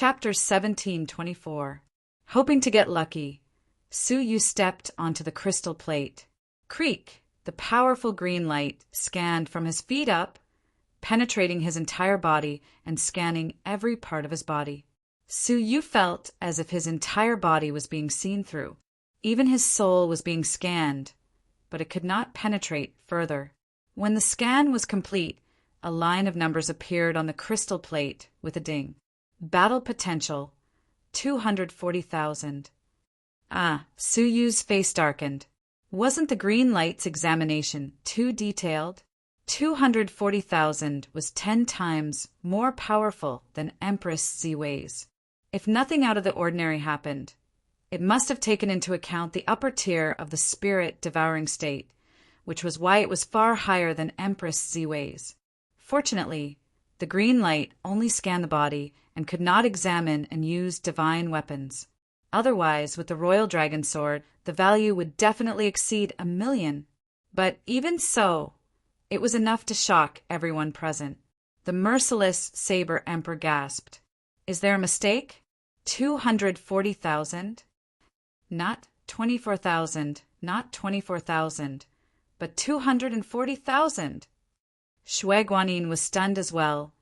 Chapter 1724. Hoping to get lucky, Su Yu stepped onto the crystal plate. Creak! The powerful green light scanned from his feet up, penetrating his entire body and scanning every part of his body. Su Yu felt as if his entire body was being seen through. Even his soul was being scanned, but it could not penetrate further. When the scan was complete, a line of numbers appeared on the crystal plate with a ding. Battle potential, 240,000. Su Yu's face darkened. Wasn't the green light's examination too detailed? 240,000 was 10 times more powerful than Empress Ziwei's. If nothing out of the ordinary happened, it must have taken into account the upper tier of the spirit-devouring state, which was why it was far higher than Empress Ziwei's. Fortunately, the green light only scanned the body and could not examine and use divine weapons. Otherwise, with the royal dragon sword, the value would definitely exceed 1,000,000. But even so, it was enough to shock everyone present. The merciless Saber Emperor gasped. Is there a mistake? 240,000? Not 24,000, not 24,000, but 240,000. Shui Guanyin was stunned as well,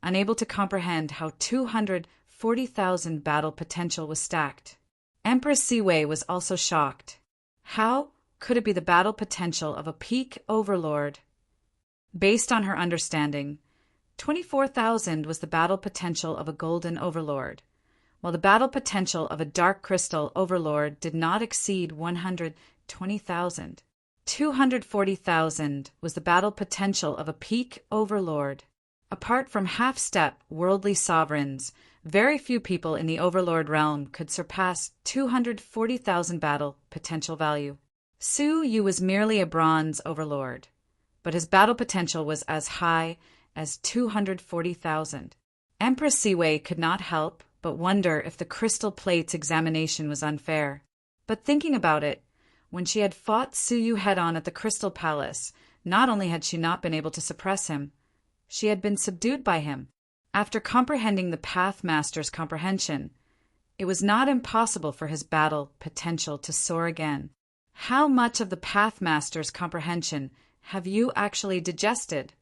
unable to comprehend how 240,000 battle potential was stacked. Empress Ziwei was also shocked. How could it be the battle potential of a peak overlord? Based on her understanding, 24,000 was the battle potential of a golden overlord, while the battle potential of a dark crystal overlord did not exceed 120,000. 240,000 was the battle potential of a peak overlord. Apart from half-step worldly sovereigns, very few people in the overlord realm could surpass 240,000 battle potential value. Su Yu was merely a bronze overlord, but his battle potential was as high as 240,000. Empress Ziwei could not help but wonder if the crystal plate's examination was unfair. But thinking about it, when she had fought Su Yu head-on at the Crystal Palace, not only had she not been able to suppress him, she had been subdued by him. After comprehending the Pathmaster's comprehension, it was not impossible for his battle potential to soar again. How much of the Pathmaster's comprehension have you actually digested?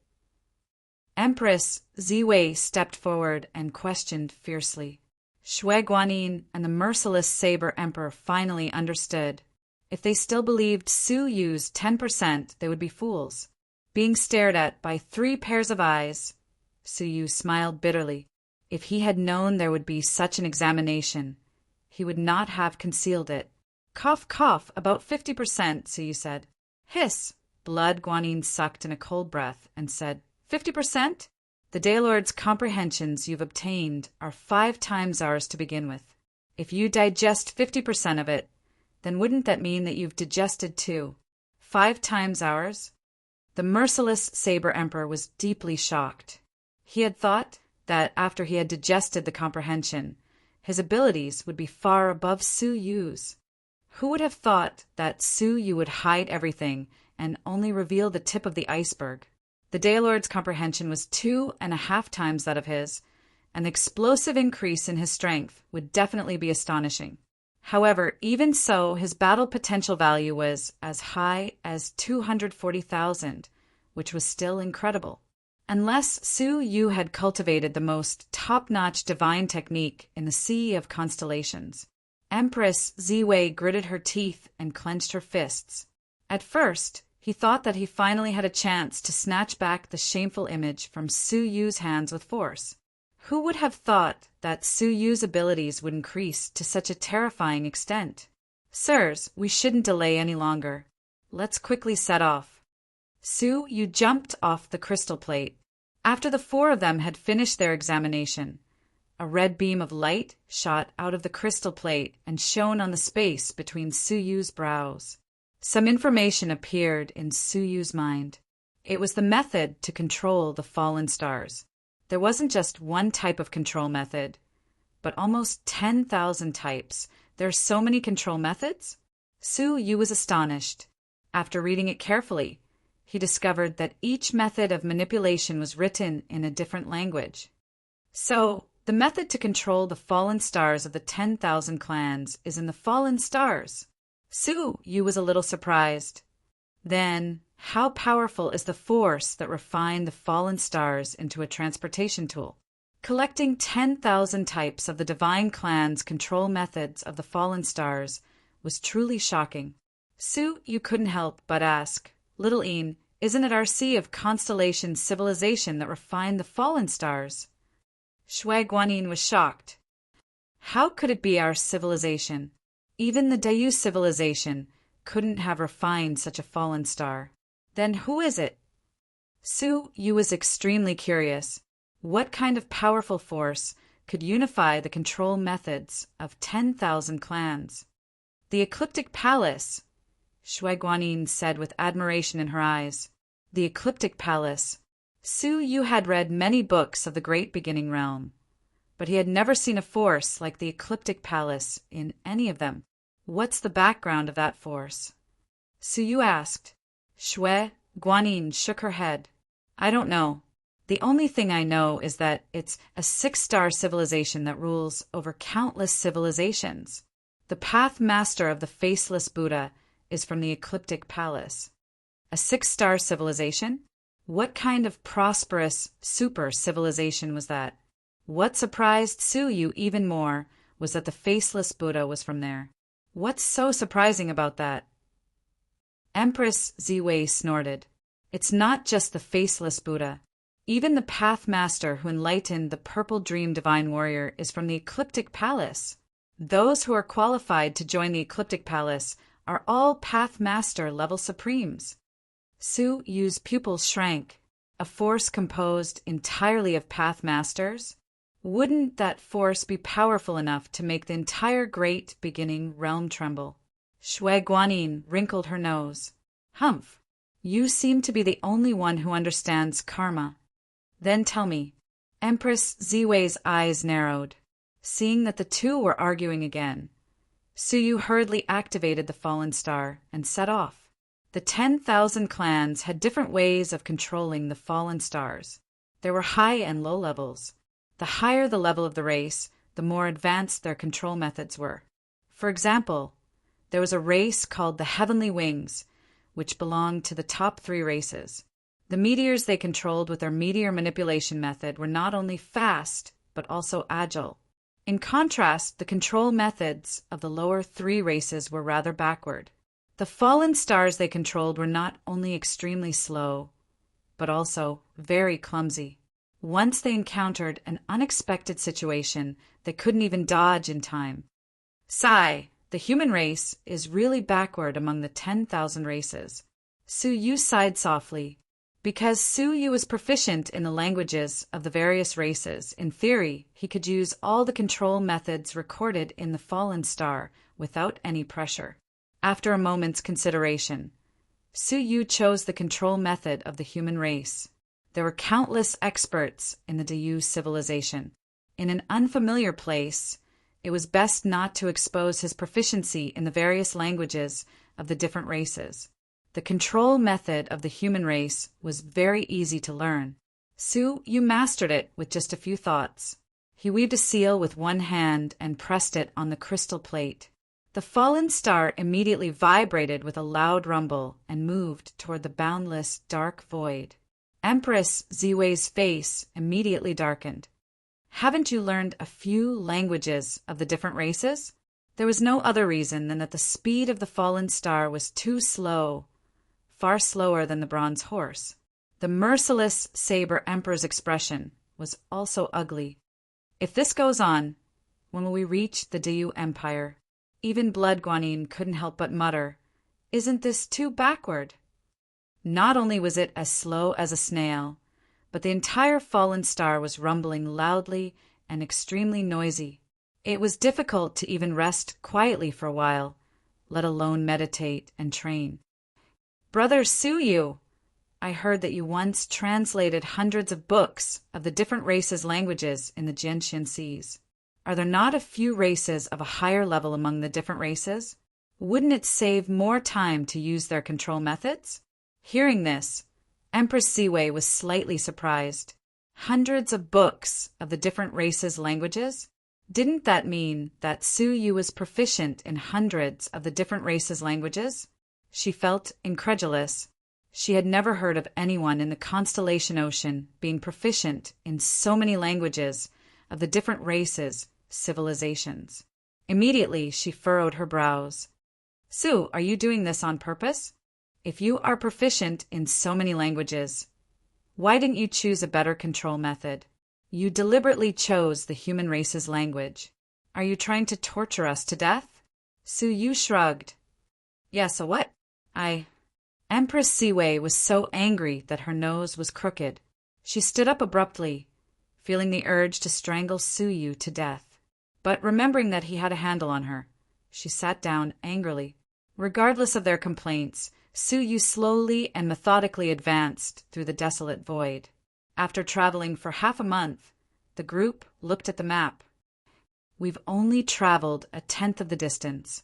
Empress Ziwei stepped forward and questioned fiercely. Shui Guanyin and the merciless Saber Emperor finally understood. If they still believed Su Yu's 10%, they would be fools. Being stared at by 3 pairs of eyes, Su Yu smiled bitterly. If he had known there would be such an examination, he would not have concealed it. Cough, cough, about 50%, Su Yu said. Hiss! Blood Guanyin sucked in a cold breath and said, 50%? The Daylord's comprehensions you've obtained are 5 times ours to begin with. If you digest 50% of it, then wouldn't that mean that you've digested 2? 5 times ours? The merciless Saber Emperor was deeply shocked. He had thought that after he had digested the comprehension, his abilities would be far above Su Yu's. Who would have thought that Su Yu would hide everything and only reveal the tip of the iceberg? The Daylord's comprehension was 2.5 times that of his, and the explosive increase in his strength would definitely be astonishing. However, even so, his battle potential value was as high as 240,000, which was still incredible. Unless Su Yu had cultivated the most top-notch divine technique in the Sea of Constellations. Empress Ziwei gritted her teeth and clenched her fists. At first, he thought that he finally had a chance to snatch back the shameful image from Su Yu's hands with force. Who would have thought that Su Yu's abilities would increase to such a terrifying extent? Sirs, we shouldn't delay any longer. Let's quickly set off. Su Yu jumped off the crystal plate. After the 4 of them had finished their examination, a red beam of light shot out of the crystal plate and shone on the space between Su Yu's brows. Some information appeared in Su Yu's mind. It was the method to control the fallen stars. There wasn't just one type of control method, but almost 10,000 types. There are so many control methods? Su Yu was astonished. After reading it carefully, he discovered that each method of manipulation was written in a different language. So, The method to control the fallen stars of the 10,000 clans is in the fallen stars. Su Yu was a little surprised. Then, how powerful is the force that refined the fallen stars into a transportation tool? Collecting 10,000 types of the divine clan's control methods of the fallen stars was truly shocking. Su Yu couldn't help but ask, "Little Een, isn't it our sea of constellation civilization that refined the fallen stars?" Shui Guanyin was shocked. How could it be our civilization? Even the Dayu civilization couldn't have refined such a fallen star. Then who is it? Su Yu was extremely curious. What kind of powerful force could unify the control methods of 10,000 clans? The Ecliptic Palace, Shui Guanyin said with admiration in her eyes. The Ecliptic Palace. Su Yu had read many books of the Great Beginning Realm, but he had never seen a force like the Ecliptic Palace in any of them. What's the background of that force? Su Yu asked. Shui Guanyin shook her head. I don't know. The only thing I know is that it's a 6-star civilization that rules over countless civilizations. The path master of the faceless Buddha is from the Ecliptic Palace. A 6-star civilization? What kind of prosperous super civilization was that? What surprised Su Yu even more was that the faceless Buddha was from there. What's so surprising about that? Empress Ziwei snorted. It's not just the faceless Buddha. Even the path master who enlightened the purple dream divine warrior is from the Ecliptic Palace. Those who are qualified to join the Ecliptic Palace are all path master level supremes. Su Yu's pupils shrank. A force composed entirely of path masters? Wouldn't that force be powerful enough to make the entire Great Beginning realm tremble? Shui Guanyin wrinkled her nose. Humph, you seem to be the only one who understands karma. Then tell me. Empress Ziwei's eyes narrowed. Seeing that the two were arguing again, Su Yu hurriedly activated the fallen star and set off. The 10,000 clans had different ways of controlling the fallen stars. There were high and low levels. The higher the level of the race, the more advanced their control methods were. For example, there was a race called the Heavenly Wings, which belonged to the top 3 races. The meteors they controlled with their meteor manipulation method were not only fast, but also agile. In contrast, the control methods of the lower 3 races were rather backward. The fallen stars they controlled were not only extremely slow, but also very clumsy. Once they encountered an unexpected situation, they couldn't even dodge in time. Sigh, the human race is really backward among the 10,000 races. Su Yu sighed softly. Because Su Yu was proficient in the languages of the various races, in theory, he could use all the control methods recorded in the fallen star without any pressure. After a moment's consideration, Su Yu chose the control method of the human race. There were countless experts in the Dayu civilization. In an unfamiliar place, it was best not to expose his proficiency in the various languages of the different races. The control method of the human race was very easy to learn. Su Yu mastered it with just a few thoughts. He weaved a seal with one hand and pressed it on the crystal plate. The fallen star immediately vibrated with a loud rumble and moved toward the boundless dark void. Empress Ziwei's face immediately darkened. Haven't you learned a few languages of the different races? There was no other reason than that the speed of the fallen star was too slow, far slower than the bronze horse. The merciless Saber Emperor's expression was also ugly. If this goes on, when will we reach the Dayu Empire? Even Blood Guanyin couldn't help but mutter, "Isn't this too backward?" Not only was it as slow as a snail, but the entire fallen star was rumbling loudly and extremely noisy. It was difficult to even rest quietly for a while, let alone meditate and train. Brother Su Yu, I heard that you once translated hundreds of books of the different races' languages in the Jianxian Seas. Are there not a few races of a higher level among the different races? Wouldn't it save more time to use their control methods? Hearing this, Empress Ziwei was slightly surprised. Hundreds of books of the different races' languages? Didn't that mean that Su Yu was proficient in hundreds of the different races' languages? She felt incredulous. She had never heard of anyone in the Constellation Ocean being proficient in so many languages of the different races, civilizations. Immediately, she furrowed her brows. Su, are you doing this on purpose? If you are proficient in so many languages, why didn't you choose a better control method? You deliberately chose the human race's language. Are you trying to torture us to death? Su Yu shrugged. Yes, a what? Empress Ziwei was so angry that her nose was crooked. She stood up abruptly, feeling the urge to strangle Su Yu to death. But remembering that he had a handle on her, she sat down angrily. Regardless of their complaints, Su Yu slowly and methodically advanced through the desolate void. After traveling for half a month, the group looked at the map. We've only traveled a tenth of the distance.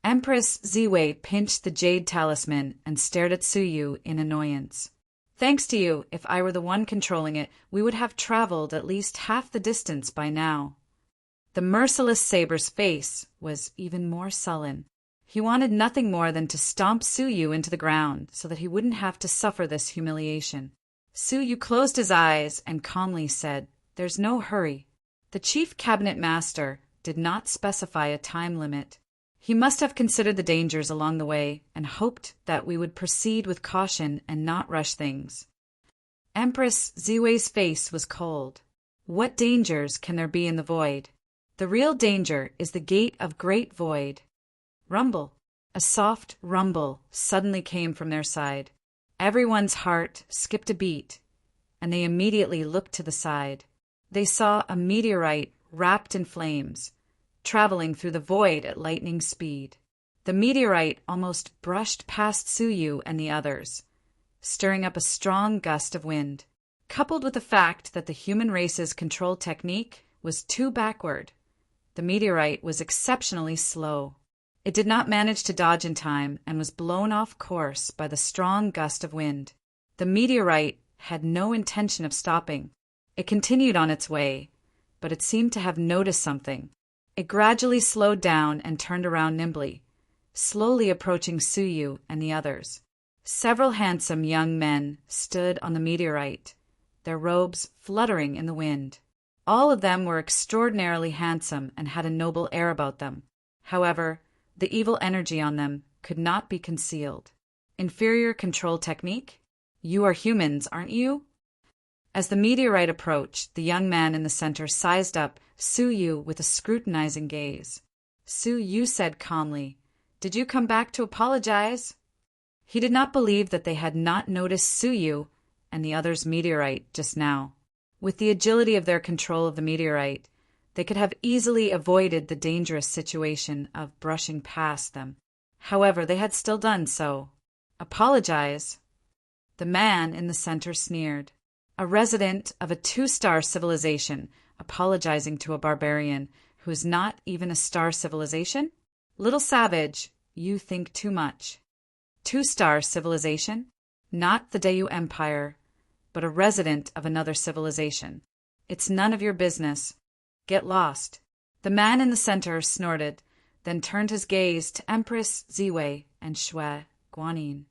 Empress Ziwei pinched the jade talisman and stared at Su Yu in annoyance. Thanks to you, if I were the one controlling it, we would have traveled at least half the distance by now. The merciless Saber's face was even more sullen. He wanted nothing more than to stomp Su Yu into the ground so that he wouldn't have to suffer this humiliation. Su Yu closed his eyes and calmly said, "There's no hurry." The chief cabinet master did not specify a time limit. He must have considered the dangers along the way and hoped that we would proceed with caution and not rush things. Empress Ziwei's face was cold. What dangers can there be in the void? The real danger is the gate of great void. Rumble. A soft rumble suddenly came from their side. Everyone's heart skipped a beat, and they immediately looked to the side. They saw a meteorite wrapped in flames, traveling through the void at lightning speed. The meteorite almost brushed past Su Yu and the others, stirring up a strong gust of wind. Coupled with the fact that the human race's control technique was too backward, the meteorite was exceptionally slow. It did not manage to dodge in time and was blown off course by the strong gust of wind. The meteorite had no intention of stopping. It continued on its way, but it seemed to have noticed something. It gradually slowed down and turned around nimbly, slowly approaching Su Yu and the others. Several handsome young men stood on the meteorite, their robes fluttering in the wind. All of them were extraordinarily handsome and had a noble air about them. However, the evil energy on them could not be concealed. Inferior control technique? You are humans, aren't you? As the meteorite approached, the young man in the center sized up Su Yu with a scrutinizing gaze. Su Yu said calmly, "Did you come back to apologize?" He did not believe that they had not noticed Su Yu and the other's meteorite just now. With the agility of their control of the meteorite, they could have easily avoided the dangerous situation of brushing past them. However, they had still done so. Apologize? The man in the center sneered. A resident of a 2-star civilization apologizing to a barbarian who is not even a star civilization? Little savage, you think too much. 2-star civilization? Not the Dayu Empire, but a resident of another civilization. It's none of your business. Get lost. The man in the center snorted, then turned his gaze to Empress Ziwei and Shui Guanyin.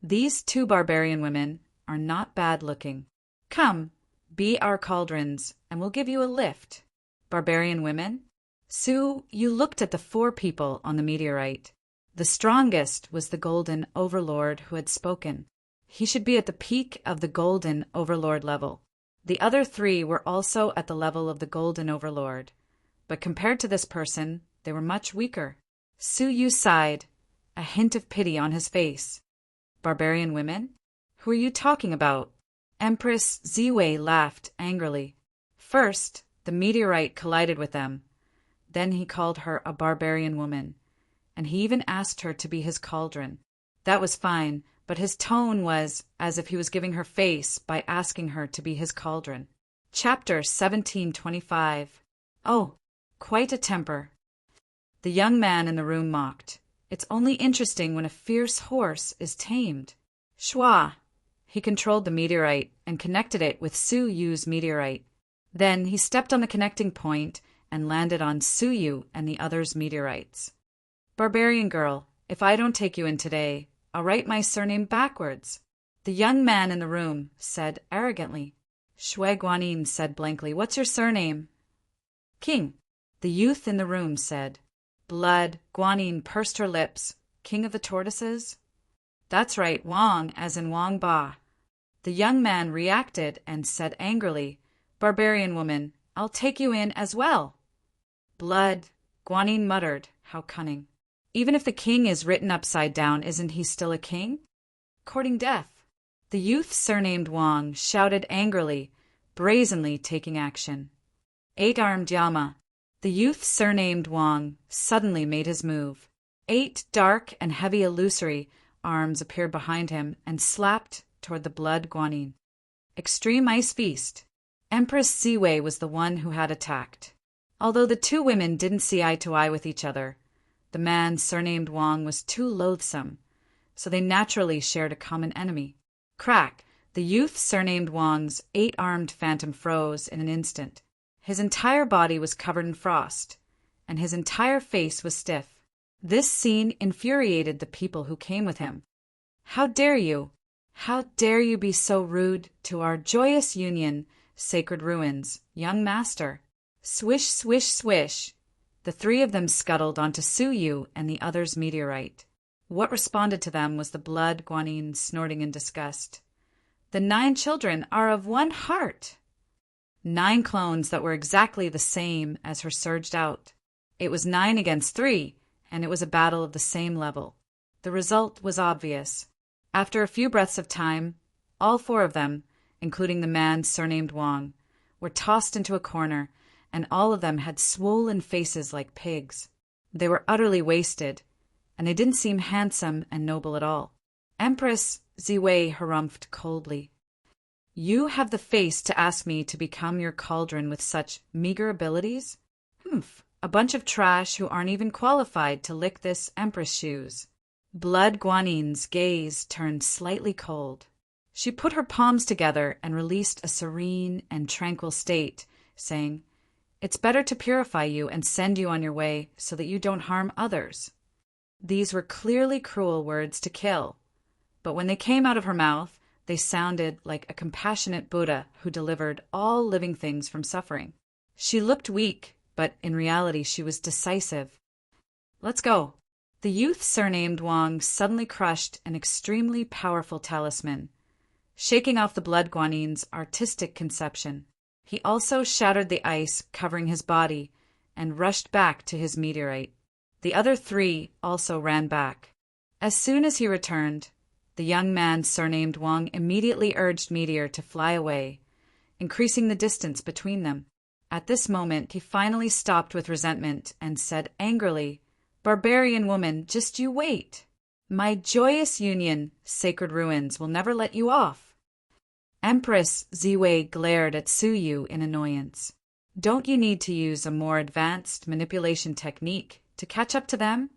These 2 barbarian women are not bad-looking. Come, be our cauldrons, and we'll give you a lift. Barbarian women? Su, you looked at the 4 people on the meteorite. The strongest was the Golden Overlord who had spoken. He should be at the peak of the Golden Overlord level. The other 3 were also at the level of the Golden Overlord, but compared to this person, they were much weaker. Su Yu sighed, a hint of pity on his face. Barbarian women? Who are you talking about? Empress Ziwei laughed angrily. First, the meteorite collided with them. Then he called her a barbarian woman, and he even asked her to be his cauldron. That was fine, but his tone was as if he was giving her face by asking her to be his cauldron. Chapter 1725. Oh, quite a temper. The young man in the room mocked. It's only interesting when a fierce horse is tamed. Schwa. He controlled the meteorite and connected it with Su Yu's meteorite. Then he stepped on the connecting point and landed on Su Yu and the others' meteorites. Barbarian girl, if I don't take you in today, I'll write my surname backwards, the young man in the room said arrogantly. Shui Guanyin said blankly, What's your surname? King, the youth in the room said. Blood, Guanyin pursed her lips. King of the tortoises? That's right, Wang, as in Wang Ba. The young man reacted and said angrily, Barbarian woman, I'll take you in as well. Blood, Guanyin muttered, how cunning. Even if the king is written upside down, isn't he still a king? Courting death. The youth surnamed Wang shouted angrily, brazenly taking action. Eight-armed Yama. The youth surnamed Wang suddenly made his move. 8 dark and heavy illusory arms appeared behind him and slapped toward the Blood Guanyin. Extreme Ice Feast. Empress Ziwei was the one who had attacked. Although the two women didn't see eye to eye with each other, the man surnamed Wang was too loathsome, so they naturally shared a common enemy. Crack! The youth surnamed Wang's 8-armed phantom froze in an instant. His entire body was covered in frost, and his entire face was stiff. This scene infuriated the people who came with him. How dare you? How dare you be so rude to our joyous union, sacred ruins, young master? Swish, swish, swish. The 3 of them scuttled onto Su Yu and the other's meteorite. What responded to them was the Blood Guanyin snorting in disgust. The 9 children are of one heart. 9 clones that were exactly the same as her surged out. It was 9 against 3, and it was a battle of the same level. The result was obvious. After a few breaths of time, all 4 of them, including the man surnamed Wang, were tossed into a corner, and all of them had swollen faces like pigs. They were utterly wasted, and they didn't seem handsome and noble at all. Empress Ziwei harumphed coldly. You have the face to ask me to become your cauldron with such meager abilities? Humph, a bunch of trash who aren't even qualified to lick this empress shoes. Blood Guanyin's gaze turned slightly cold. She put her palms together and released a serene and tranquil state, saying, It's better to purify you and send you on your way so that you don't harm others. These were clearly cruel words to kill, but when they came out of her mouth, they sounded like a compassionate Buddha who delivered all living things from suffering. She looked weak, but in reality she was decisive. Let's go. The youth surnamed Wang suddenly crushed an extremely powerful talisman, shaking off the Blood Guanyin's artistic conception. He also shattered the ice covering his body and rushed back to his meteorite. The other 3 also ran back. As soon as he returned, the young man surnamed Wang immediately urged Meteor to fly away, increasing the distance between them. At this moment, he finally stopped with resentment and said angrily, Barbarian woman, just you wait. My joyous union, sacred ruins, will never let you off. Empress Ziwei glared at Su Yu in annoyance. Don't you need to use a more advanced manipulation technique to catch up to them?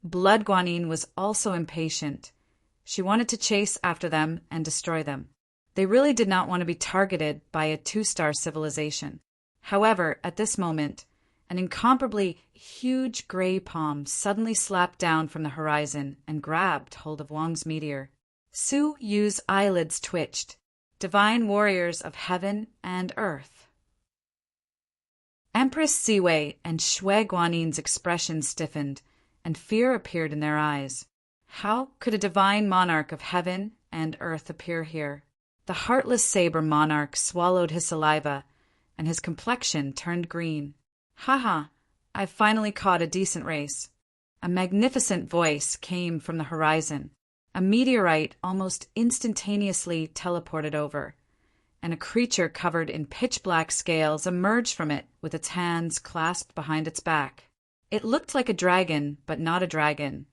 Blood Guanyin was also impatient. She wanted to chase after them and destroy them. They really did not want to be targeted by a 2-star civilization. However, at this moment, an incomparably huge gray palm suddenly slapped down from the horizon and grabbed hold of Wang's meteor. Su Yu's eyelids twitched. Divine warriors of heaven and earth. Empress Ziwei and Shui Guanyin's expression stiffened, and fear appeared in their eyes. How could a divine monarch of heaven and earth appear here? The heartless saber monarch swallowed his saliva, and his complexion turned green. Ha! I've finally caught a decent race. A magnificent voice came from the horizon. A meteorite almost instantaneously teleported over, and a creature covered in pitch-black scales emerged from it with its hands clasped behind its back. It looked like a dragon, but not a dragon,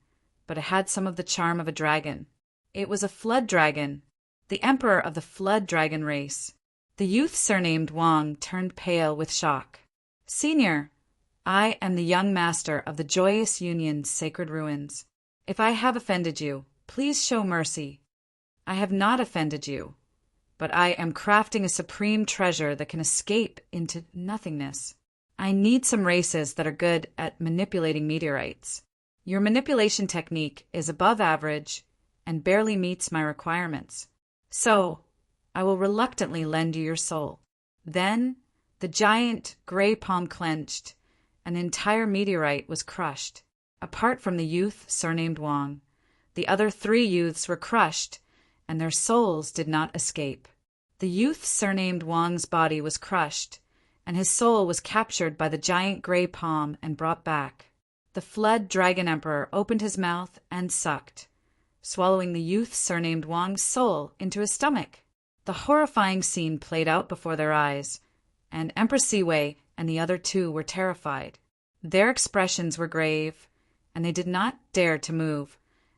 but it had some of the charm of a dragon. It was a flood dragon, the emperor of the flood dragon race. The youth surnamed Wang turned pale with shock. Senior, I am the young master of the Joyous Union's sacred ruins. If I have offended you, please show mercy. I have not offended you, but I am crafting a supreme treasure that can escape into nothingness. I need some races that are good at manipulating meteorites. Your manipulation technique is above average and barely meets my requirements. So, I will reluctantly lend you your soul." Then, the giant gray palm clenched. An entire meteorite was crushed. Apart from the youth surnamed Wang, the other 3 youths were crushed, and their souls did not escape. The youth surnamed Wang's body was crushed, and his soul was captured by the giant gray palm and brought back. The Flood Dragon Emperor opened his mouth and sucked, swallowing the youth surnamed Wang's soul into his stomach. The horrifying scene played out before their eyes, and Empress Ziwei and the other 2 were terrified. Their expressions were grave, and they did not dare to move,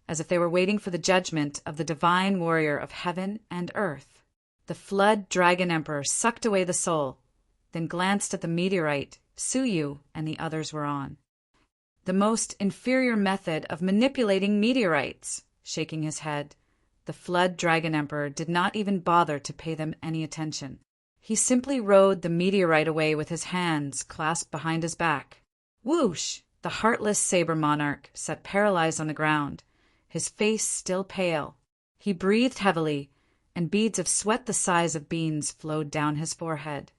as if they were waiting for the judgment of the divine warrior of heaven and earth. The Flood Dragon Emperor sucked away the soul, then glanced at the meteorite Suyu and the others were on. "The most inferior method of manipulating meteorites," shaking his head. The Flood Dragon Emperor did not even bother to pay them any attention. He simply rode the meteorite away with his hands clasped behind his back. Whoosh! The heartless saber monarch sat paralyzed on the ground, his face still pale. He breathed heavily, and beads of sweat the size of beans flowed down his forehead.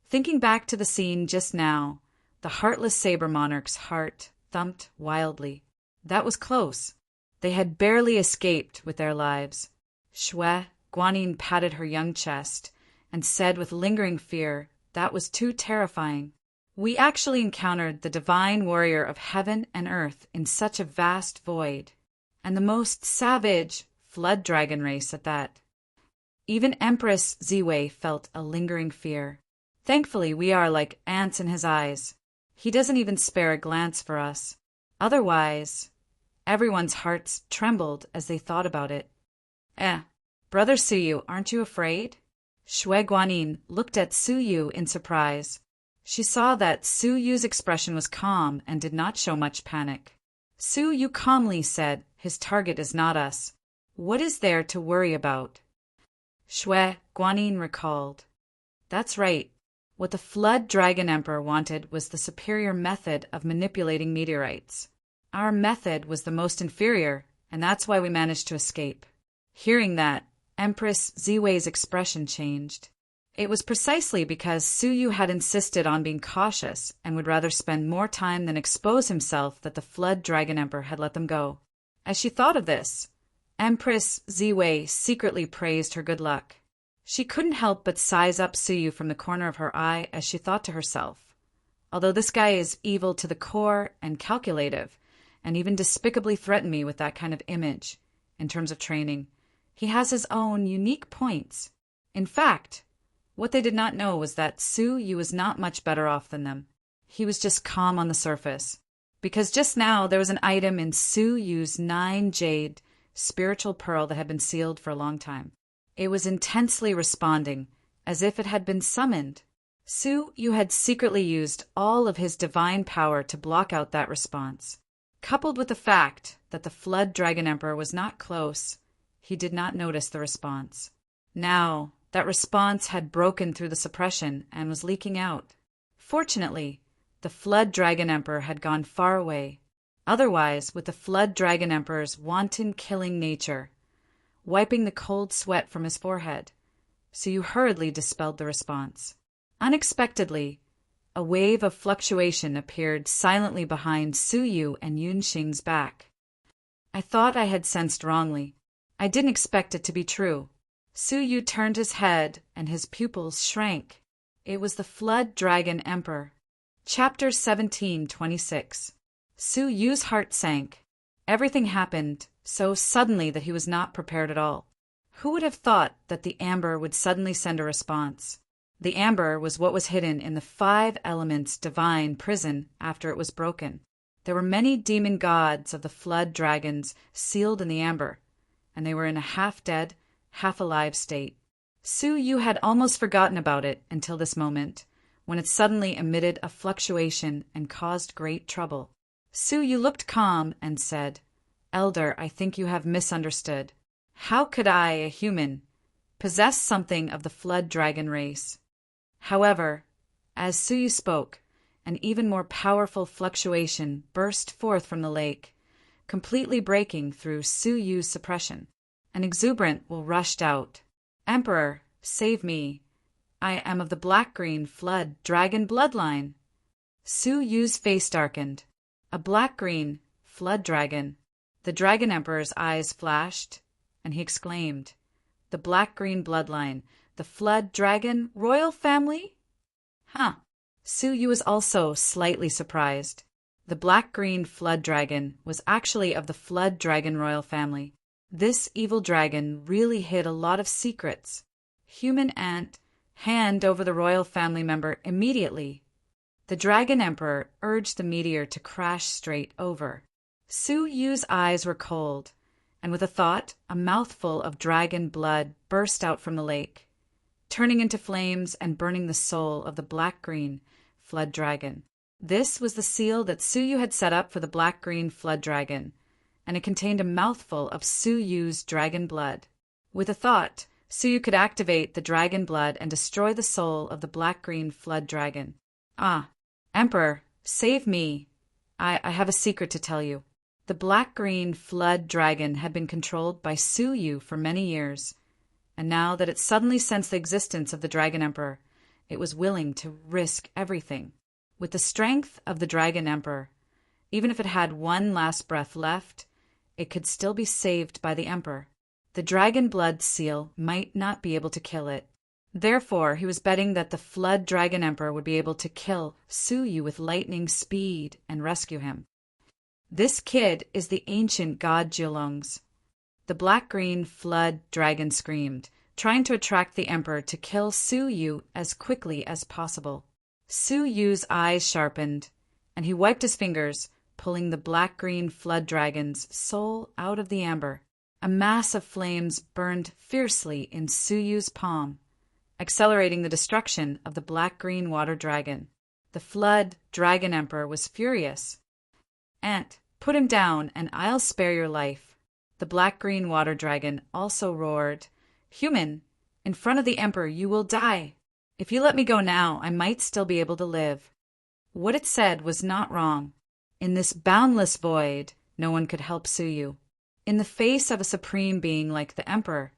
Thinking back to the scene just now, the heartless saber monarch's heart thumped wildly. That was close. They had barely escaped with their lives. Shui Guanyin patted her young chest and said with lingering fear, "That was too terrifying. We actually encountered the divine warrior of heaven and earth in such a vast void, and the most savage flood dragon race at that." Even Empress Ziwei felt a lingering fear. Thankfully, we are like ants in his eyes. He doesn't even spare a glance for us. Otherwise, everyone's hearts trembled as they thought about it. Brother Suyu, aren't you afraid?" Shui Guanyin looked at Suyu in surprise. She saw that Suyu's expression was calm and did not show much panic. Suyu calmly said, "His target is not us. What is there to worry about?" Shui Guanyin recalled, "That's right. What the Flood Dragon Emperor wanted was the superior method of manipulating meteorites. Our method was the most inferior, and that's why we managed to escape." Hearing that, Empress Ziwei's expression changed. It was precisely because Suyu had insisted on being cautious and would rather spend more time than expose himself that the Flood Dragon Emperor had let them go. As she thought of this, Empress Ziwei secretly praised her good luck. She couldn't help but size up Suyu from the corner of her eye as she thought to herself, "Although this guy is evil to the core and calculative, and even despicably threatened me with that kind of image, in terms of training, he has his own unique points." In fact, what they did not know was that Suyu was not much better off than them. He was just calm on the surface, because just now there was an item in Suyu's 9 jade spiritual pearl that had been sealed for a long time. It was intensely responding, as if it had been summoned. Suyu had secretly used all of his divine power to block out that response. Coupled with the fact that the Flood Dragon Emperor was not close, he did not notice the response. Now, that response had broken through the suppression and was leaking out. Fortunately, the Flood Dragon Emperor had gone far away. Otherwise, with the Flood Dragon Emperor's wanton killing nature, wiping the cold sweat from his forehead, Suyu hurriedly dispelled the response. Unexpectedly, a wave of fluctuation appeared silently behind Suyu and Yunxing's back. "I thought I had sensed wrongly. I didn't expect it to be true." Suyu turned his head, and his pupils shrank. It was the Flood Dragon Emperor. Chapter 17:26. Suyu's heart sank. Everything happened so suddenly that he was not prepared at all. Who would have thought that the amber would suddenly send a response? The amber was what was hidden in the 5 elements divine prison after it was broken. There were many demon gods of the flood dragons sealed in the amber, and they were in a half-dead, half-alive state. Suyu had almost forgotten about it until this moment, when it suddenly emitted a fluctuation and caused great trouble. Suyu looked calm and said, "Elder, I think you have misunderstood. How could I, a human, possess something of the flood dragon race? However, as Suyu spoke, an even more powerful fluctuation burst forth from the lake, completely breaking through Suyu's suppression. An exuberant will rushed out. "Emperor, save me. I am of the black-green flood dragon bloodline." Suyu's face darkened. A black-green flood dragon. The Dragon Emperor's eyes flashed, and he exclaimed, "The black-green bloodline, the flood dragon royal family?" Huh. Suyu was also slightly surprised. The black-green flood dragon was actually of the flood dragon royal family. This evil dragon really hid a lot of secrets. Human ant, hand over the royal family member immediately. The Dragon Emperor urged the meteor to crash straight over. Suyu's eyes were cold, and with a thought, a mouthful of dragon blood burst out from the lake, turning into flames and burning the soul of the black-green flood dragon. This was the seal that Suyu had set up for the black-green flood dragon, and it contained a mouthful of Suyu's dragon blood. With a thought, Suyu could activate the dragon blood and destroy the soul of the black-green flood dragon. "Ah, Emperor, save me. I have a secret to tell you." The black-green flood dragon had been controlled by Suyu for many years, and now that it suddenly sensed the existence of the Dragon Emperor, it was willing to risk everything. With the strength of the Dragon Emperor, even if it had one last breath left, it could still be saved by the Emperor. The dragon blood seal might not be able to kill it. Therefore, he was betting that the Flood Dragon Emperor would be able to kill Suyu with lightning speed and rescue him. "This kid is the ancient god Jiulong's." The black-green flood dragon screamed, trying to attract the Emperor to kill Suyu as quickly as possible. Suyu's eyes sharpened, and he wiped his fingers, pulling the black-green flood dragon's soul out of the amber. A mass of flames burned fiercely in Suyu's palm, accelerating the destruction of the black-green water dragon. The Flood Dragon Emperor was furious. "Ant, put him down, and I'll spare your life." The black-green water dragon also roared, "Human, in front of the Emperor you will die. If you let me go now, I might still be able to live." What it said was not wrong. In this boundless void, no one could help Suyu. In the face of a supreme being like the Emperor,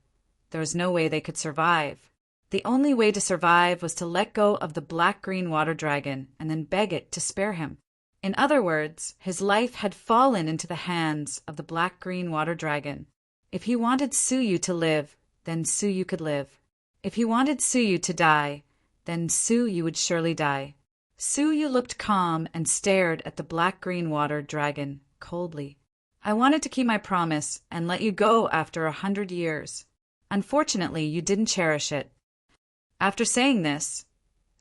there was no way they could survive. The only way to survive was to let go of the black-green water dragon and then beg it to spare him. In other words, his life had fallen into the hands of the black-green water dragon. If he wanted Suyu to live, then Suyu could live. If he wanted Suyu to die, then Suyu would surely die. Suyu looked calm and stared at the black-green water dragon coldly. "I wanted to keep my promise and let you go after 100 years. Unfortunately, you didn't cherish it." After saying this,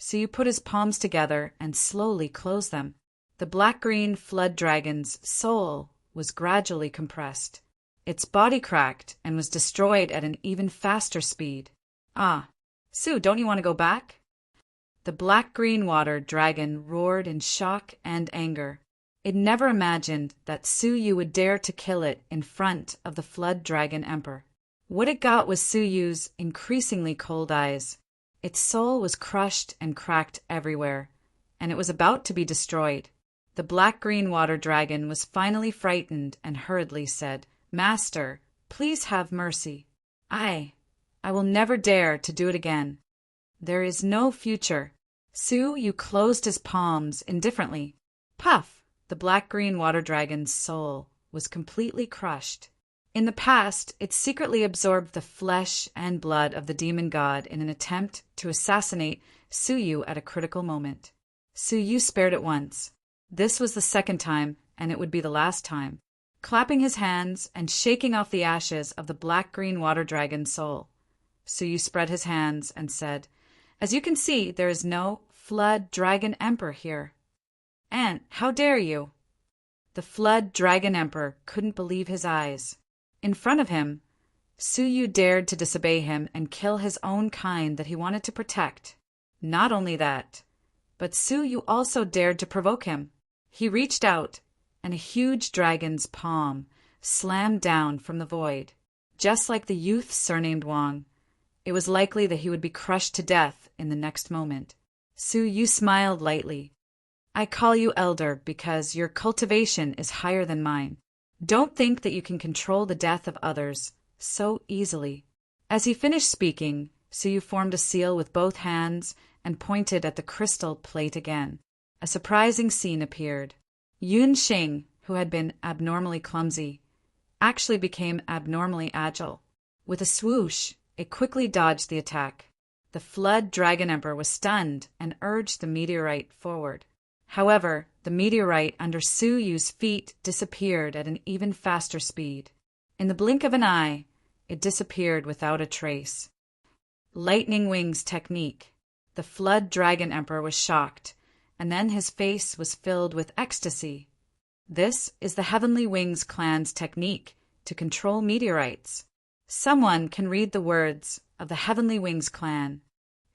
Suyu put his palms together and slowly closed them. The black-green flood dragon's soul was gradually compressed. Its body cracked and was destroyed at an even faster speed. "Ah, Su, don't you want to go back?" The black-green water dragon roared in shock and anger. It never imagined that Suyu would dare to kill it in front of the Flood Dragon Emperor. What it got was Suyu's increasingly cold eyes. Its soul was crushed and cracked everywhere, and it was about to be destroyed. The black-green water dragon was finally frightened and hurriedly said, "Master, please have mercy. I will never dare to do it again. There is no future." Suyu closed his palms indifferently. Puff! The black-green water dragon's soul was completely crushed. In the past, it secretly absorbed the flesh and blood of the demon god in an attempt to assassinate Suyu at a critical moment. Suyu spared it once. This was the second time, and it would be the last time. Clapping his hands and shaking off the ashes of the black-green water dragon's soul, Suyu spread his hands and said, "As you can see, there is no Flood Dragon Emperor here." "Ant, how dare you?" The Flood Dragon Emperor couldn't believe his eyes. In front of him, Suyu dared to disobey him and kill his own kind that he wanted to protect. Not only that, but Suyu also dared to provoke him. He reached out, and a huge dragon's palm slammed down from the void. just like the youth surnamed Wang. It was likely that he would be crushed to death in the next moment. Su Yu smiled lightly. I call you elder because your cultivation is higher than mine. Don't think that you can control the death of others so easily. As he finished speaking, Su Yu formed a seal with both hands and pointed at the crystal plate again. A surprising scene appeared. Yun Xing, who had been abnormally clumsy, actually became abnormally agile. With a swoosh, it quickly dodged the attack. The Flood Dragon Emperor was stunned and urged the meteorite forward. However, the meteorite under Su Yu's feet disappeared at an even faster speed. In the blink of an eye, it disappeared without a trace. Lightning Wings technique. The Flood Dragon Emperor was shocked, and then his face was filled with ecstasy. This is the Heavenly Wings clan's technique to control meteorites. Someone can read the words of the Heavenly Wings clan.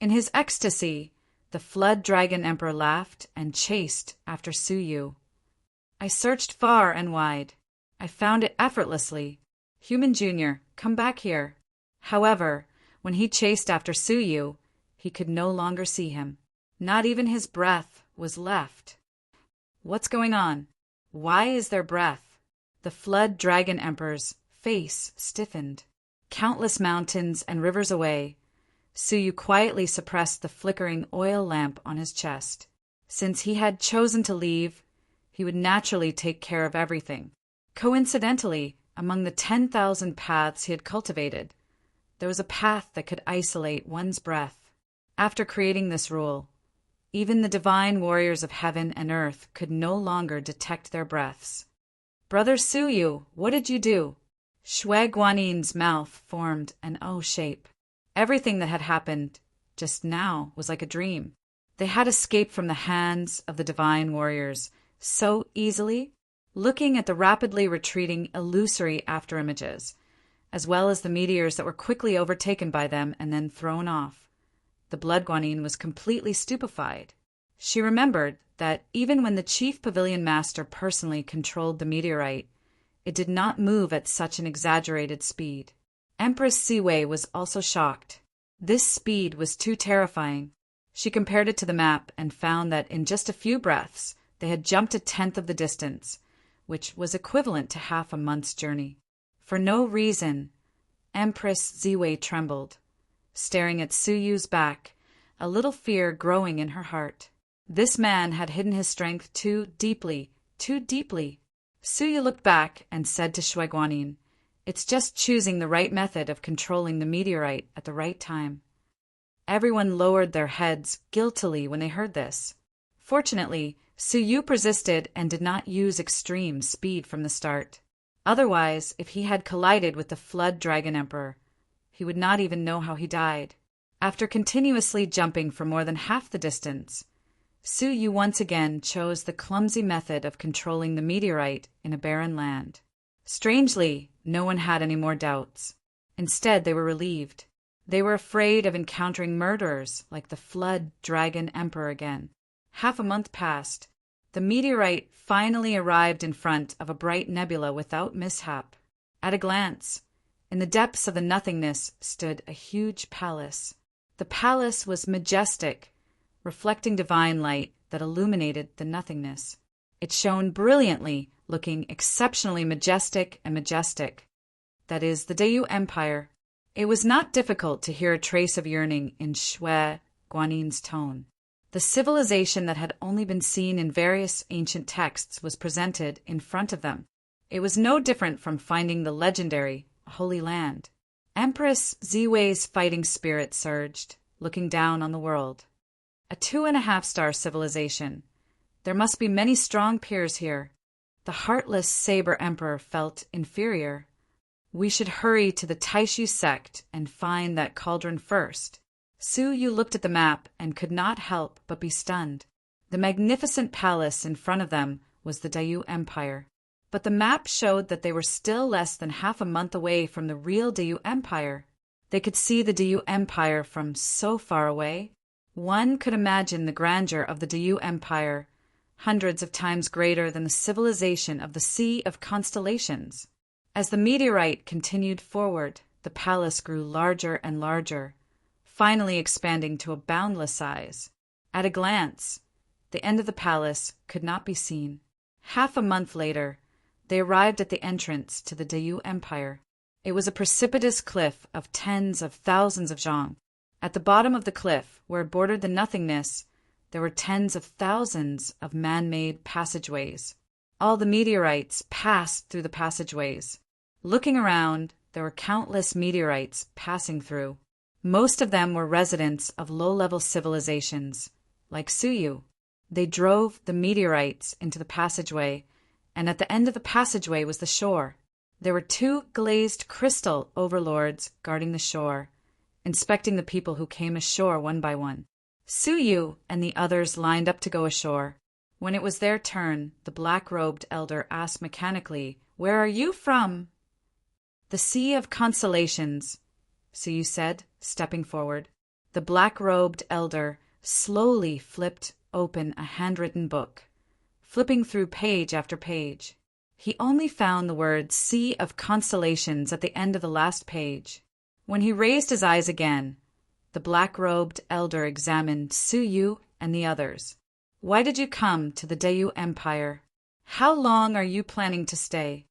In his ecstasy, the Flood Dragon Emperor laughed and chased after Su Yu. I searched far and wide. I found it effortlessly. Human Jr., come back here. However, when he chased after Su Yu, he could no longer see him. Not even his breath was left. What's going on? Why is there breath? The Flood Dragon Emperor's face stiffened. Countless mountains and rivers away, Su Yu quietly suppressed the flickering oil lamp on his chest. Since he had chosen to leave, he would naturally take care of everything. Coincidentally, among the 10,000 paths he had cultivated, there was a path that could isolate one's breath. After creating this rule, even the divine warriors of heaven and earth could no longer detect their breaths. Brother Su Yu, what did you do? Shui Guanin's mouth formed an O shape. Everything that had happened just now was like a dream. They had escaped from the hands of the divine warriors so easily, looking at the rapidly retreating illusory afterimages, as well as the meteors that were quickly overtaken by them and then thrown off. The Blood Guanyin was completely stupefied. She remembered that even when the chief pavilion master personally controlled the meteorite, it did not move at such an exaggerated speed. Empress Siwei was also shocked. This speed was too terrifying. She compared it to the map and found that in just a few breaths, they had jumped a tenth of the distance, which was equivalent to half a month's journey. For no reason, Empress Ziwei trembled, staring at Su Yu's back, a little fear growing in her heart. This man had hidden his strength too deeply, too deeply. Su Yu looked back and said to Shui Guanyin, "It's just choosing the right method of controlling the meteorite at the right time." Everyone lowered their heads guiltily when they heard this. Fortunately, Su Yu persisted and did not use extreme speed from the start. Otherwise, if he had collided with the Flood Dragon Emperor, he would not even know how he died. After continuously jumping for more than half the distance, Su Yu once again chose the clumsy method of controlling the meteorite in a barren land. Strangely, no one had any more doubts. Instead, they were relieved. They were afraid of encountering murderers like the Flood Dragon Emperor again. Half a month passed. The meteorite finally arrived in front of a bright nebula without mishap. At a glance, in the depths of the nothingness stood a huge palace. The palace was majestic, reflecting divine light that illuminated the nothingness. It shone brilliantly, looking exceptionally majestic and majestic. That is, the Dayu Empire. It was not difficult to hear a trace of yearning in Shui Guanin's tone. The civilization that had only been seen in various ancient texts was presented in front of them. It was no different from finding the legendary Holy Land. Empress Ziwei's fighting spirit surged, looking down on the world. A 2.5-star civilization. There must be many strong peers here. The heartless Saber Emperor felt inferior. We should hurry to the Taishu sect and find that cauldron first. Su Yu looked at the map and could not help but be stunned. The magnificent palace in front of them was the Dayu Empire. But the map showed that they were still less than half a month away from the real Dayu Empire. They could see the Dayu Empire from so far away. One could imagine the grandeur of the Dayu Empire, hundreds of times greater than the civilization of the Sea of Constellations. As the meteorite continued forward, the palace grew larger and larger, finally expanding to a boundless size. At a glance, the end of the palace could not be seen. Half a month later, they arrived at the entrance to the Dayu Empire. It was a precipitous cliff of tens of thousands of zhang. At the bottom of the cliff, where it bordered the nothingness, there were tens of thousands of man-made passageways. All the meteorites passed through the passageways. Looking around, there were countless meteorites passing through. Most of them were residents of low-level civilizations, like Suyu. They drove the meteorites into the passageway, and at the end of the passageway was the shore. There were 2 glazed crystal overlords guarding the shore, inspecting the people who came ashore one by one. Suyu and the others lined up to go ashore. When it was their turn, the black-robed elder asked mechanically, "Where are you from?" "The Sea of Consolations," Suyu said, stepping forward. The black-robed elder slowly flipped open a handwritten book, flipping through page after page. He only found the word Sea of Consolations at the end of the last page. When he raised his eyes again, the black-robed elder examined Suyu and the others. "Why did you come to the Dayu Empire? How long are you planning to stay?"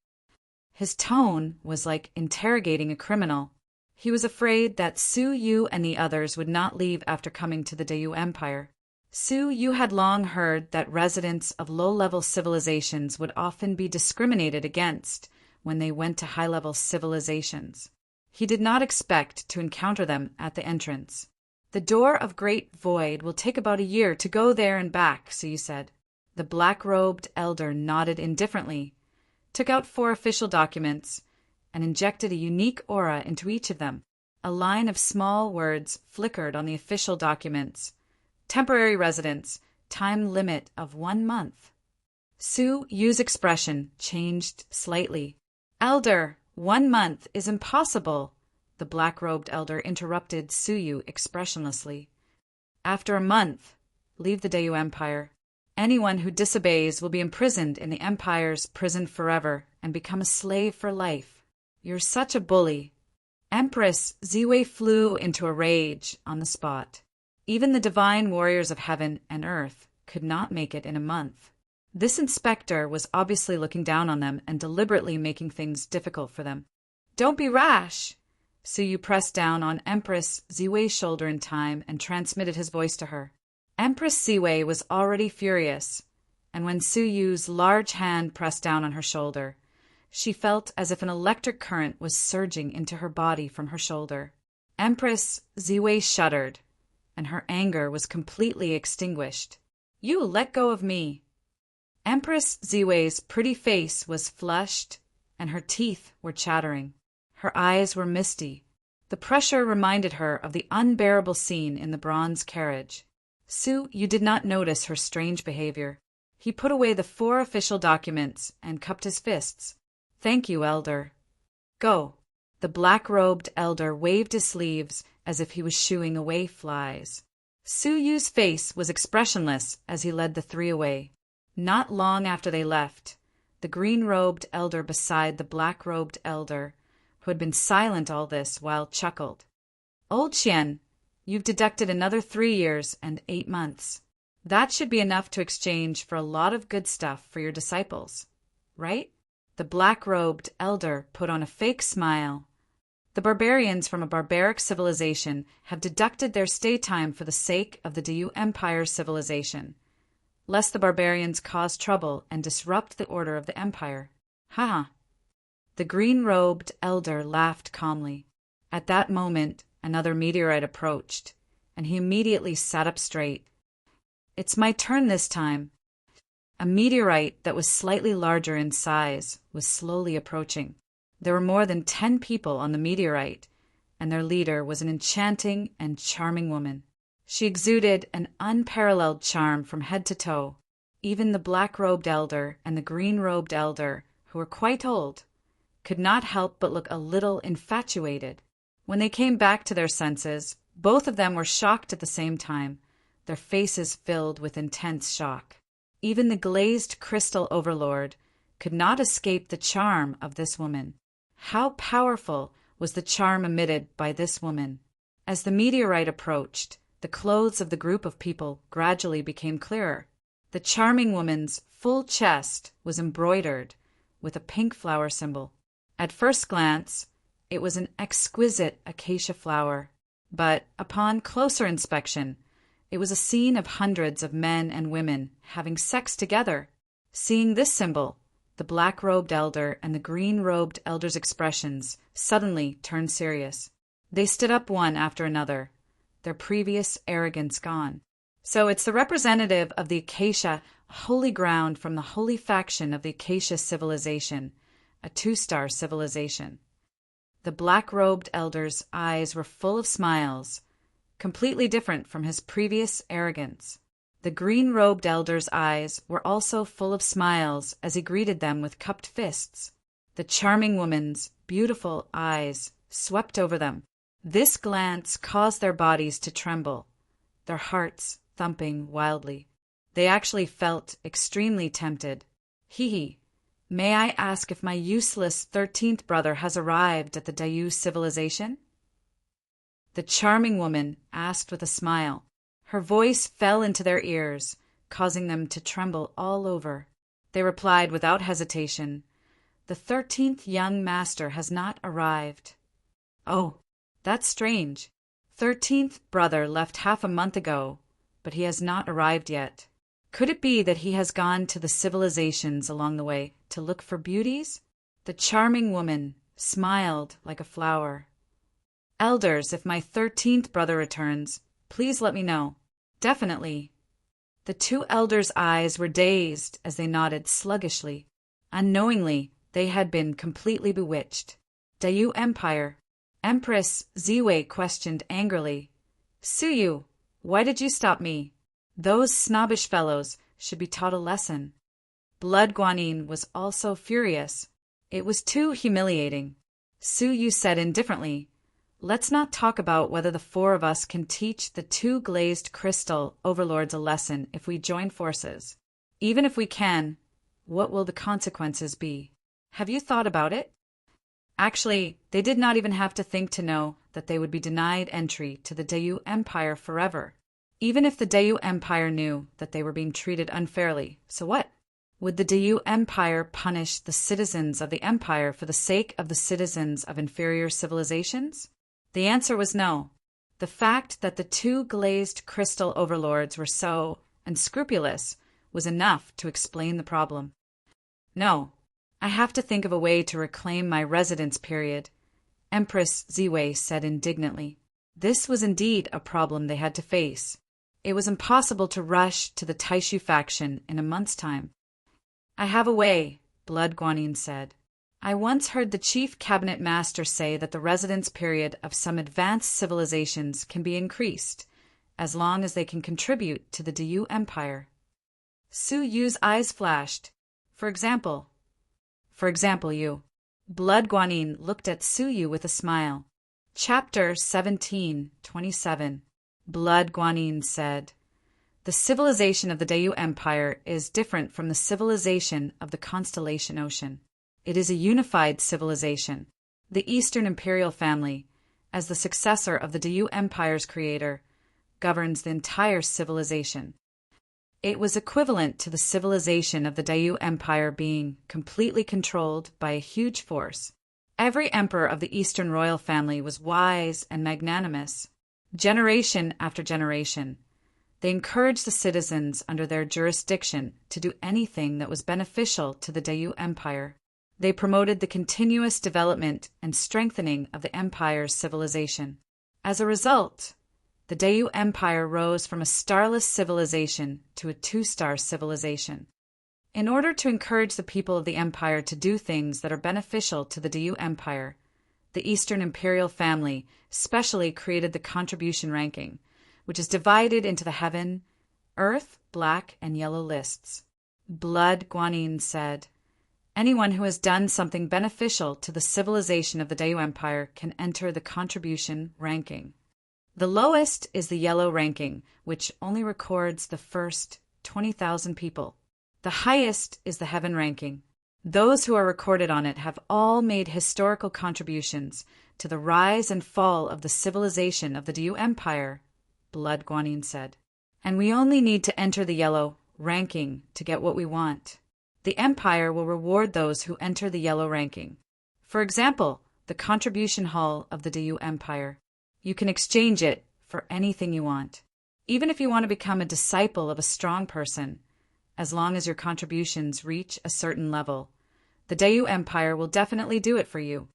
His tone was like interrogating a criminal. He was afraid that Suyu and the others would not leave after coming to the Dayu Empire. Suyu had long heard that residents of low-level civilizations would often be discriminated against when they went to high-level civilizations. He did not expect to encounter them at the entrance. "The Door of Great Void will take about a year to go there and back," Suyu said. The black-robed elder nodded indifferently, took out 4 official documents, and injected a unique aura into each of them. A line of small words flickered on the official documents. "Temporary residence, time limit of 1 month." Suyu's expression changed slightly. "Elder, 1 month is impossible," the black-robed elder interrupted Suyu expressionlessly. "After a month, leave the Dayu Empire. Anyone who disobeys will be imprisoned in the Empire's prison forever and become a slave for life." "You're such a bully." Empress Ziwei flew into a rage on the spot. Even the divine warriors of heaven and earth could not make it in a month. This inspector was obviously looking down on them and deliberately making things difficult for them. "Don't be rash." Suyu pressed down on Empress Ziwei's shoulder in time and transmitted his voice to her. Empress Ziwei was already furious, and when Suyu's large hand pressed down on her shoulder, she felt as if an electric current was surging into her body from her shoulder. Empress Ziwei shuddered, and her anger was completely extinguished. "You let go of me." Empress Ziwei's pretty face was flushed, and her teeth were chattering. Her eyes were misty. The pressure reminded her of the unbearable scene in the bronze carriage. Suyu did not notice her strange behavior. He put away the 4 official documents and cupped his fists. "Thank you, elder." "Go." The black-robed elder waved his sleeves as if he was shooing away flies. Suyu's face was expressionless as he led the 3 away. Not long after they left, the green-robed elder beside the black-robed elder, who had been silent all this while, chuckled. "Old Qian, you've deducted another 3 years and 8 months. That should be enough to exchange for a lot of good stuff for your disciples, right?" The black-robed elder put on a fake smile. "The barbarians from a barbaric civilization have deducted their stay time for the sake of the Dayu Empire's civilization, lest the barbarians cause trouble and disrupt the order of the empire. Haha." The green-robed elder laughed calmly. At that moment, another meteorite approached, and he immediately sat up straight. "It's my turn this time." A meteorite that was slightly larger in size was slowly approaching. There were more than 10 people on the meteorite, and their leader was an enchanting and charming woman. She exuded an unparalleled charm from head to toe. Even the black-robed elder and the green-robed elder, who were quite old, could not help but look a little infatuated. When they came back to their senses, both of them were shocked at the same time, their faces filled with intense shock. Even the glazed crystal overlord could not escape the charm of this woman. How powerful was the charm emitted by this woman. As the meteorite approached, the clothes of the group of people gradually became clearer. The charming woman's full chest was embroidered with a pink flower symbol. At first glance, it was an exquisite acacia flower, but upon closer inspection, it was a scene of hundreds of men and women having sex together. Seeing this symbol, the black-robed elder and the green-robed elder's expressions suddenly turned serious. They stood up one after another, their previous arrogance gone. So it's the representative of the acacia, holy ground from the holy faction of the acacia civilization, a 2-star civilization. The black-robed elder's eyes were full of smiles, completely different from his previous arrogance. The green-robed elder's eyes were also full of smiles as he greeted them with cupped fists. The charming woman's beautiful eyes swept over them. This glance caused their bodies to tremble, their hearts thumping wildly. They actually felt extremely tempted. Hee, may I ask if my useless 13th brother has arrived at the Dayu civilization? The charming woman asked with a smile. Her voice fell into their ears, causing them to tremble all over. They replied without hesitation, "The 13th young master has not arrived." "Oh, that's strange. 13th brother left half a month ago, but he has not arrived yet. Could it be that he has gone to the civilizations along the way to look for beauties?" The charming woman smiled like a flower. "Elders, if my 13th brother returns, please let me know." "Definitely." The 2 elders' eyes were dazed as they nodded sluggishly. Unknowingly, they had been completely bewitched. Dayu Empire. Empress Ziwei questioned angrily. "Suyu, why did you stop me? Those snobbish fellows should be taught a lesson." Blood Guanyin was also furious. It was too humiliating. Suyu said indifferently, "Let's not talk about whether the 4 of us can teach the 2 glazed crystal overlords a lesson if we join forces. Even if we can, what will the consequences be? Have you thought about it?" Actually, they did not even have to think to know that they would be denied entry to the Dayu Empire forever. Even if the Dayu Empire knew that they were being treated unfairly, so what? Would the Dayu Empire punish the citizens of the Empire for the sake of the citizens of inferior civilizations? The answer was no. The fact that the 2 glazed crystal overlords were so unscrupulous was enough to explain the problem. "No, I have to think of a way to reclaim my residence period," Empress Ziwei said indignantly. This was indeed a problem they had to face. It was impossible to rush to the Taishu faction in a month's time. "I have a way," Blood Guanyin said. "I once heard the chief cabinet master say that the residence period of some advanced civilizations can be increased, as long as they can contribute to the Dayu Empire." Su Yu's eyes flashed. For example, you." Blood Guanyin looked at Su Yu with a smile. Chapter 17:27. Blood Guanyin said, "The civilization of the Dayu Empire is different from the civilization of the Constellation Ocean. It is a unified civilization. The Eastern Imperial family, as the successor of the Dayu Empire's creator, governs the entire civilization. It was equivalent to the civilization of the Dayu Empire being completely controlled by a huge force. Every emperor of the Eastern royal family was wise and magnanimous. Generation after generation, they encouraged the citizens under their jurisdiction to do anything that was beneficial to the Dayu Empire. They promoted the continuous development and strengthening of the empire's civilization. As a result, the Dayu Empire rose from a starless civilization to a 2-star civilization. In order to encourage the people of the empire to do things that are beneficial to the Dayu Empire, the Eastern Imperial family specially created the contribution ranking, which is divided into the heaven, earth, black, and yellow lists. Blood Guanyin said, "Anyone who has done something beneficial to the civilization of the Dayu Empire can enter the contribution ranking. The lowest is the yellow ranking, which only records the first 20,000 people. The highest is the heaven ranking. Those who are recorded on it have all made historical contributions to the rise and fall of the civilization of the Diu Empire, Blood Guanyin said. And we only need to enter the yellow ranking to get what we want. The Empire will reward those who enter the yellow ranking. For example, the contribution hall of the Diu Empire. You can exchange it for anything you want. Even if you want to become a disciple of a strong person, as long as your contributions reach a certain level, the Diu Empire will definitely do it for you.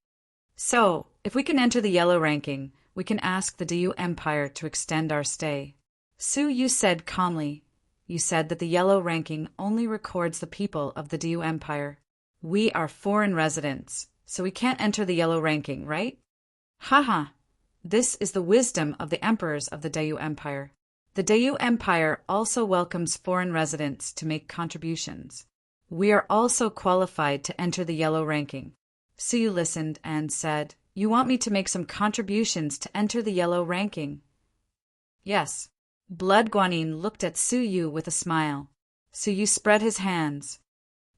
So, if we can enter the yellow ranking, we can ask the Diu Empire to extend our stay. Su Yu said calmly, you said that the yellow ranking only records the people of the Diu Empire. We are foreign residents, so we can't enter the yellow ranking, right? Haha, this is the wisdom of the emperors of the Diu Empire. The Diu Empire also welcomes foreign residents to make contributions. We are also qualified to enter the yellow ranking. Su Yu listened and said, you want me to make some contributions to enter the yellow ranking? Yes. Blood Guanyin looked at Su Yu with a smile. Su Yu spread his hands.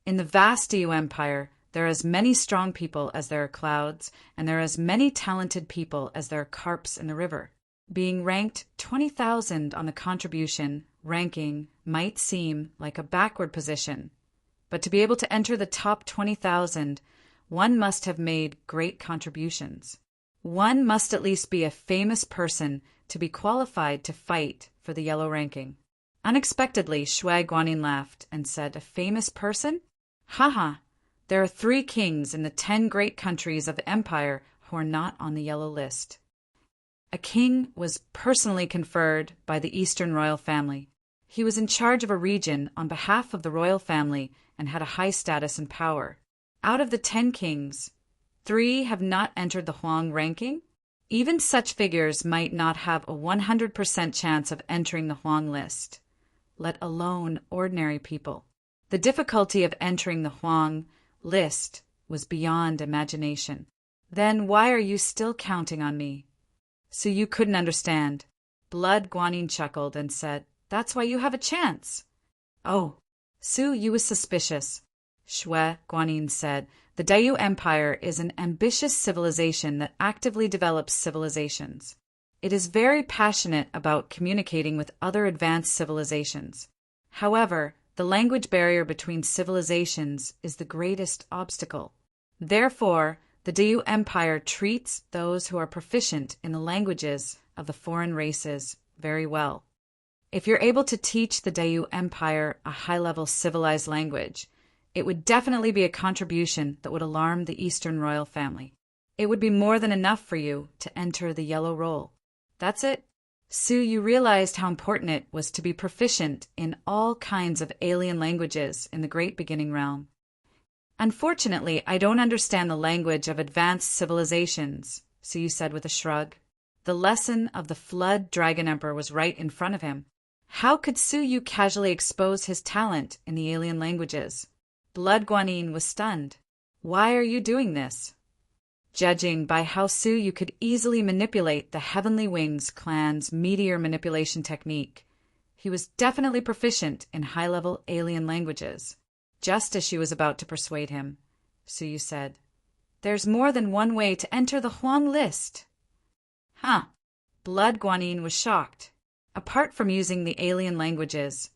In the vast Diu Empire, there are as many strong people as there are clouds, and there are as many talented people as there are carps in the river. Being ranked 20,000 on the contribution ranking might seem like a backward position, but to be able to enter the top 20,000, one must have made great contributions. One must at least be a famous person to be qualified to fight for the yellow ranking. Unexpectedly, Shui Guanyin laughed and said, a famous person? Haha, there are 3 kings in the 10 great countries of the empire who are not on the yellow list. A king was personally conferred by the Eastern royal family. He was in charge of a region on behalf of the royal family and had a high status and power. Out of the 10 kings, 3 have not entered the Huang ranking. Even such figures might not have a 100% chance of entering the Huang list, let alone ordinary people. The difficulty of entering the Huang list was beyond imagination. Then why are you still counting on me? Su Yu couldn't understand. Blood Guanyin chuckled and said, that's why you have a chance. Oh, Su Yu was suspicious. Shui Guanyin said, the Diu Empire is an ambitious civilization that actively develops civilizations. It is very passionate about communicating with other advanced civilizations. However, the language barrier between civilizations is the greatest obstacle. Therefore, the Diu Empire treats those who are proficient in the languages of the foreign races very well. If you're able to teach the Diu Empire a high-level civilized language, it would definitely be a contribution that would alarm the Eastern royal family. It would be more than enough for you to enter the yellow roll. That's it. Su Yu realized how important it was to be proficient in all kinds of alien languages in the Great Beginning Realm. Unfortunately, I don't understand the language of advanced civilizations, Su Yu said with a shrug. The lesson of the Flood Dragon Emperor was right in front of him. How could Su Yu casually expose his talent in the alien languages? Blood Guanyin was stunned. Why are you doing this? Judging by how Su Yu could easily manipulate the Heavenly Wings clan's meteor manipulation technique, he was definitely proficient in high-level alien languages. Just as she was about to persuade him, Su Yu said, there's more than one way to enter the Huang list. Huh. Blood Guanyin was shocked. Apart from using the alien languages,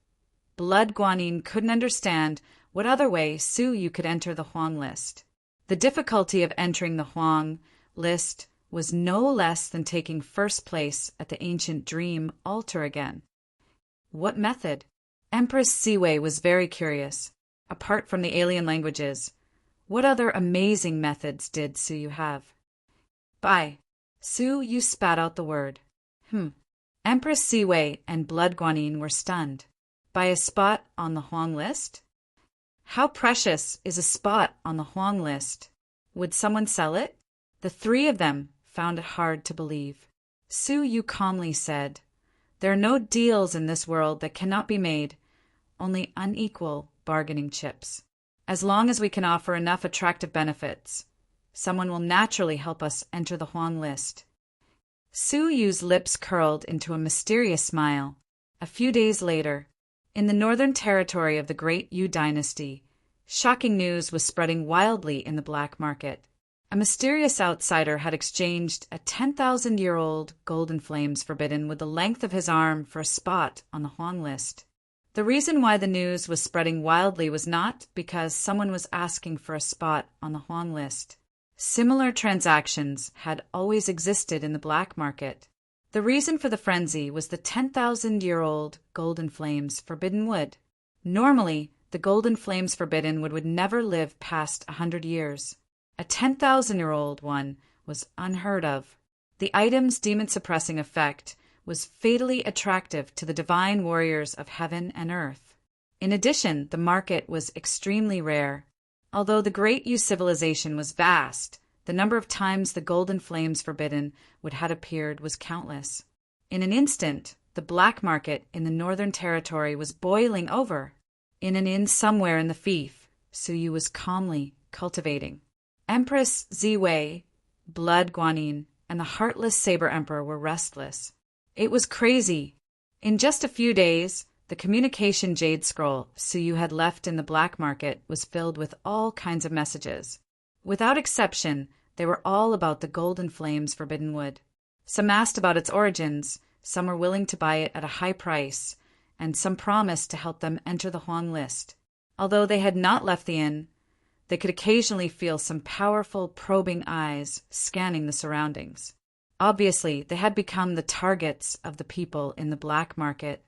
Blood Guanyin couldn't understand what other way Su Yu could enter the Huang list. The difficulty of entering the Huang list was no less than taking first place at the ancient dream altar again. What method? Empress Siwei was very curious. Apart from the alien languages, what other amazing methods did Su Yu have? Bai. Su Yu spat out the word. Empress Siwei and Blood Guanyin were stunned. By a spot on the Huang list? How precious is a spot on the Huang list? Would someone sell it? The 3 of them found it hard to believe. Su Yu calmly said, there are no deals in this world that cannot be made, only unequal bargaining chips. As long as we can offer enough attractive benefits, someone will naturally help us enter the Huang list. Su Yu's lips curled into a mysterious smile. A few days later, in the northern territory of the Great Yu dynasty, Shocking news was spreading wildly in the black market. A mysterious outsider had exchanged a 10,000-year-old golden flames forbidden with the length of his arm for a spot on the Huang list. The reason why the news was spreading wildly was not because someone was asking for a spot on the Huang list. Similar transactions had always existed in the black market. The reason for the frenzy was the 10,000-year-old golden flames forbidden wood. Normally, the golden flames forbidden wood would never live past 100 years. A 10,000-year-old one was unheard of. The item's demon-suppressing effect was fatally attractive to the divine warriors of heaven and earth. In addition, the market was extremely rare. Although the Great U civilization was vast, the number of times the golden flames forbidden would have appeared was countless. In an instant, the black market in the Northern Territory was boiling over. In an inn somewhere in the fief, Suyu was calmly cultivating. Empress Ziwei, Blood Guanyin, and the Heartless Saber Emperor were restless. It was crazy. In just a few days, the communication jade scroll Suyu had left in the black market was filled with all kinds of messages. Without exception, they were all about the golden flames forbidden wood. Some asked about its origins, some were willing to buy it at a high price, and some promised to help them enter the Huang list. Although they had not left the inn, they could occasionally feel some powerful, probing eyes scanning the surroundings. Obviously, they had become the targets of the people in the black market.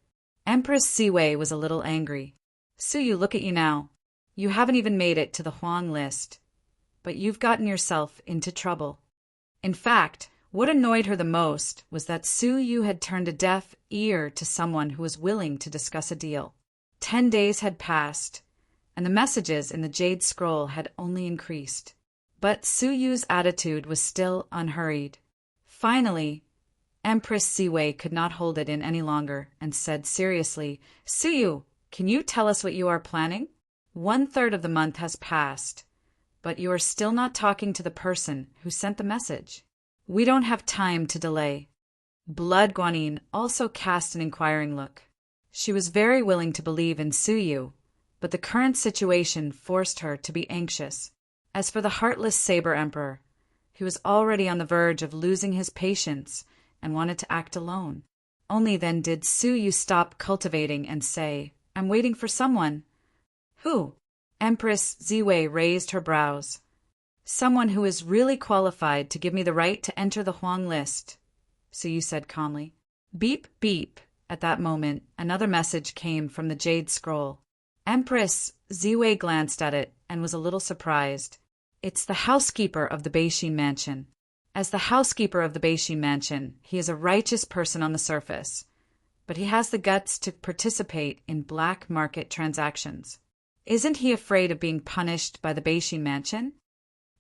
Empress Ziwei was a little angry. Suyu, look at you now. You haven't even made it to the Huang list, but you've gotten yourself into trouble. In fact, what annoyed her the most was that Suyu had turned a deaf ear to someone who was willing to discuss a deal. 10 days had passed, and the messages in the Jade Scroll had only increased. But Suyu's attitude was still unhurried. Finally, Empress Ziwei could not hold it in any longer and said seriously, Suyu, can you tell us what you are planning? 1/3 of the month has passed, but you are still not talking to the person who sent the message. We don't have time to delay. Blood Guanyin also cast an inquiring look. She was very willing to believe in Suyu, but the current situation forced her to be anxious. As for the Heartless Saber Emperor, he was already on the verge of losing his patience and wanted to act alone. Only then did Suyu stop cultivating and say, I'm waiting for someone. Who? Empress Ziwei raised her brows. Someone who is really qualified to give me the right to enter the Huang list, Suyu said calmly. Beep, beep. At that moment, another message came from the Jade Scroll. Empress Ziwei glanced at it and was a little surprised. It's the housekeeper of the Beixin mansion. As the housekeeper of the Beixin mansion, he is a righteous person on the surface, but he has the guts to participate in black market transactions. Isn't he afraid of being punished by the Beixin mansion?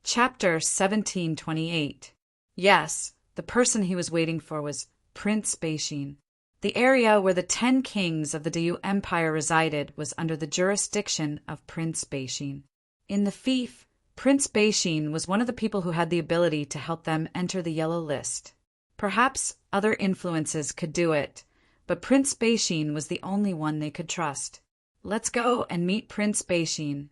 Chapter 1728. Yes, the person he was waiting for was Prince Beixin. The area where the 10 kings of the Diyu Empire resided was under the jurisdiction of Prince Beixin. In the fief, Prince Beixin was one of the people who had the ability to help them enter the yellow list. Perhaps other influences could do it, but Prince Beixin was the only one they could trust. Let's go and meet Prince Beixin.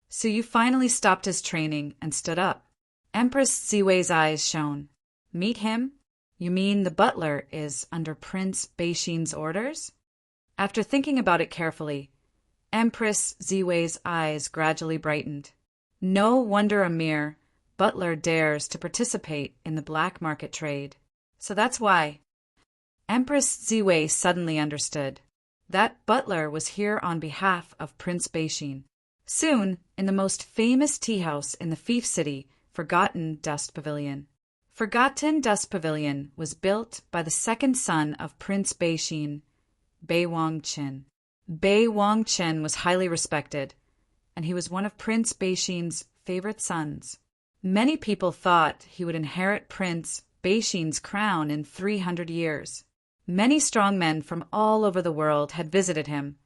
Suyu finally stopped his training and stood up. Empress Ziwei's eyes shone. Meet him? You mean the butler is under Prince Beixin's orders? After thinking about it carefully, Empress Ziwei's eyes gradually brightened. No wonder a mere butler dares to participate in the black market trade. So that's why. Empress Ziwei suddenly understood. That butler was here on behalf of Prince Beixin. Soon, in the most famous tea house in the fief city, Forgotten Dust Pavilion. Forgotten Dust Pavilion was built by the second son of Prince Beixin, Bei Wangchen. Bei Wangchen was highly respected, and he was one of Prince Beixin's favorite sons. Many people thought he would inherit Prince Beixin's crown in 300 years. Many strong men from all over the world had visited him,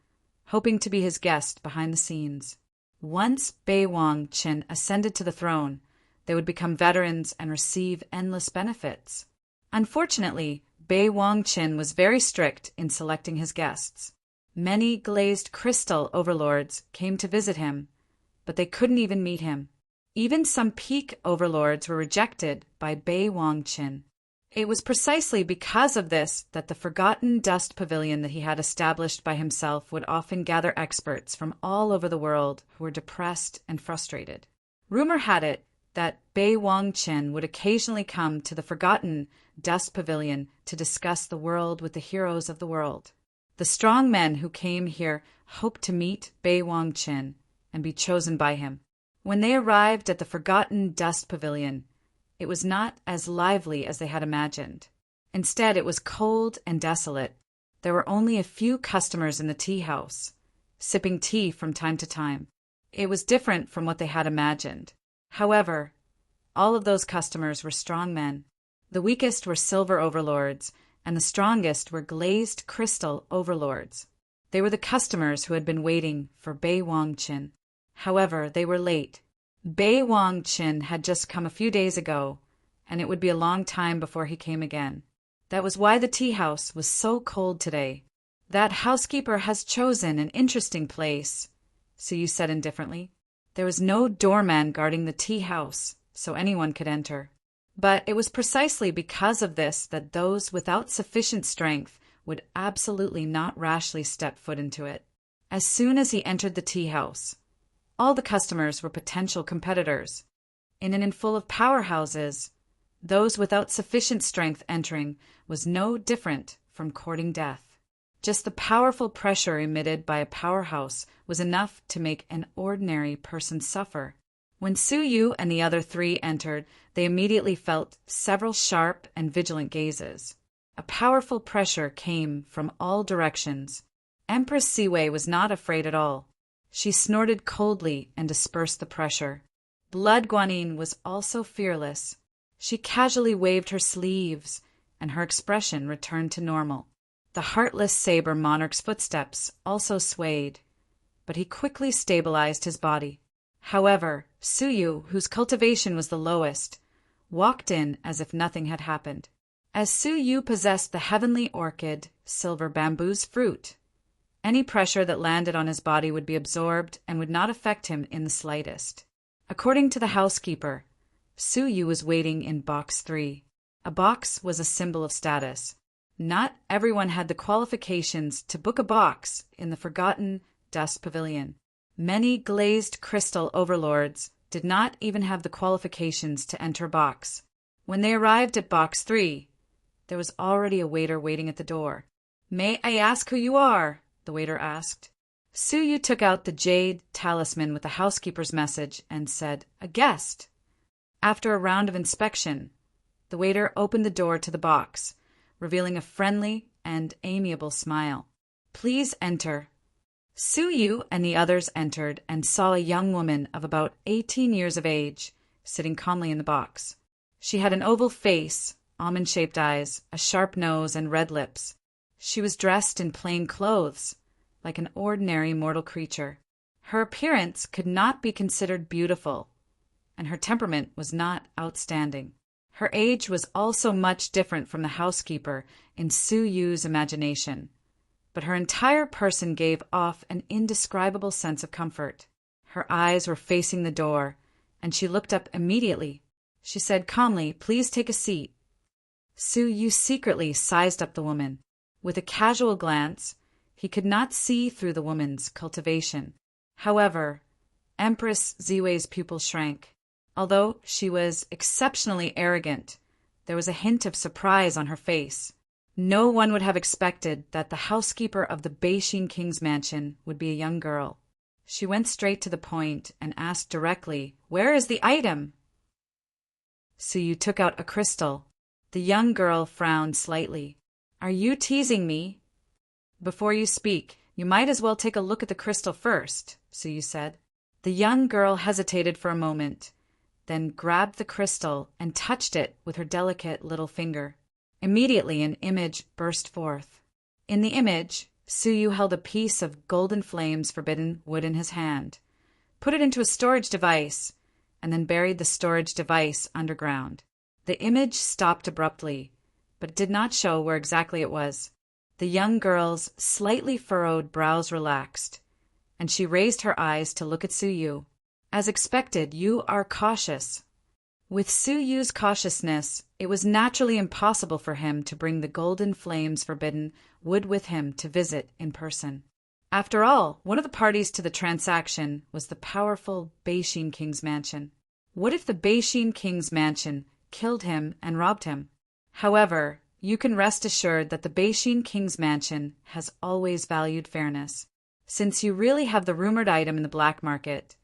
hoping to be his guest behind the scenes. Once Bei Wangchen ascended to the throne, they would become veterans and receive endless benefits. Unfortunately, Bei Wangchen was very strict in selecting his guests. Many glazed crystal overlords came to visit him, but they couldn't even meet him. Even some peak overlords were rejected by Bei Wangqin. It was precisely because of this that the forgotten dust pavilion that he had established by himself would often gather experts from all over the world who were depressed and frustrated. Rumor had it that Bei Wangqin would occasionally come to the forgotten dust pavilion to discuss the world with the heroes of the world. The strong men who came here hoped to meet Bei Wangqin and be chosen by him. When they arrived at the forgotten dust pavilion, it was not as lively as they had imagined. Instead, it was cold and desolate. There were only a few customers in the tea house, sipping tea from time to time. It was different from what they had imagined. However, all of those customers were strong men. The weakest were silver overlords, and the strongest were glazed crystal overlords. They were the customers who had been waiting for Bei Wangqin. However, they were late. Bei Wangqin had just come a few days ago, and it would be a long time before he came again. That was why the tea house was so cold today. "That housekeeper has chosen an interesting place," Suyu said indifferently. There was no doorman guarding the tea house, so anyone could enter. But it was precisely because of this that those without sufficient strength would absolutely not rashly step foot into it. As soon as he entered the tea house, all the customers were potential competitors. In an inn full of powerhouses, those without sufficient strength entering was no different from courting death. Just the powerful pressure emitted by a powerhouse was enough to make an ordinary person suffer. When Suyu and the other three entered, they immediately felt several sharp and vigilant gazes. A powerful pressure came from all directions. Empress Siwei was not afraid at all. She snorted coldly and dispersed the pressure. Blood Guanyin was also fearless. She casually waved her sleeves, and her expression returned to normal. The heartless saber monarch's footsteps also swayed, but he quickly stabilized his body. However, Suyu, whose cultivation was the lowest, walked in as if nothing had happened. As Suyu possessed the heavenly orchid, silver bamboo's fruit, any pressure that landed on his body would be absorbed and would not affect him in the slightest. According to the housekeeper, Suyu was waiting in box 3. A box was a symbol of status. Not everyone had the qualifications to book a box in the forgotten dust pavilion. Many glazed crystal overlords did not even have the qualifications to enter a box. When they arrived at box 3, there was already a waiter waiting at the door. "May I ask who you are?" the waiter asked. Suyu took out the jade talisman with the housekeeper's message and said, "A guest." After a round of inspection, the waiter opened the door to the box, revealing a friendly and amiable smile. "Please enter." Suyu and the others entered and saw a young woman of about 18 years of age, sitting calmly in the box. She had an oval face, almond-shaped eyes, a sharp nose, and red lips. She was dressed in plain clothes, like an ordinary mortal creature. Her appearance could not be considered beautiful, and her temperament was not outstanding. Her age was also much different from the housekeeper in Suyu's imagination, but her entire person gave off an indescribable sense of comfort. Her eyes were facing the door, and she looked up immediately. She said calmly, "Please take a seat." Suyu secretly sized up the woman. With a casual glance, he could not see through the woman's cultivation. However, Empress Ziwei's pupil shrank. Although she was exceptionally arrogant, there was a hint of surprise on her face. No one would have expected that the housekeeper of the Beixin King's mansion would be a young girl. She went straight to the point and asked directly, "Where is the item?" Suyu took out a crystal. The young girl frowned slightly. "Are you teasing me?" "Before you speak, you might as well take a look at the crystal first," Suyu said. The young girl hesitated for a moment, then grabbed the crystal and touched it with her delicate little finger. Immediately an image burst forth. In the image, Suyu held a piece of golden flames forbidden wood in his hand, put it into a storage device, and then buried the storage device underground. The image stopped abruptly, but it did not show where exactly it was. The young girl's slightly furrowed brows relaxed, and she raised her eyes to look at Suyu. As expected, you are cautious. With Su Yu's cautiousness, it was naturally impossible for him to bring the golden flames forbidden wood with him to visit in person. After all, one of the parties to the transaction was the powerful Beishin King's mansion. What if the Beishin King's mansion killed him and robbed him? However, you can rest assured that the Beishin King's mansion has always valued fairness. Since you really have the rumored item in the black market,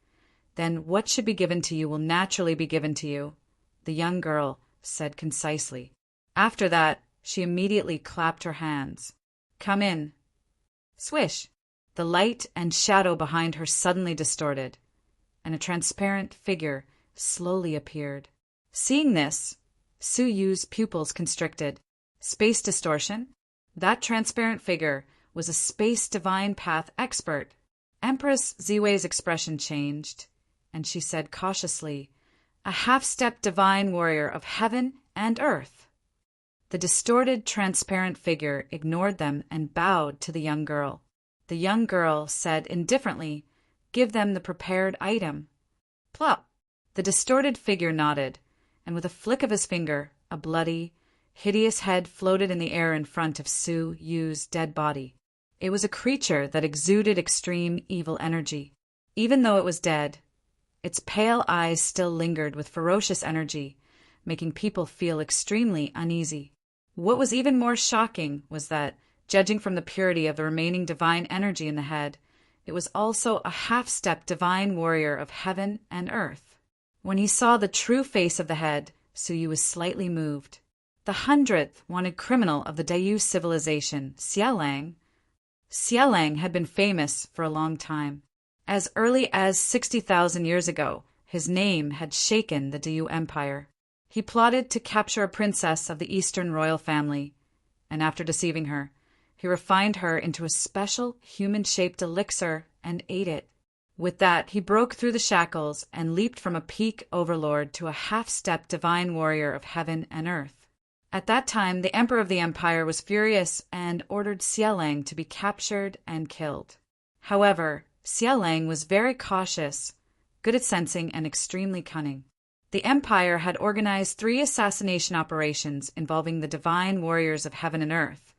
then what should be given to you will naturally be given to you, the young girl said concisely. After that, she immediately clapped her hands. Come in. Swish! The light and shadow behind her suddenly distorted, and a transparent figure slowly appeared. Seeing this, Su Yu's pupils constricted. Space distortion? That transparent figure was a space divine path expert. Empress Ziwei's expression changed, and she said cautiously, a half-step divine warrior of heaven and earth. The distorted, transparent figure ignored them and bowed to the young girl. The young girl said indifferently, give them the prepared item. Plop! The distorted figure nodded, and with a flick of his finger, a bloody, hideous head floated in the air in front of Su Yu's dead body. It was a creature that exuded extreme evil energy. Even though it was dead, its pale eyes still lingered with ferocious energy, making people feel extremely uneasy. What was even more shocking was that, judging from the purity of the remaining divine energy in the head, it was also a half-step divine warrior of heaven and earth. When he saw the true face of the head, Su Yu was slightly moved. The 100th wanted criminal of the Dayu civilization, Xiaolang. Xiaolang had been famous for a long time. As early as 60,000 years ago, his name had shaken the Dayu Empire. He plotted to capture a princess of the Eastern royal family, and after deceiving her, he refined her into a special human-shaped elixir and ate it. With that, he broke through the shackles and leaped from a peak overlord to a half-step divine warrior of heaven and earth. At that time, the emperor of the empire was furious and ordered Xiaolang to be captured and killed. However, Xiaolang was very cautious, good at sensing, and extremely cunning. The empire had organized 3 assassination operations involving the divine warriors of heaven and earth,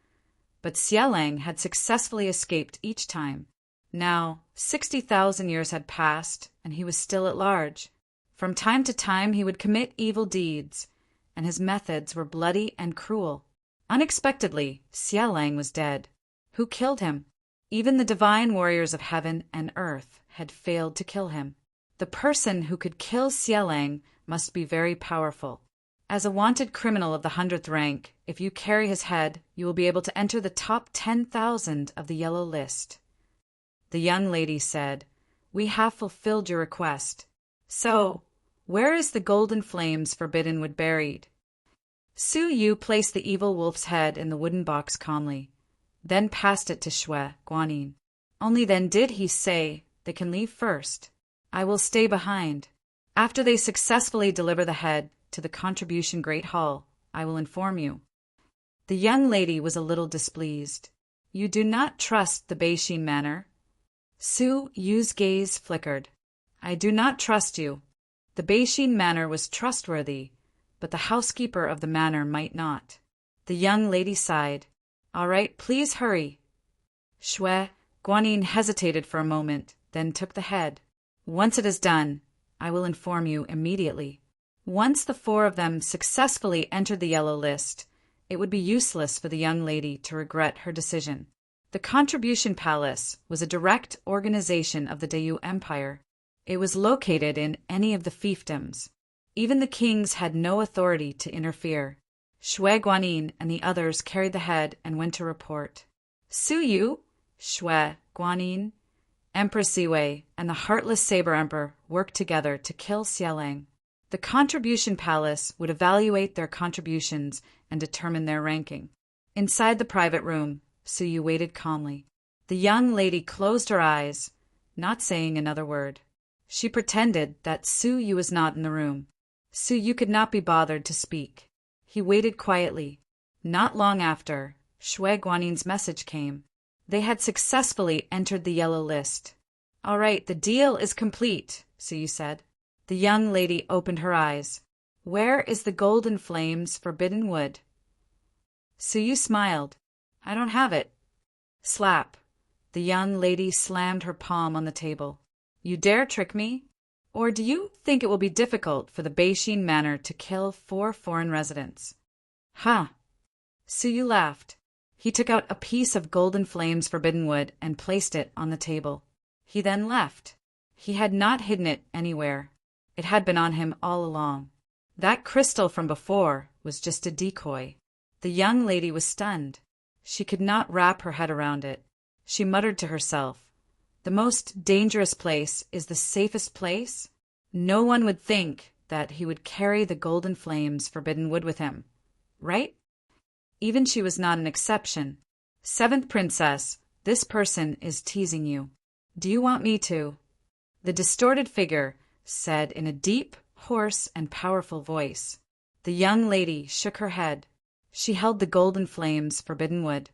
but Xiaolang had successfully escaped each time. Now, 60,000 years had passed, and he was still at large. From time to time he would commit evil deeds, and his methods were bloody and cruel. Unexpectedly, Xiaolang was dead. Who killed him? Even the divine warriors of heaven and earth had failed to kill him. The person who could kill Xiaolang must be very powerful. As a wanted criminal of the 100th rank, if you carry his head, you will be able to enter the top 10,000 of the yellow list. The young lady said, we have fulfilled your request. So, where is the golden flames forbidden wood buried? Su Yu placed the evil wolf's head in the wooden box calmly, then passed it to Shui Guanyin. Only then did he say, they can leave first. I will stay behind. After they successfully deliver the head to the Contribution Great Hall, I will inform you. The young lady was a little displeased. You do not trust the Beishin manor? Su Yu's gaze flickered. I do not trust you. The Beishin manor was trustworthy, but the housekeeper of the manor might not. The young lady sighed. All right, please hurry. Shui Guanyin hesitated for a moment, then took the head. Once it is done, I will inform you immediately. Once the 4 of them successfully entered the yellow list, it would be useless for the young lady to regret her decision. The Contribution Palace was a direct organization of the Dayu Empire. It was located in any of the fiefdoms. Even the kings had no authority to interfere. Shui Guanyin and the others carried the head and went to report. Su Yu, Shui Guanyin, Empress Ziwei, and the heartless Saber Emperor worked together to kill Xiaolang. The Contribution Palace would evaluate their contributions and determine their ranking. Inside the private room, Su Yu waited calmly. The young lady closed her eyes, not saying another word. She pretended that Su Yu was not in the room. Su Yu could not be bothered to speak. He waited quietly. Not long after, Shui Guanyin's message came. They had successfully entered the yellow list. All right, the deal is complete. Suyu said. The young lady opened her eyes. Where is the golden flames forbidden wood? Suyu smiled. I don't have it. Slap. The young lady slammed her palm on the table. You dare trick me? Or do you think it will be difficult for the Beishin Manor to kill 4 foreign residents? Ha! Suyu laughed. He took out a piece of golden flames forbidden wood and placed it on the table. He then left. He had not hidden it anywhere. It had been on him all along. That crystal from before was just a decoy. The young lady was stunned. She could not wrap her head around it. She muttered to herself, the most dangerous place is the safest place? No one would think that he would carry the golden flames forbidden wood with him, right? Even she was not an exception. 7th Princess, this person is teasing you. Do you want me to? The distorted figure said in a deep, hoarse, and powerful voice. The young lady shook her head. She held the golden flames forbidden wood.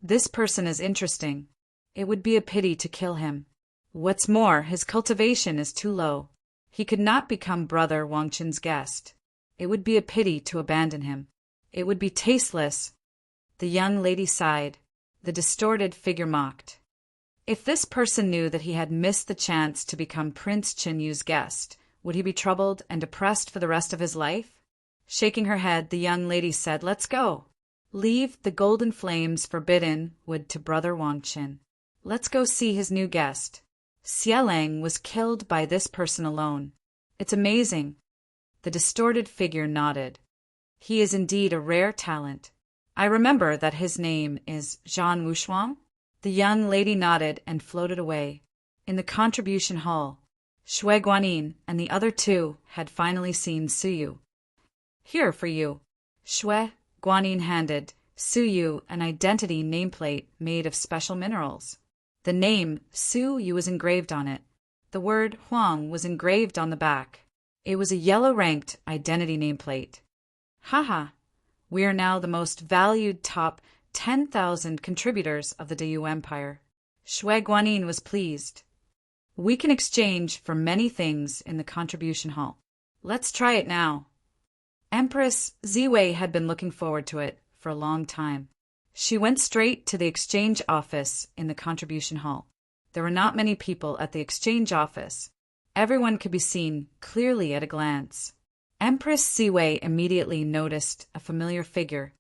This person is interesting. It would be a pity to kill him. What's more, his cultivation is too low. He could not become Brother Wangchen's guest. It would be a pity to abandon him. It would be tasteless. The young lady sighed. The distorted figure mocked. If this person knew that he had missed the chance to become Prince Qinyu's guest, would he be troubled and depressed for the rest of his life? Shaking her head, the young lady said, Let's go. Leave the golden flames forbidden wood to Brother Wangchen. Let's go see his new guest. Xielang was killed by this person alone. It's amazing. The distorted figure nodded. He is indeed a rare talent. I remember that his name is Zhan Wushuang. The young lady nodded and floated away. In the contribution hall, Shui Guanyin and the other 2 had finally seen Suyu. Here for you. Shui Guanyin handed Suyu an identity nameplate made of special minerals. The name Suyu was engraved on it. The word Huang was engraved on the back. It was a yellow-ranked identity nameplate. Haha, we are now the most valued top 10,000 contributors of the Dayu Empire. Shui Guanyin was pleased. We can exchange for many things in the contribution hall. Let's try it now. Empress Ziwei had been looking forward to it for a long time. She went straight to the exchange office in the contribution hall. There were not many people at the exchange office. Everyone could be seen clearly at a glance. Empress Ziwei immediately noticed a familiar figure.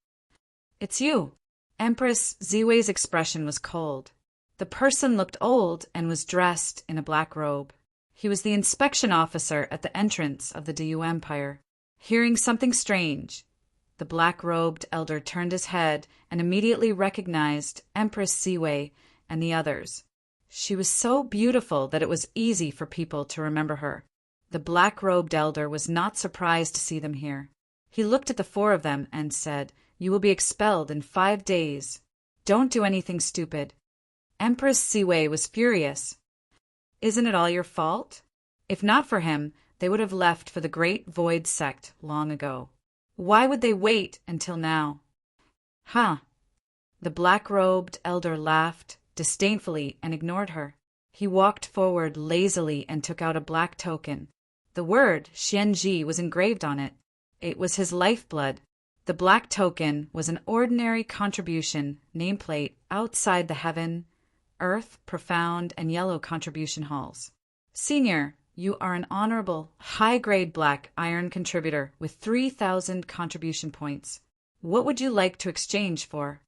It's you. Empress Ziwei's expression was cold. The person looked old and was dressed in a black robe. He was the inspection officer at the entrance of the Dayu Empire. Hearing something strange, the black-robed elder turned his head and immediately recognized Empress Ziwei and the others. She was so beautiful that it was easy for people to remember her. The black-robed elder was not surprised to see them here. He looked at the 4 of them and said, You will be expelled in 5 days. Don't do anything stupid. Empress Ziwei was furious. Isn't it all your fault? If not for him, they would have left for the Great Void Sect long ago. Why would they wait until now? Huh. The black-robed elder laughed disdainfully and ignored her. He walked forward lazily and took out a black token. The word Xianji was engraved on it. It was his lifeblood. The black token was an ordinary contribution nameplate outside the Heaven, Earth, Profound, and Yellow contribution halls. Senior, you are an honorable, high-grade black iron contributor with 3,000 contribution points. What would you like to exchange for?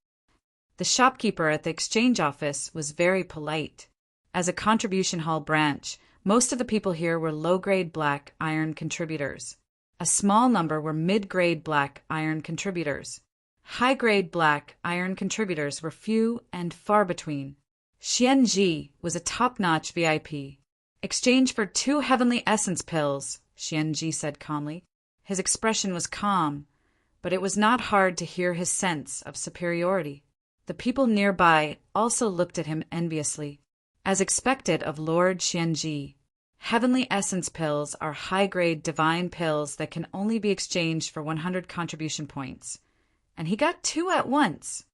The shopkeeper at the exchange office was very polite. As a contribution hall branch, most of the people here were low-grade black iron contributors. A small number were mid-grade black iron contributors. High-grade black iron contributors were few and far between. Xianji was a top-notch VIP. Exchange for 2 heavenly essence pills, Xianji said calmly. His expression was calm, but it was not hard to hear his sense of superiority. The people nearby also looked at him enviously. As expected of Lord Xianji, heavenly essence pills are high-grade divine pills that can only be exchanged for 100 contribution points. And he got 2 at once.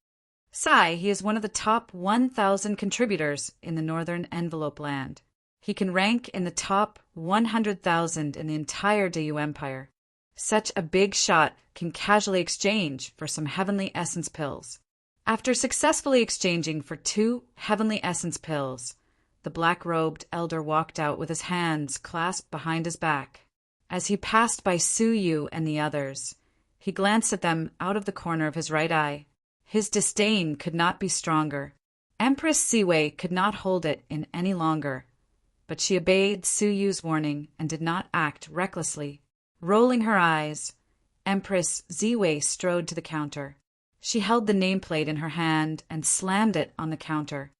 He is one of the top 1,000 contributors in the Northern Envelope Land. He can rank in the top 100,000 in the entire DU Empire. Such a big shot can casually exchange for some heavenly essence pills. After successfully exchanging for 2 heavenly essence pills, the black-robed elder walked out with his hands clasped behind his back. As he passed by Su Yu and the others, he glanced at them out of the corner of his right eye. His disdain could not be stronger. Empress Ziwei could not hold it in any longer, but she obeyed Su Yu's warning and did not act recklessly. Rolling her eyes, Empress Ziwei strode to the counter. She held the nameplate in her hand and slammed it on the counter.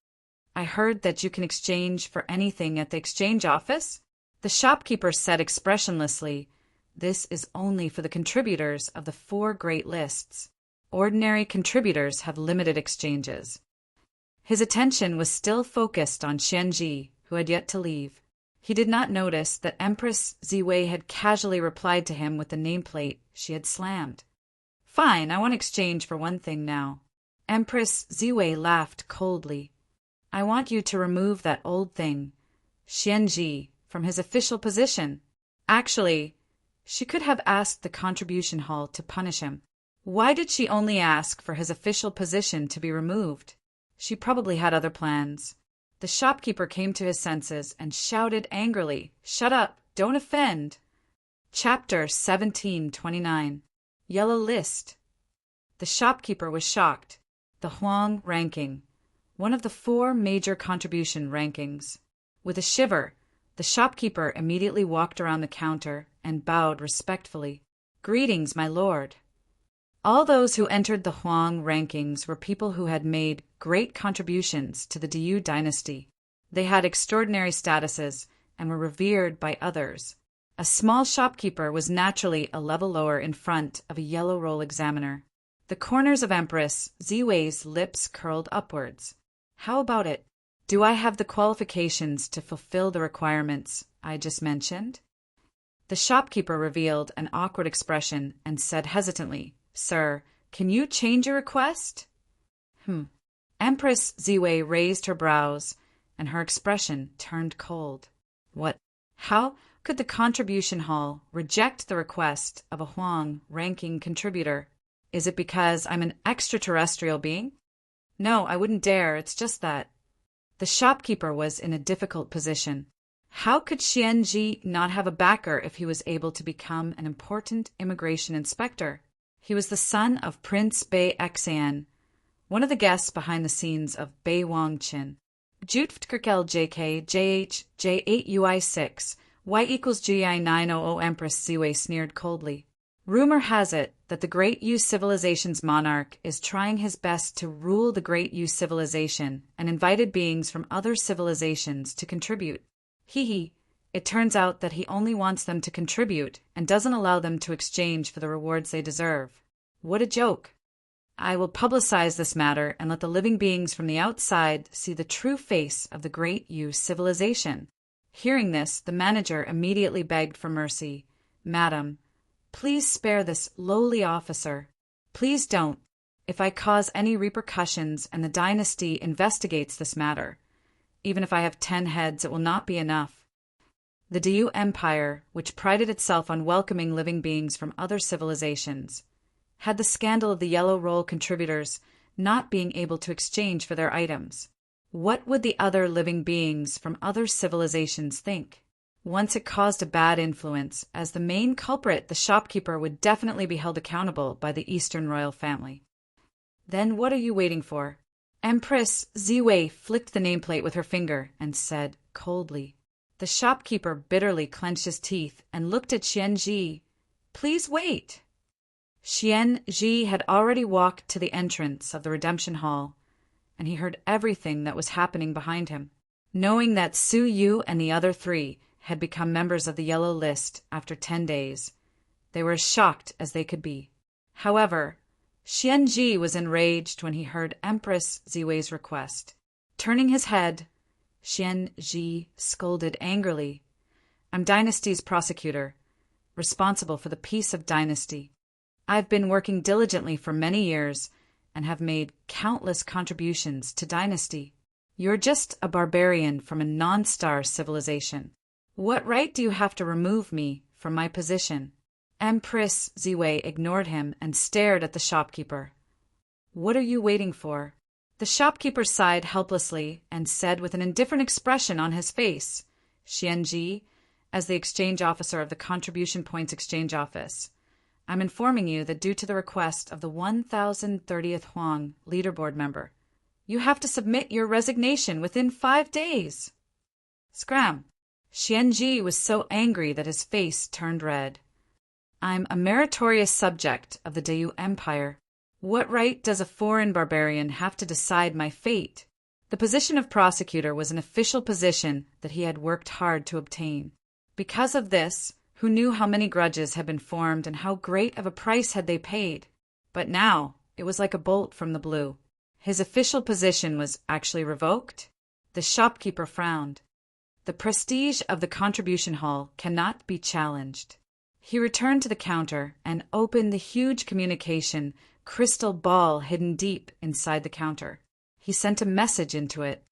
"I heard that you can exchange for anything at the exchange office?" The shopkeeper said expressionlessly, "This is only for the contributors of the 4 great lists. Ordinary contributors have limited exchanges." His attention was still focused on Xianji, who had yet to leave. He did not notice that Empress Ziwei had casually replied to him with the nameplate she had slammed. "Fine, I want exchange for one thing now." Empress Ziwei laughed coldly. "I want you to remove that old thing, Xianji, from his official position." Actually, she could have asked the contribution hall to punish him. Why did she only ask for his official position to be removed? She probably had other plans. The shopkeeper came to his senses and shouted angrily, "Shut up! Don't offend!" Chapter 1729. Yellow List. The shopkeeper was shocked. The Huang ranking, one of the 4 major contribution rankings. With a shiver, the shopkeeper immediately walked around the counter and bowed respectfully. "Greetings, my lord." All those who entered the Huang rankings were people who had made great contributions to the Diyu dynasty. They had extraordinary statuses and were revered by others. A small shopkeeper was naturally a level lower in front of a yellow roll examiner. The corners of Empress Ziwei's lips curled upwards. "How about it? Do I have the qualifications to fulfill the requirements I just mentioned?" The shopkeeper revealed an awkward expression and said hesitantly, "Sir, can you change your request?" Empress Ziwei raised her brows, and her expression turned cold. What? How could the contribution hall reject the request of a Huang ranking contributor? Is it because I'm an extraterrestrial being? No, I wouldn't dare, it's just that. The shopkeeper was in a difficult position. How could Xianji not have a backer if he was able to become an important immigration inspector? He was the son of Prince Bei Xian, one of the guests behind the scenes of Bei Wangqin. Jutftkerkel JK JH J8UI6 Y equals GI 900 Empress Ziwei sneered coldly. Rumor has it that the Great Yu Civilization's monarch is trying his best to rule the Great Yu Civilization and invited beings from other civilizations to contribute. It turns out that he only wants them to contribute and doesn't allow them to exchange for the rewards they deserve. What a joke! I will publicize this matter and let the living beings from the outside see the true face of the Great Yu Civilization. Hearing this, the manager immediately begged for mercy. "Madam, please spare this lowly officer. Please don't. If I cause any repercussions and the dynasty investigates this matter, even if I have 10 heads, it will not be enough." The Diyu Empire, which prided itself on welcoming living beings from other civilizations, had the scandal of the yellow roll contributors not being able to exchange for their items. What would the other living beings from other civilizations think? Once it caused a bad influence. As the main culprit, the shopkeeper would definitely be held accountable by the Eastern royal family. Then what are you waiting for? Empress Ziwei flicked the nameplate with her finger and said coldly. The shopkeeper bitterly clenched his teeth and looked at Xianji. "Please wait." Xianji had already walked to the entrance of the redemption hall, and he heard everything that was happening behind him. Knowing that Su Yu and the other 3 had become members of the yellow list after 10 days, they were as shocked as they could be. However, Xianji was enraged when he heard Empress Ziwei's request. Turning his head, Xianji scolded angrily. "I'm Dynasty's prosecutor, responsible for the peace of Dynasty. I've been working diligently for many years and have made countless contributions to Dynasty. You're just a barbarian from a non-star civilization. What right do you have to remove me from my position? Empress Ziwei ignored him and stared at the shopkeeper. What are you waiting for? The shopkeeper sighed helplessly and said with an indifferent expression on his face, Xianji, as the exchange officer of the Contribution Points Exchange Office, I'm informing you that due to the request of the 1030th Huang leaderboard member, you have to submit your resignation within 5 days. Scram! Xianji was so angry that his face turned red. I'm a meritorious subject of the Dayu Empire. What right does a foreign barbarian have to decide my fate? The position of prosecutor was an official position that he had worked hard to obtain. Because of this, who knew how many grudges had been formed and how great of a price had they paid? But now, it was like a bolt from the blue. His official position was actually revoked? The shopkeeper frowned. The prestige of the contribution hall cannot be challenged. He returned to the counter and opened the huge communication crystal ball hidden deep inside the counter. He sent a message into it.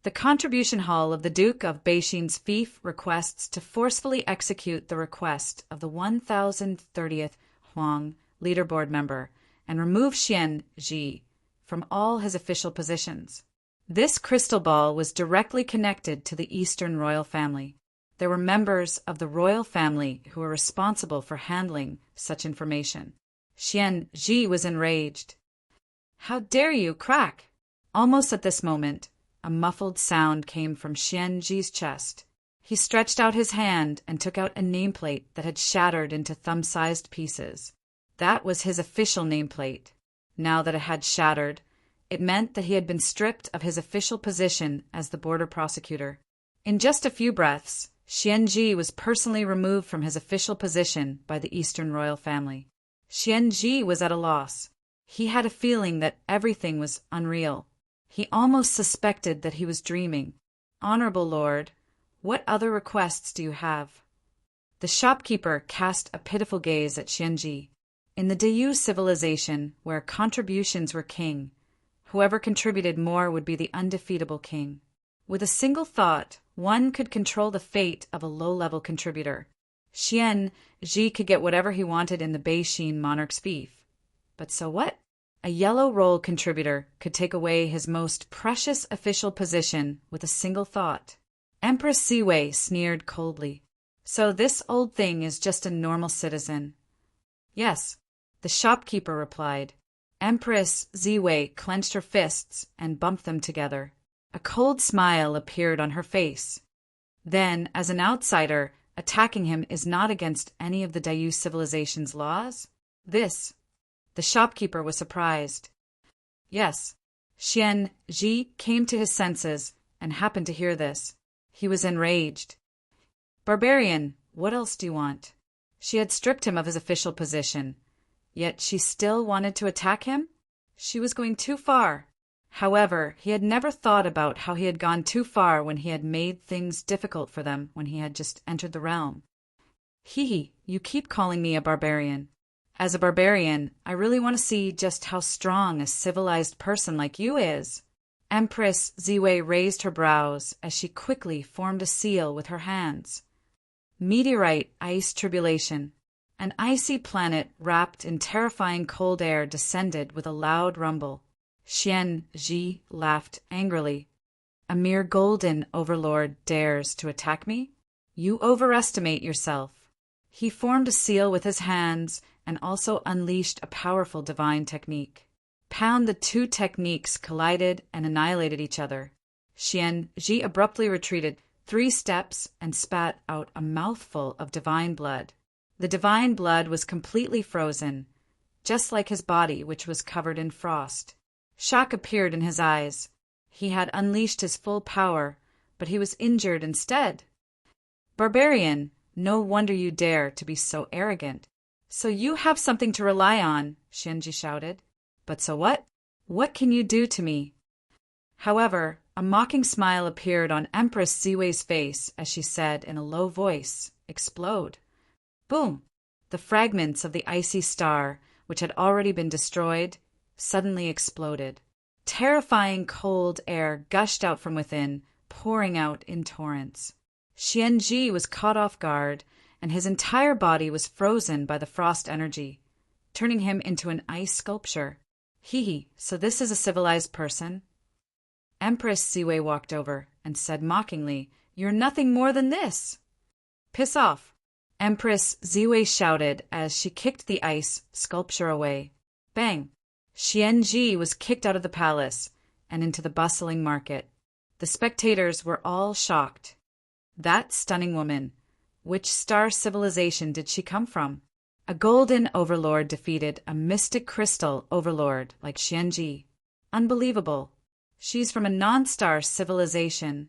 The contribution hall of the Duke of Beixin's fief requests to forcefully execute the request of the 1030th Huang leaderboard member and remove Xian Ji from all his official positions. This crystal ball was directly connected to the Eastern royal family. There were members of the royal family who were responsible for handling such information. Xian Ji was enraged. How dare you, crack! Almost at this moment, a muffled sound came from Xian Ji's chest. He stretched out his hand and took out a nameplate that had shattered into thumb-sized pieces. That was his official nameplate. Now that it had shattered, it meant that he had been stripped of his official position as the border prosecutor. In just a few breaths, Xian Ji was personally removed from his official position by the Eastern royal family. Xian Ji was at a loss. He had a feeling that everything was unreal. He almost suspected that he was dreaming. Honorable Lord, what other requests do you have? The shopkeeper cast a pitiful gaze at Xian Ji. In the Dayu civilization, where contributions were king, whoever contributed more would be the undefeatable king. With a single thought, one could control the fate of a low-level contributor. Xian Ji could get whatever he wanted in the Beixin monarch's fief. But so what? A yellow roll contributor could take away his most precious official position with a single thought. Empress Ziwei sneered coldly. So this old thing is just a normal citizen? Yes, the shopkeeper replied. Empress Ziwei clenched her fists and bumped them together. A cold smile appeared on her face. Then, as an outsider, attacking him is not against any of the Dayu civilization's laws? The shopkeeper was surprised. Yes, Xian Ji came to his senses and happened to hear this. He was enraged. Barbarian, what else do you want? She had stripped him of his official position, yet she still wanted to attack him? She was going too far. However, he had never thought about how he had gone too far when he had made things difficult for them when he had just entered the realm. You keep calling me a barbarian. As a barbarian, I really want to see just how strong a civilized person like you is. Empress Ziwei raised her brows as she quickly formed a seal with her hands. Meteorite ice tribulation. An icy planet wrapped in terrifying cold air descended with a loud rumble. Xian Ji laughed angrily. A mere golden overlord dares to attack me? You overestimate yourself. He formed a seal with his hands and also unleashed a powerful divine technique. Pound the two techniques collided and annihilated each other. Xian Ji abruptly retreated 3 steps and spat out a mouthful of divine blood. The divine blood was completely frozen, just like his body, which was covered in frost. Shock appeared in his eyes. He had unleashed his full power, but he was injured instead. Barbarian, no wonder you dare to be so arrogant. So you have something to rely on, Xianji shouted. But so what? What can you do to me? However, a mocking smile appeared on Empress Ziwei's face as she said in a low voice, Explode. Boom! The fragments of the icy star, which had already been destroyed, suddenly exploded. Terrifying cold air gushed out from within, pouring out in torrents. Xianji was caught off guard, and his entire body was frozen by the frost energy, turning him into an ice sculpture. Hee, so this is a civilized person? Empress Ziwei walked over and said mockingly, "You're nothing more than this." "Piss off," Empress Ziwei shouted as she kicked the ice sculpture away. Bang! Xianji was kicked out of the palace and into the bustling market. The spectators were all shocked. That stunning woman, which star civilization did she come from? A golden overlord defeated a mystic crystal overlord like Xianji. Unbelievable. She's from a non-star civilization.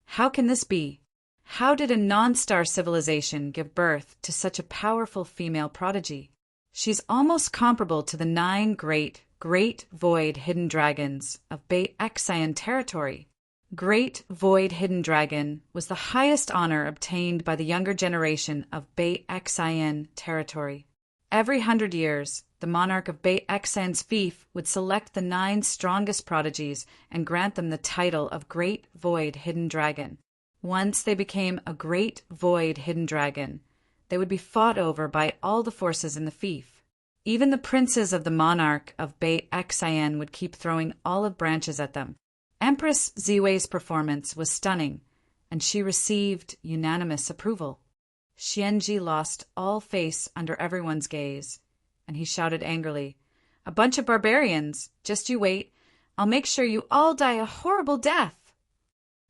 How can this be? How did a non-star civilization give birth to such a powerful female prodigy? She's almost comparable to the 9 great void hidden dragons of Bei Xian territory. Great Void Hidden Dragon was the highest honor obtained by the younger generation of Bei Xian territory. Every 100 years, the monarch of Bei Xian's fief would select the 9 strongest prodigies and grant them the title of Great Void Hidden Dragon. Once they became a Great Void Hidden Dragon, they would be fought over by all the forces in the fief. Even the princes of the monarch of Bei Xian would keep throwing olive branches at them. Empress Ziwei's performance was stunning, and she received unanimous approval. Xianji lost all face under everyone's gaze, and he shouted angrily, "A bunch of barbarians! Just you wait. I'll make sure you all die a horrible death."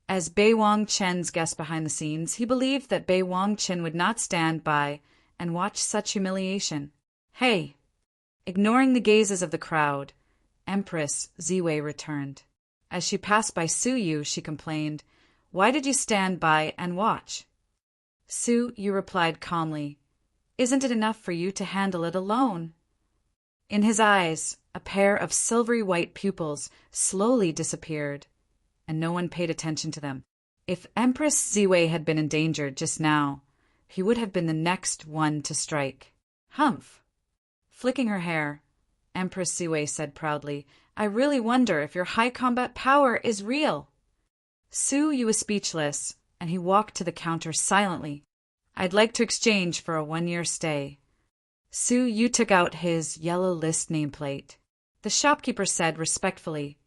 As Bei Wangchen's guest behind the scenes, he believed that Bei Wangchen would not stand by and watch such humiliation. "Hey!" Ignoring the gazes of the crowd, Empress Ziwei returned. As she passed by Su Yu, she complained, "Why did you stand by and watch?" Su Yu replied calmly, "Isn't it enough for you to handle it alone?" In his eyes, a pair of silvery white pupils slowly disappeared, and no one paid attention to them. If Empress Ziwei had been endangered just now, he would have been the next one to strike. Humph! Flicking her hair, Empress Ziwei said proudly, "I really wonder if your high combat power is real." Su Yu was speechless, and he walked to the counter silently. "I'd like to exchange for a 1-year stay." Su Yu took out his yellow list nameplate. The shopkeeper said respectfully,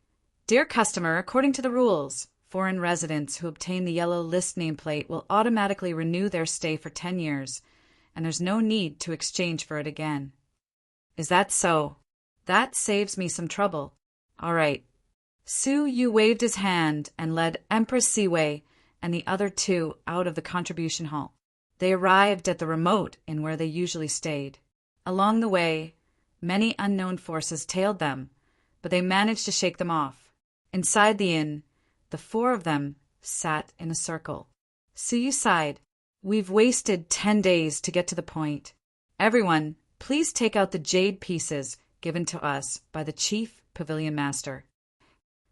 "Dear customer, according to the rules, foreign residents who obtain the yellow list nameplate will automatically renew their stay for 10 years, and there's no need to exchange for it again." "Is that so? That saves me some trouble. All right." Su Yu waved his hand and led Empress Ziwei and the other 2 out of the contribution hall. They arrived at the remote inn where they usually stayed. Along the way, many unknown forces tailed them, but they managed to shake them off. Inside the inn, the 4 of them sat in a circle. Su Yu sighed. "We've wasted 10 days to get to the point. Everyone, please take out the jade pieces given to us by the chief pavilion master."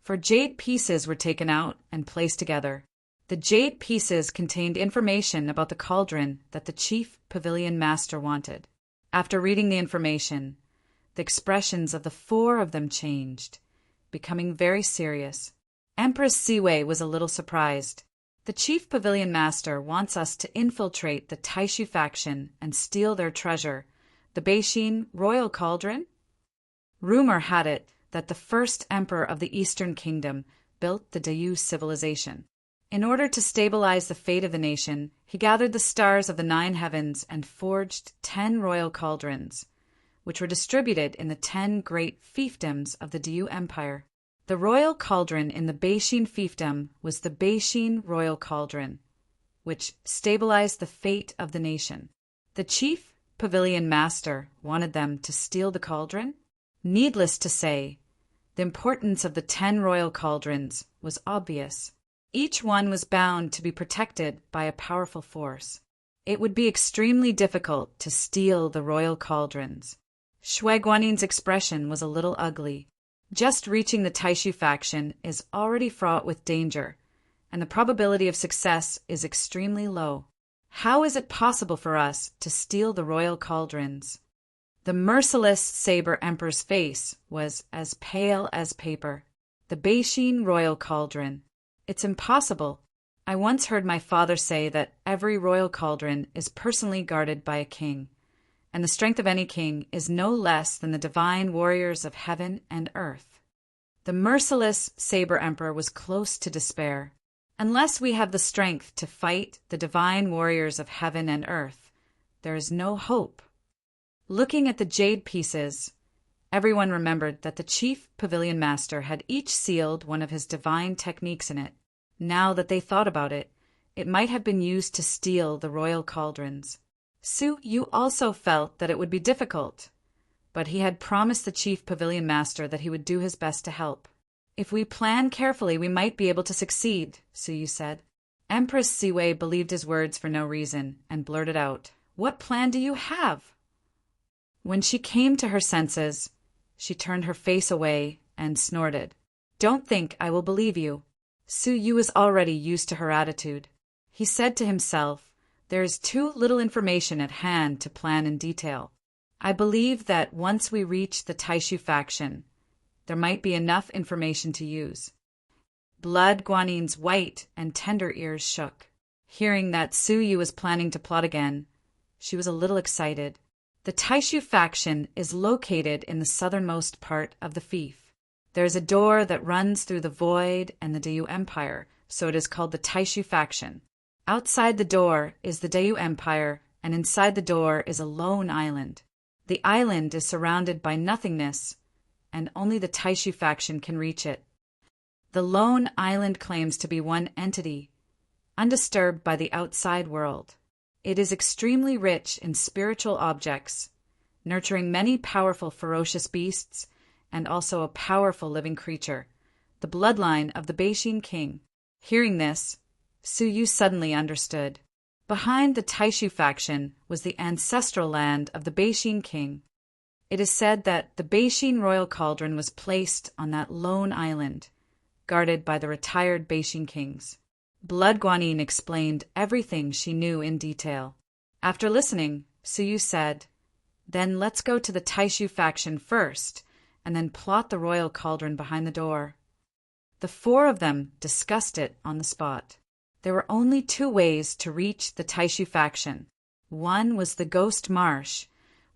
4 jade pieces were taken out and placed together. The jade pieces contained information about the cauldron that the chief pavilion master wanted. After reading the information, the expressions of the 4 of them changed, becoming very serious. Empress Ziwei was a little surprised. "The chief pavilion master wants us to infiltrate the Taishu faction and steal their treasure, the Beixin royal cauldron?" Rumor had it that the first emperor of the Eastern Kingdom built the Dayu civilization. In order to stabilize the fate of the nation, he gathered the stars of the 9 heavens and forged 10 royal cauldrons, which were distributed in the 10 great fiefdoms of the Dayu Empire. The royal cauldron in the Beixin fiefdom was the Beixin royal cauldron, which stabilized the fate of the nation. The chief pavilion master wanted them to steal the cauldron? Needless to say, the importance of the 10 royal cauldrons was obvious. Each one was bound to be protected by a powerful force. It would be extremely difficult to steal the royal cauldrons. Shui Guanin's expression was a little ugly. Just reaching the Taishu faction is already fraught with danger, and the probability of success is extremely low. How is it possible for us to steal the royal cauldrons? The merciless Saber Emperor's face was as pale as paper. The Beijing Royal Cauldron. It's impossible. I once heard my father say that every royal cauldron is personally guarded by a king, and the strength of any king is no less than the divine warriors of heaven and earth. The merciless Saber Emperor was close to despair. Unless we have the strength to fight the divine warriors of heaven and earth, there is no hope. Looking at the jade pieces, everyone remembered that the chief pavilion master had each sealed one of his divine techniques in it. Now that they thought about it, it might have been used to steal the royal cauldrons. Su Yu also felt that it would be difficult, but he had promised the chief pavilion master that he would do his best to help. If we plan carefully, we might be able to succeed, Su Yu said. Empress Siwei believed his words for no reason and blurted out, "What plan do you have?" When she came to her senses, she turned her face away and snorted. "Don't think I will believe you." Su Yu was already used to her attitude. He said to himself, "There is too little information at hand to plan in detail. I believe that once we reach the Taishu faction, there might be enough information to use." Blood Guanin's white and tender ears shook. Hearing that Su Yu was planning to plot again, she was a little excited. The Taishu faction is located in the southernmost part of the fief. There is a door that runs through the void and the Dayu Empire, so it is called the Taishu faction. Outside the door is the Dayu Empire, and inside the door is a lone island. The island is surrounded by nothingness, and only the Taishu faction can reach it. The lone island claims to be one entity, undisturbed by the outside world. It is extremely rich in spiritual objects, nurturing many powerful ferocious beasts, and also a powerful living creature, the bloodline of the Beijing king. Hearing this, Su Yu suddenly understood. Behind the Taishu faction was the ancestral land of the Beijing king. It is said that the Beijing royal cauldron was placed on that lone island, guarded by the retired Beijing kings. Blood Guanin explained everything she knew in detail. After listening, Su Yu said, "Then let's go to the Taishu faction first, and then plot the royal cauldron behind the door." The four of them discussed it on the spot. There were only two ways to reach the Taishu faction. One was the Ghost Marsh,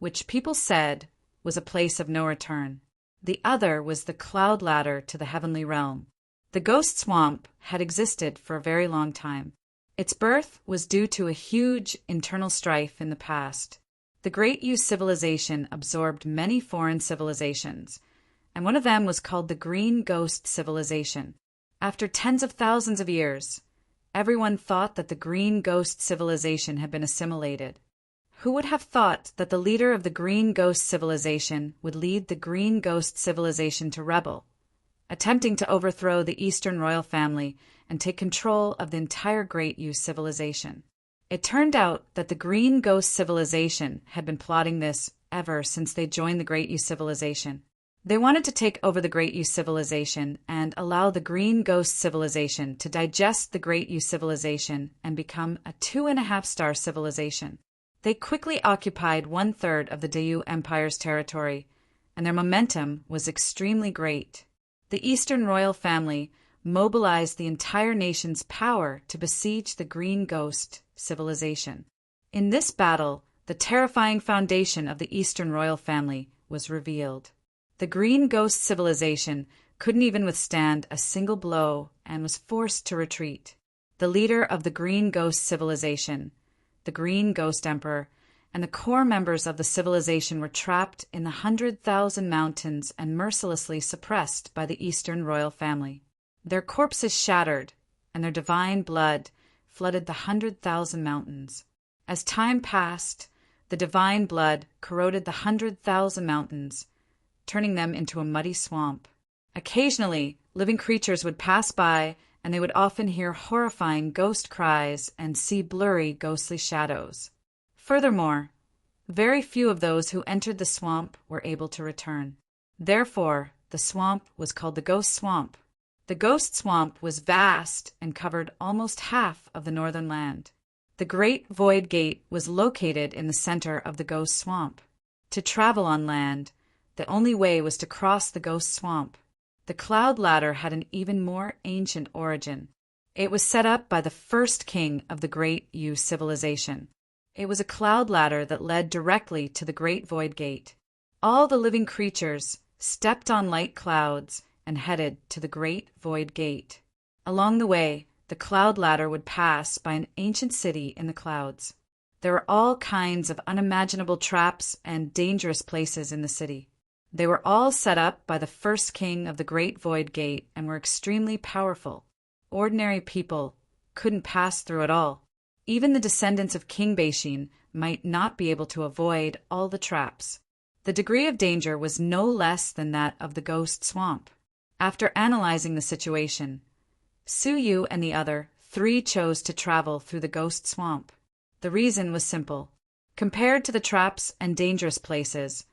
which people said was a place of no return. The other was the cloud ladder to the heavenly realm. The Ghost Swamp had existed for a very long time. Its birth was due to a huge internal strife in the past. The Great Yu civilization absorbed many foreign civilizations, and one of them was called the Green Ghost civilization. After tens of thousands of years, everyone thought that the Green Ghost civilization had been assimilated. Who would have thought that the leader of the Green Ghost civilization would lead the Green Ghost civilization to rebel, attempting to overthrow the Eastern royal family and take control of the entire Great Yu civilization? It turned out that the Green Ghost civilization had been plotting this ever since they joined the Great Yu civilization. They wanted to take over the Great Yu civilization and allow the Green Ghost civilization to digest the Great Yu civilization and become a 2.5-star civilization. They quickly occupied 1/3 of the Dayu Empire's territory, and their momentum was extremely great. The Eastern royal family mobilized the entire nation's power to besiege the Green Ghost civilization. In this battle, the terrifying foundation of the Eastern royal family was revealed. The Green Ghost civilization couldn't even withstand a single blow and was forced to retreat. The leader of the Green Ghost civilization, the Green Ghost Emperor, and the core members of the civilization were trapped in the 100,000 mountains and mercilessly suppressed by the Eastern royal family. Their corpses shattered, and their divine blood flooded the 100,000 mountains. As time passed, the divine blood corroded the 100,000 mountains, turning them into a muddy swamp. Occasionally, living creatures would pass by, and they would often hear horrifying ghost cries and see blurry, ghostly shadows. Furthermore, very few of those who entered the swamp were able to return. Therefore, the swamp was called the Ghost Swamp. The Ghost Swamp was vast and covered almost half of the northern land. The Great Void Gate was located in the center of the Ghost Swamp. To travel on land, the only way was to cross the Ghost Swamp. The cloud ladder had an even more ancient origin. It was set up by the first king of the Great Yu civilization. It was a cloud ladder that led directly to the Great Void Gate. All the living creatures stepped on light clouds and headed to the Great Void Gate. Along the way, the cloud ladder would pass by an ancient city in the clouds. There were all kinds of unimaginable traps and dangerous places in the city. They were all set up by the first king of the Great Void Gate and were extremely powerful. Ordinary people couldn't pass through at all. Even the descendants of King Beishin might not be able to avoid all the traps. The degree of danger was no less than that of the Ghost Swamp. After analyzing the situation, Su Yu and the other three chose to travel through the Ghost Swamp. The reason was simple. Compared to the traps and dangerous places,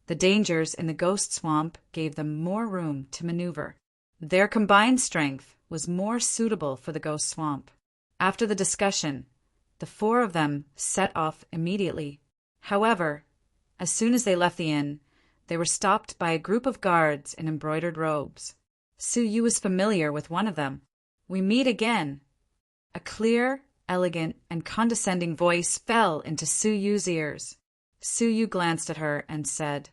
the dangers in the Ghost Swamp gave them more room to maneuver. Their combined strength was more suitable for the Ghost Swamp. After the discussion, the four of them set off immediately. However, as soon as they left the inn, they were stopped by a group of guards in embroidered robes. Su Yu was familiar with one of them. "We meet again." A clear, elegant, and condescending voice fell into Su Yu's ears. Su Yu glanced at her and said,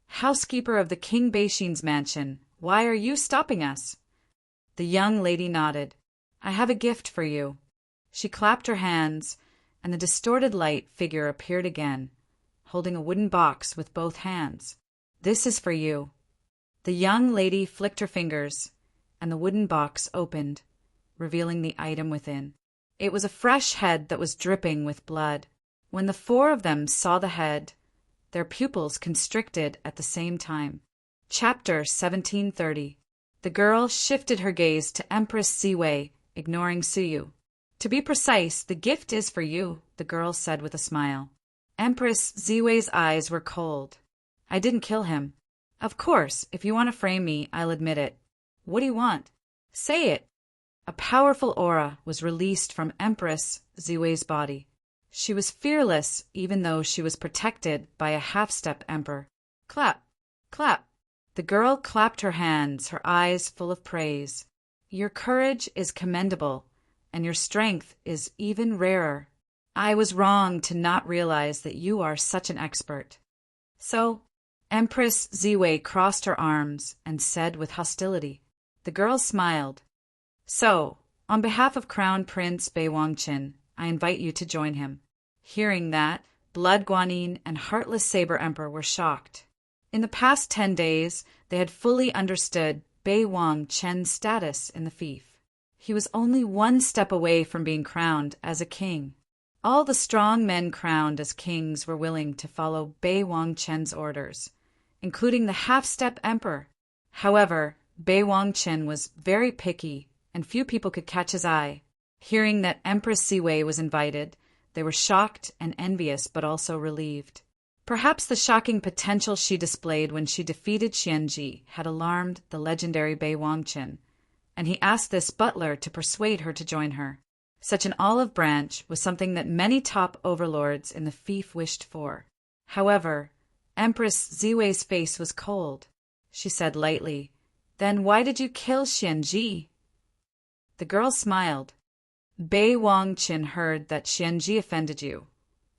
"Housekeeper of the King Beishin's mansion, why are you stopping us?" The young lady nodded. "I have a gift for you." She clapped her hands, and the distorted light figure appeared again, holding a wooden box with both hands. "This is for you." The young lady flicked her fingers, and the wooden box opened, revealing the item within. It was a fresh head that was dripping with blood. When the four of them saw the head, their pupils constricted at the same time. Chapter 1730. The girl shifted her gaze to Empress Ziwei, ignoring Su Yu. "To be precise, the gift is for you," the girl said with a smile. Empress Ziwei's eyes were cold. "I didn't kill him." "Of course, if you want to frame me, I'll admit it. What do you want?" "Say it." A powerful aura was released from Empress Ziwei's body. She was fearless even though she was protected by a half-step emperor. "Clap! Clap!" The girl clapped her hands, her eyes full of praise. "Your courage is commendable, and your strength is even rarer. I was wrong to not realize that you are such an expert." "So?" Empress Ziwei crossed her arms and said with hostility. The girl smiled. "So, on behalf of Crown Prince Bei Wangqin, I invite you to join him." Hearing that, Blood Guanyin and Heartless Saber Emperor were shocked. In the past 10 days, they had fully understood Bei Wangqin's status in the fief. He was only one step away from being crowned as a king. All the strong men crowned as kings were willing to follow Bei Wangqin's orders, including the half-step emperor. However, Bei Wangqin was very picky, and few people could catch his eye. Hearing that Empress Ziwei was invited, they were shocked and envious, but also relieved. Perhaps the shocking potential she displayed when she defeated Xianji had alarmed the legendary Bei Wangqin, and he asked this butler to persuade her to join her. Such an olive branch was something that many top overlords in the fief wished for. However, Empress Ziwei's face was cold. She said lightly, "Then why did you kill Xianji?" The girl smiled. "Bei Wangqin heard that Xianji offended you,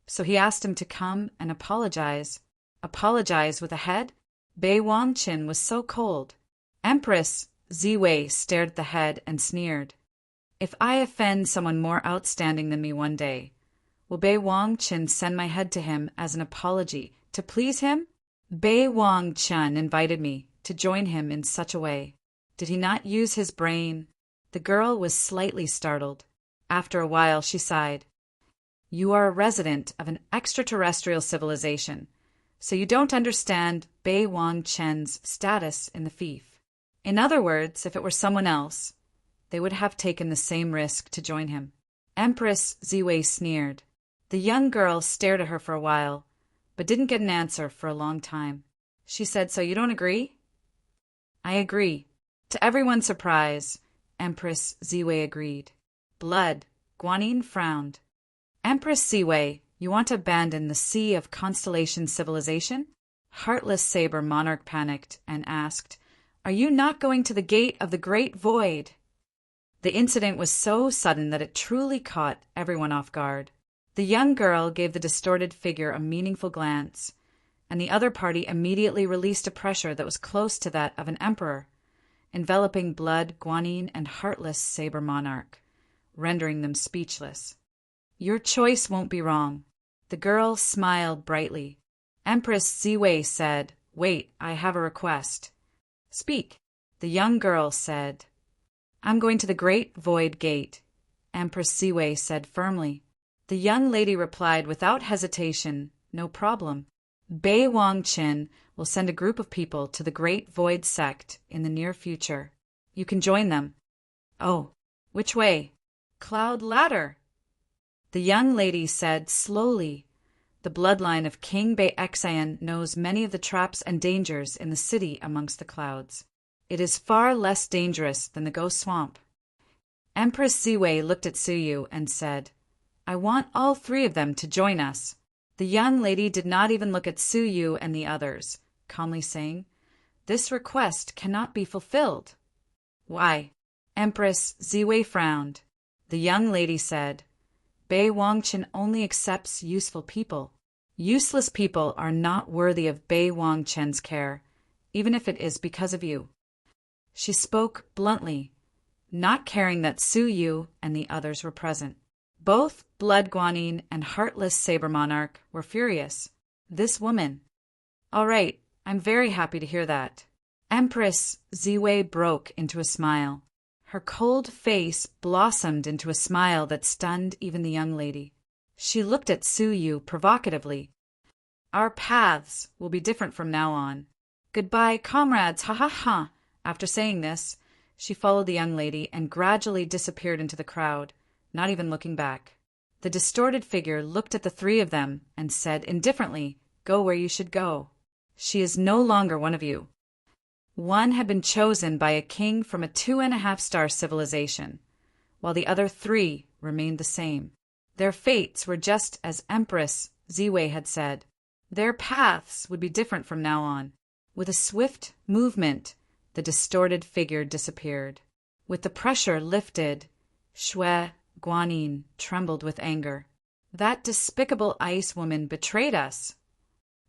so he asked him to come and apologize." "Apologize with a head?" Bei Wangqin was so cold. Empress Ziwei stared at the head and sneered. "If I offend someone more outstanding than me one day, will Bei Wangqin send my head to him as an apology to please him? Bei Wangqin invited me to join him in such a way. Did he not use his brain?" The girl was slightly startled. After a while, she sighed. "You are a resident of an extraterrestrial civilization, so you don't understand Bei Wangqin's status in the fief. In other words, if it were someone else, they would have taken the same risk to join him." Empress Ziwei sneered. The young girl stared at her for a while, but didn't get an answer for a long time. She said, "So you don't agree?" "I agree." To everyone's surprise, Empress Ziwei agreed. Blood Guanyin frowned. "Empress Ziwei, you want to abandon the Sea of Constellation civilization?" Heartless Saber Monarch panicked and asked, Are you not going to the gate of the great void? The incident was so sudden that it truly caught everyone off guard. The young girl gave the distorted figure a meaningful glance, and the other party immediately released a pressure that was close to that of an emperor, enveloping blood, guanine, and heartless saber monarch, rendering them speechless. Your choice won't be wrong. The girl smiled brightly. Empress Ziwei said, Wait, I have a request. Speak. The young girl said, I'm going to the Great Void Gate. Empress Ziwei said firmly. The young lady replied without hesitation, No problem. Bei Wangqin will send a group of people to the Great Void Sect in the near future. You can join them. Oh, which way? Cloud Ladder. The young lady said slowly, The bloodline of King Bei Xian knows many of the traps and dangers in the city amongst the clouds. It is far less dangerous than the Ghost Swamp. Empress Ziwei looked at Suyu and said, I want all three of them to join us. The young lady did not even look at Suyu and the others, calmly saying, This request cannot be fulfilled. Why? Empress Ziwei frowned. The young lady said, Bei Wangqin only accepts useful people. Useless people are not worthy of Bei Wangqin's care, even if it is because of you. She spoke bluntly, not caring that Suyu and the others were present. Both Blood Guanine and Heartless Saber Monarch were furious. This woman. All right, I'm very happy to hear that. Empress Ziwei broke into a smile. Her cold face blossomed into a smile that stunned even the young lady. She looked at Suyu provocatively. Our paths will be different from now on. Goodbye, comrades, ha ha ha. After saying this, she followed the young lady and gradually disappeared into the crowd, not even looking back. The distorted figure looked at the three of them and said indifferently, Go where you should go. She is no longer one of you. One had been chosen by a king from a 2.5-star civilization, while the other three remained the same. Their fates were just as Empress Ziwei had said. Their paths would be different from now on. With a swift movement, the distorted figure disappeared. With the pressure lifted, Shui Guanyin trembled with anger. That despicable ice woman betrayed us.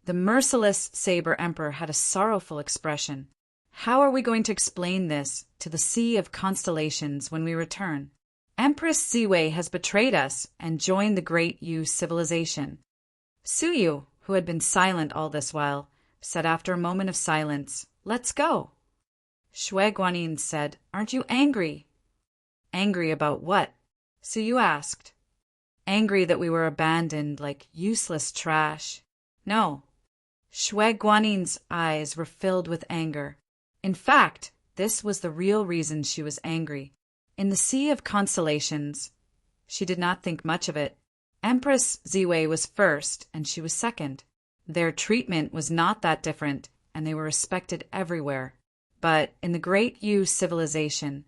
The merciless Saber Emperor had a sorrowful expression. How are we going to explain this to the Sea of Constellations when we return? Empress Ziwei has betrayed us and joined the Great Yu civilization. Suyu, who had been silent all this while, said after a moment of silence, Let's go. Shui Guanyin said, Aren't you angry? Angry about what? Suyu asked. Angry that we were abandoned like useless trash. No. Shui Guanyin's eyes were filled with anger. In fact, this was the real reason she was angry. In the Sea of Constellations, she did not think much of it. Empress Ziwei was first, and she was second. Their treatment was not that different, and they were respected everywhere. But in the Great Yu civilization,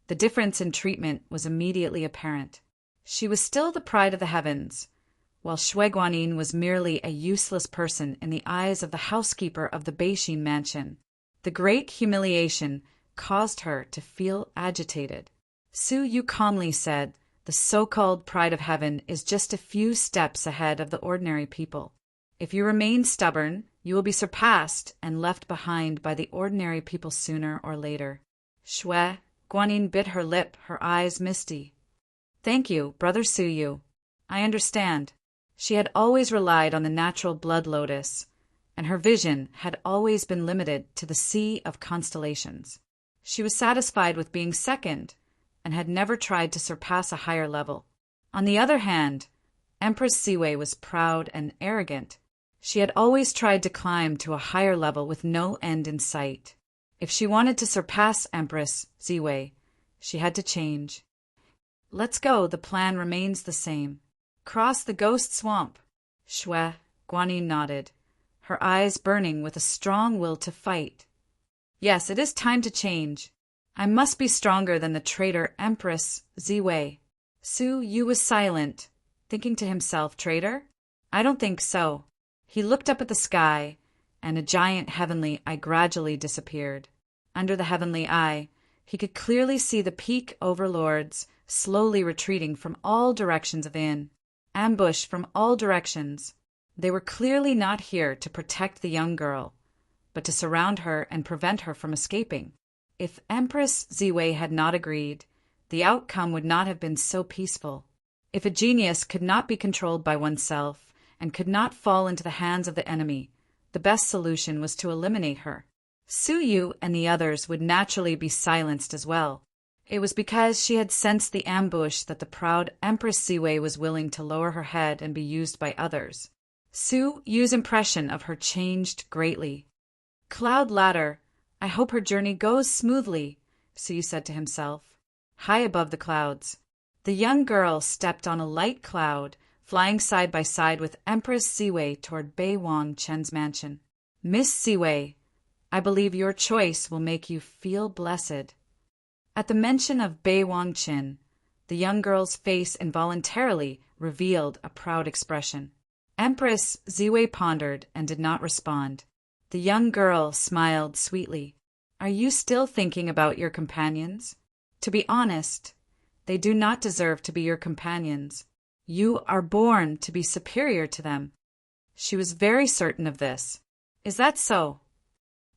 the difference in treatment was immediately apparent. She was still the pride of the heavens, while Shui Guanyin was merely a useless person in the eyes of the housekeeper of the Beixin mansion. The great humiliation caused her to feel agitated. Suyu calmly said, The so-called pride of heaven is just a few steps ahead of the ordinary people. If you remain stubborn, you will be surpassed and left behind by the ordinary people sooner or later. Shui Guanyin bit her lip, her eyes misty. Thank you, Brother Suyu. I understand. She had always relied on the natural blood lotus, and her vision had always been limited to the Sea of Constellations. She was satisfied with being second, and had never tried to surpass a higher level. On the other hand, Empress Ziwei was proud and arrogant. She had always tried to climb to a higher level with no end in sight. If she wanted to surpass Empress Ziwei, she had to change. Let's go, the plan remains the same. Cross the Ghost Swamp. Shui Guanyin nodded, her eyes burning with a strong will to fight. Yes, it is time to change. I must be stronger than the traitor Empress Ziwei. Suyu was silent, thinking to himself, Traitor? I don't think so. He looked up at the sky, and a giant heavenly eye gradually disappeared. Under the heavenly eye, he could clearly see the peak overlords slowly retreating from all directions of Inn, ambush from all directions. They were clearly not here to protect the young girl, but to surround her and prevent her from escaping. If Empress Ziwei had not agreed, the outcome would not have been so peaceful. If a genius could not be controlled by oneself and could not fall into the hands of the enemy, the best solution was to eliminate her. Su Yu and the others would naturally be silenced as well. It was because she had sensed the ambush that the proud Empress Ziwei was willing to lower her head and be used by others. Su Yu's impression of her changed greatly. Cloud Ladder, I hope her journey goes smoothly, Su Yu said to himself. High above the clouds, the young girl stepped on a light cloud, flying side by side with Empress Ziwei toward Bei Wang Chen's mansion. Miss Ziwei, I believe your choice will make you feel blessed. At the mention of Bei Wang Chen, the young girl's face involuntarily revealed a proud expression. Empress Ziwei pondered and did not respond. The young girl smiled sweetly. Are you still thinking about your companions? To be honest, they do not deserve to be your companions. You are born to be superior to them. She was very certain of this. Is that so?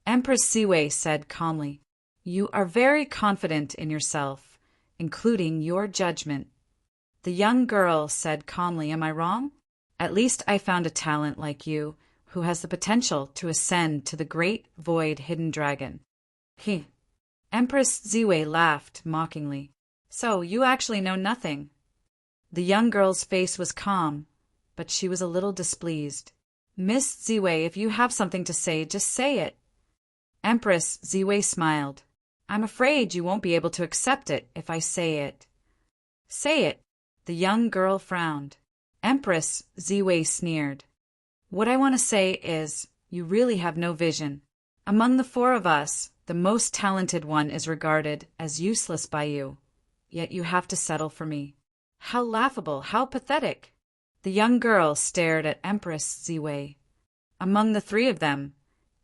Empress Ziwei said calmly. You are very confident in yourself, including your judgment. The young girl said calmly, am I wrong? At least I found a talent like you, who has the potential to ascend to the great void hidden dragon. He. Empress Ziwei laughed mockingly. So, you actually know nothing. The young girl's face was calm, but she was a little displeased. Miss Ziwei, if you have something to say, just say it. Empress Ziwei smiled. I'm afraid you won't be able to accept it if I say it. Say it. The young girl frowned. Empress Ziwei sneered. What I want to say is, you really have no vision. Among the four of us, the most talented one is regarded as useless by you. Yet you have to settle for me. How laughable, how pathetic. The young girl stared at Empress Ziwei. Among the three of them,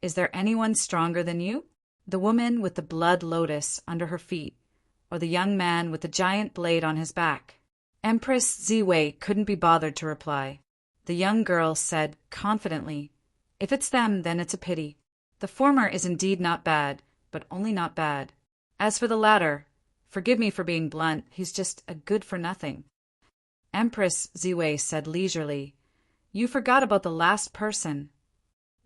is there anyone stronger than you? The woman with the blood lotus under her feet, or the young man with the giant blade on his back? Empress Ziwei couldn't be bothered to reply. The young girl said confidently, if it's them, then it's a pity. The former is indeed not bad, but only not bad. As for the latter, forgive me for being blunt, he's just a good-for-nothing. Empress Ziwei said leisurely, you forgot about the last person.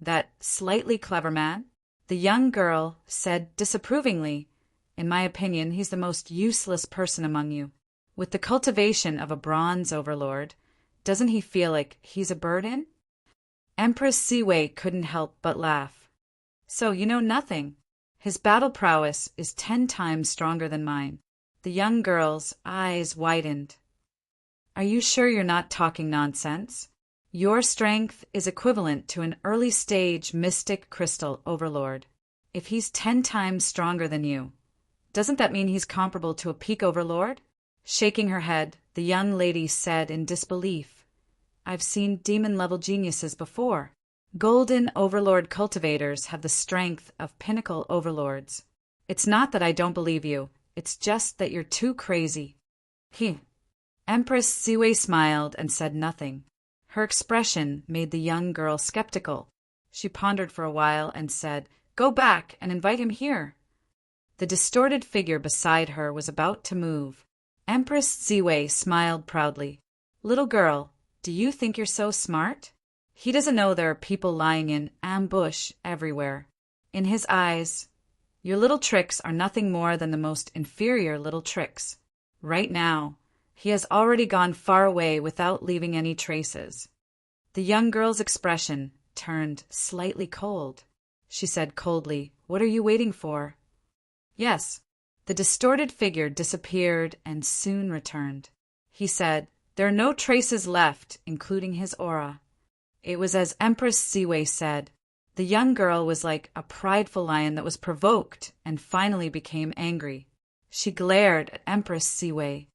That slightly clever man? The young girl said disapprovingly, in my opinion, he's the most useless person among you. With the cultivation of a bronze overlord, doesn't he feel like he's a burden? Empress Ziwei couldn't help but laugh. So you know nothing. His battle prowess is 10 times stronger than mine. The young girl's eyes widened. Are you sure you're not talking nonsense? Your strength is equivalent to an early-stage mystic crystal overlord. If he's 10 times stronger than you, doesn't that mean he's comparable to a peak overlord? Shaking her head, the young lady said in disbelief, I've seen demon-level geniuses before. Golden overlord cultivators have the strength of pinnacle overlords. It's not that I don't believe you, it's just that you're too crazy. Empress Ziwei smiled and said nothing. Her expression made the young girl skeptical. She pondered for a while and said, Go back and invite him here. The distorted figure beside her was about to move. Empress Ziwei smiled proudly. Little girl, do you think you're so smart? He doesn't know there are people lying in ambush everywhere. In his eyes, your little tricks are nothing more than the most inferior little tricks. Right now, he has already gone far away without leaving any traces. The young girl's expression turned slightly cold. She said coldly, What are you waiting for? Yes. The distorted figure disappeared and soon returned. He said, There are no traces left, including his aura. It was as Empress Ziwei said. The young girl was like a prideful lion that was provoked and finally became angry. She glared at Empress Ziwei.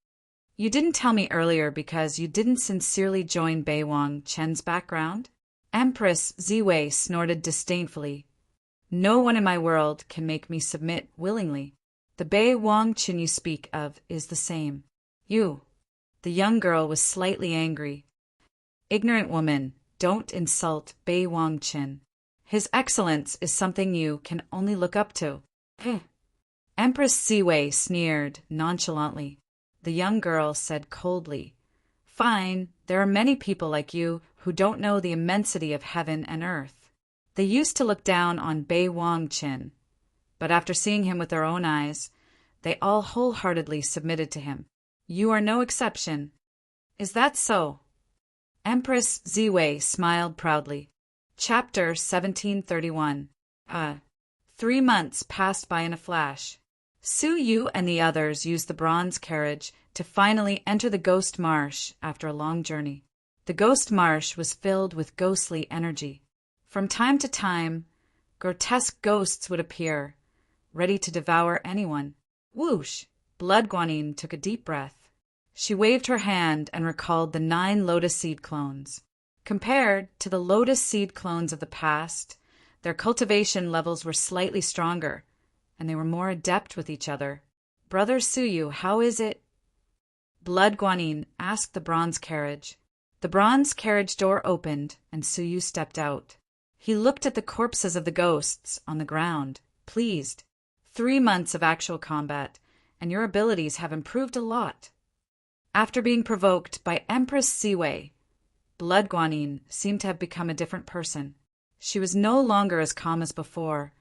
You didn't tell me earlier because you didn't sincerely join Bei Wang Chen's background? Empress Ziwei snorted disdainfully. No one in my world can make me submit willingly. The Bei Wang Qin you speak of is the same. You." The young girl was slightly angry. "Ignorant woman, don't insult Bei Wang Qin. His excellence is something you can only look up to." Empress Siwei sneered nonchalantly. The young girl said coldly, "Fine, there are many people like you who don't know the immensity of heaven and earth. They used to look down on Bei Wang Qin, but after seeing him with their own eyes, they all wholeheartedly submitted to him. You are no exception." "Is that so?" Empress Ziwei smiled proudly. Chapter 1731. 3 months passed by in a flash. Su Yu and the others used the bronze carriage to finally enter the Ghost Marsh after a long journey. The Ghost Marsh was filled with ghostly energy. From time to time, grotesque ghosts would appear, ready to devour anyone. Whoosh! Blood Guanyin took a deep breath. She waved her hand and recalled the 9 lotus seed clones. Compared to the lotus seed clones of the past, their cultivation levels were slightly stronger, and they were more adept with each other. "Brother Suyu, how is it?" Blood Guanyin asked the bronze carriage. The bronze carriage door opened, and Suyu stepped out. He looked at the corpses of the ghosts on the ground, pleased. 3 months of actual combat, and your abilities have improved a lot. After being provoked by Empress Siwei, Blood Guanyin seemed to have become a different person. She was no longer as calm as before,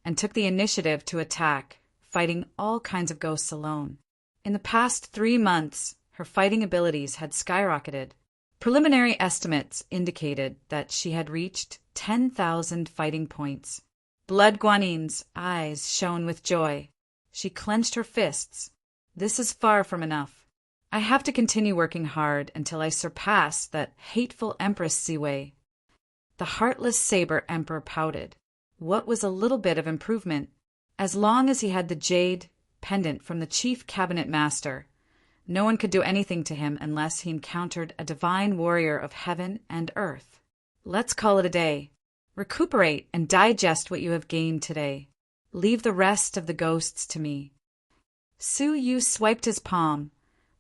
and took the initiative to attack, fighting all kinds of ghosts alone. In the past 3 months, her fighting abilities had skyrocketed. Preliminary estimates indicated that she had reached 10,000 fighting points. Blood Guanyin's eyes shone with joy. She clenched her fists. "This is far from enough. I have to continue working hard until I surpass that hateful Empress Siwei." The heartless Saber Emperor pouted. What was a little bit of improvement? As long as he had the jade pendant from the chief cabinet master, no one could do anything to him unless he encountered a divine warrior of heaven and earth. Let's call it a day. Recuperate and digest what you have gained today. Leave the rest of the ghosts to me. Su Yu swiped his palm,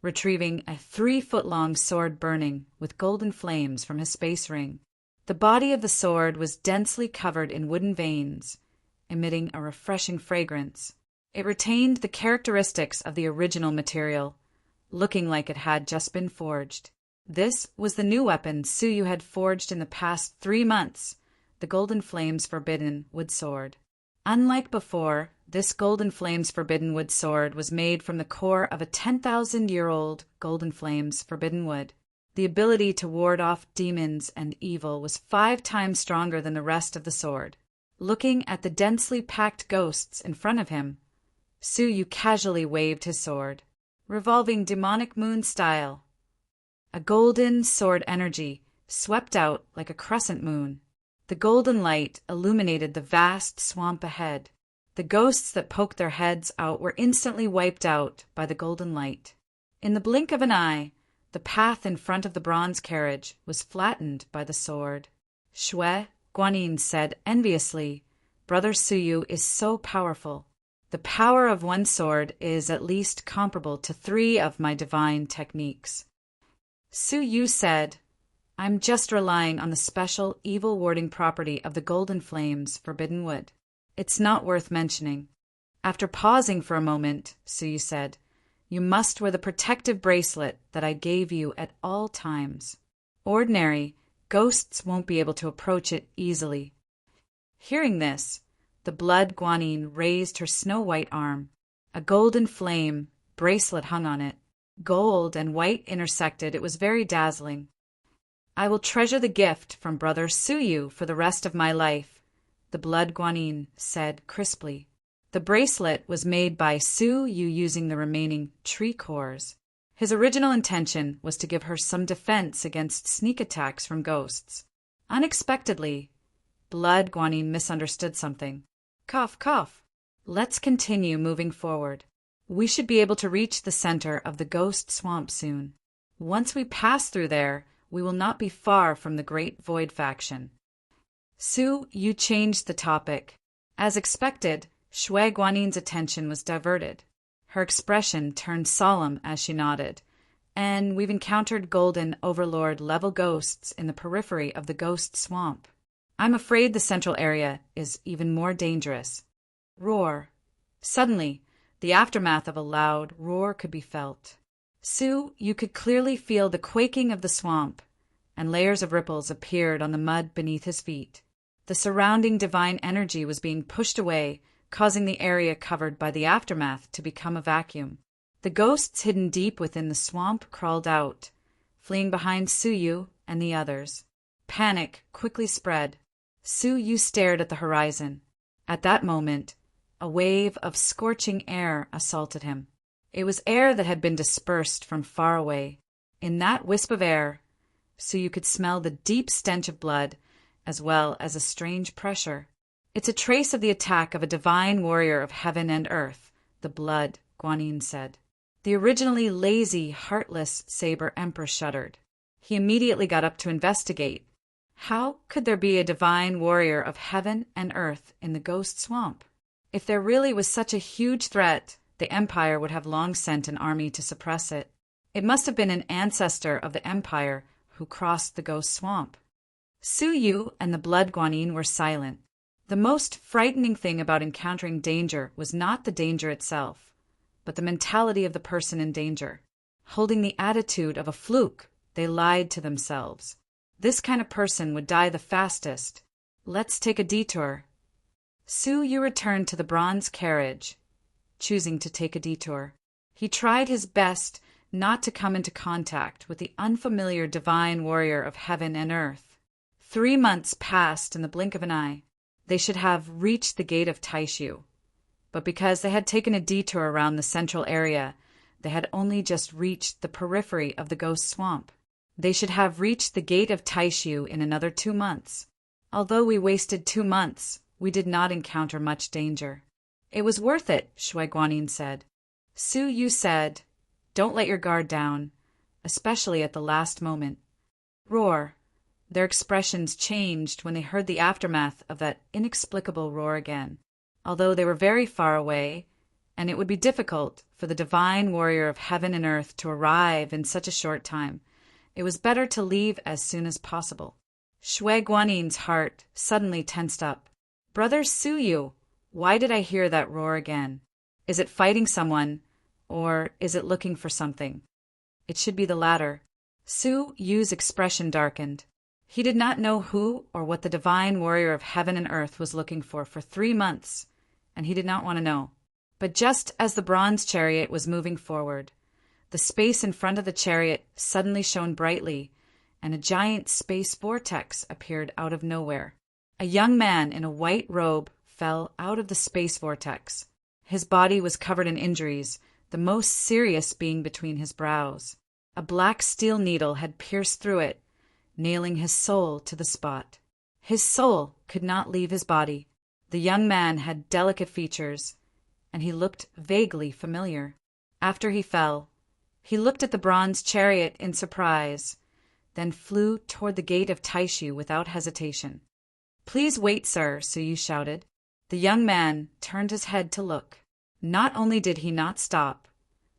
retrieving a 3-foot-long sword burning with golden flames from his space ring. The body of the sword was densely covered in wooden veins, emitting a refreshing fragrance. It retained the characteristics of the original material, looking like it had just been forged. This was the new weapon Su Yu had forged in the past 3 months, the Golden Flames Forbidden Wood Sword. Unlike before, this Golden Flames Forbidden Wood Sword was made from the core of a 10,000-year-old Golden Flames Forbidden Wood. The ability to ward off demons and evil was 5 times stronger than the rest of the sword. Looking at the densely packed ghosts in front of him, Su Yu casually waved his sword. Revolving demonic moon style. A golden sword energy swept out like a crescent moon. The golden light illuminated the vast swamp ahead. The ghosts that poked their heads out were instantly wiped out by the golden light. In the blink of an eye, the path in front of the bronze carriage was flattened by the sword. Shui Guanyin said enviously, "Brother Suyu is so powerful. The power of one sword is at least comparable to 3 of my divine techniques." Su Yu said, "I'm just relying on the special evil-warding property of the Golden Flames Forbidden Wood. It's not worth mentioning." After pausing for a moment, Su Yu said, "You must wear the protective bracelet that I gave you at all times. Ordinary ghosts won't be able to approach it easily." Hearing this, the Blood Guanyin raised her snow-white arm. A golden flame bracelet hung on it. Gold and white intersected. It was very dazzling. "I will treasure the gift from Brother Suyu for the rest of my life," the Blood Guanyin said crisply. The bracelet was made by Su Yu using the remaining tree cores. His original intention was to give her some defense against sneak attacks from ghosts. Unexpectedly, Blood Guanyin misunderstood something. Cough, cough. Let's continue moving forward. We should be able to reach the center of the ghost swamp soon. Once we pass through there, we will not be far from the Great Void faction. Su Yu changed the topic. As expected, Shui Guanin's attention was diverted. Her expression turned solemn as she nodded. And we've encountered golden overlord-level ghosts in the periphery of the ghost swamp. I'm afraid the central area is even more dangerous. Roar. Suddenly, the aftermath of a loud roar could be felt. Sue, you could clearly feel the quaking of the swamp, and layers of ripples appeared on the mud beneath his feet. The surrounding divine energy was being pushed away, causing the area covered by the aftermath to become a vacuum. The ghosts hidden deep within the swamp crawled out, fleeing behind Suyu and the others. Panic quickly spread. Suyu stared at the horizon. At that moment, a wave of scorching air assaulted him. It was air that had been dispersed from far away. In that wisp of air, Suyu could smell the deep stench of blood, as well as a strange pressure. It's a trace of the attack of a divine warrior of heaven and earth, the blood, Guanin said. The originally lazy, heartless Saber Emperor shuddered. He immediately got up to investigate. How could there be a divine warrior of heaven and earth in the ghost swamp? If there really was such a huge threat, the Empire would have long sent an army to suppress it. It must have been an ancestor of the Empire who crossed the ghost swamp. Suyu and the blood Guanin were silent. The most frightening thing about encountering danger was not the danger itself, but the mentality of the person in danger. Holding the attitude of a fluke, they lied to themselves. This kind of person would die the fastest. Let's take a detour. Suyu returned to the bronze carriage, choosing to take a detour. He tried his best not to come into contact with the unfamiliar divine warrior of heaven and earth. 3 months passed in the blink of an eye. They should have reached the gate of Taishu. But because they had taken a detour around the central area, they had only just reached the periphery of the ghost swamp. They should have reached the gate of Taishu in another 2 months. Although we wasted 2 months, we did not encounter much danger. It was worth it, Shui Guanin said. Suyu said, don't let your guard down, especially at the last moment. Roar. Their expressions changed when they heard the aftermath of that inexplicable roar again. Although they were very far away, and it would be difficult for the divine warrior of heaven and earth to arrive in such a short time, it was better to leave as soon as possible. Shui Guanin's heart suddenly tensed up. Brother Suyu, why did I hear that roar again? Is it fighting someone, or is it looking for something? It should be the latter. Suyu's expression darkened. He did not know who or what the divine warrior of heaven and earth was looking for 3 months, and he did not want to know. But just as the bronze chariot was moving forward, the space in front of the chariot suddenly shone brightly, and a giant space vortex appeared out of nowhere. A young man in a white robe fell out of the space vortex. His body was covered in injuries, the most serious being between his brows. A black steel needle had pierced through it, nailing his soul to the spot. His soul could not leave his body. The young man had delicate features, and he looked vaguely familiar. After he fell, he looked at the bronze chariot in surprise, then flew toward the gate of Taishu without hesitation. Please wait, sir, Suyu shouted. The young man turned his head to look. Not only did he not stop,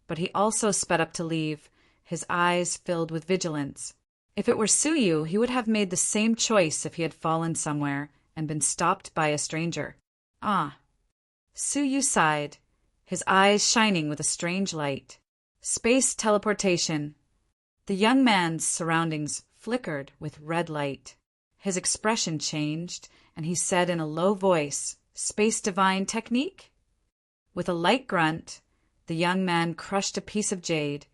but he also sped up to leave, his eyes filled with vigilance. If it were Suyu, he would have made the same choice if he had fallen somewhere and been stopped by a stranger. Ah. Suyu sighed, his eyes shining with a strange light. Space teleportation. The young man's surroundings flickered with red light. His expression changed, and he said in a low voice, Space divine technique? With a light grunt, the young man crushed a piece of jade,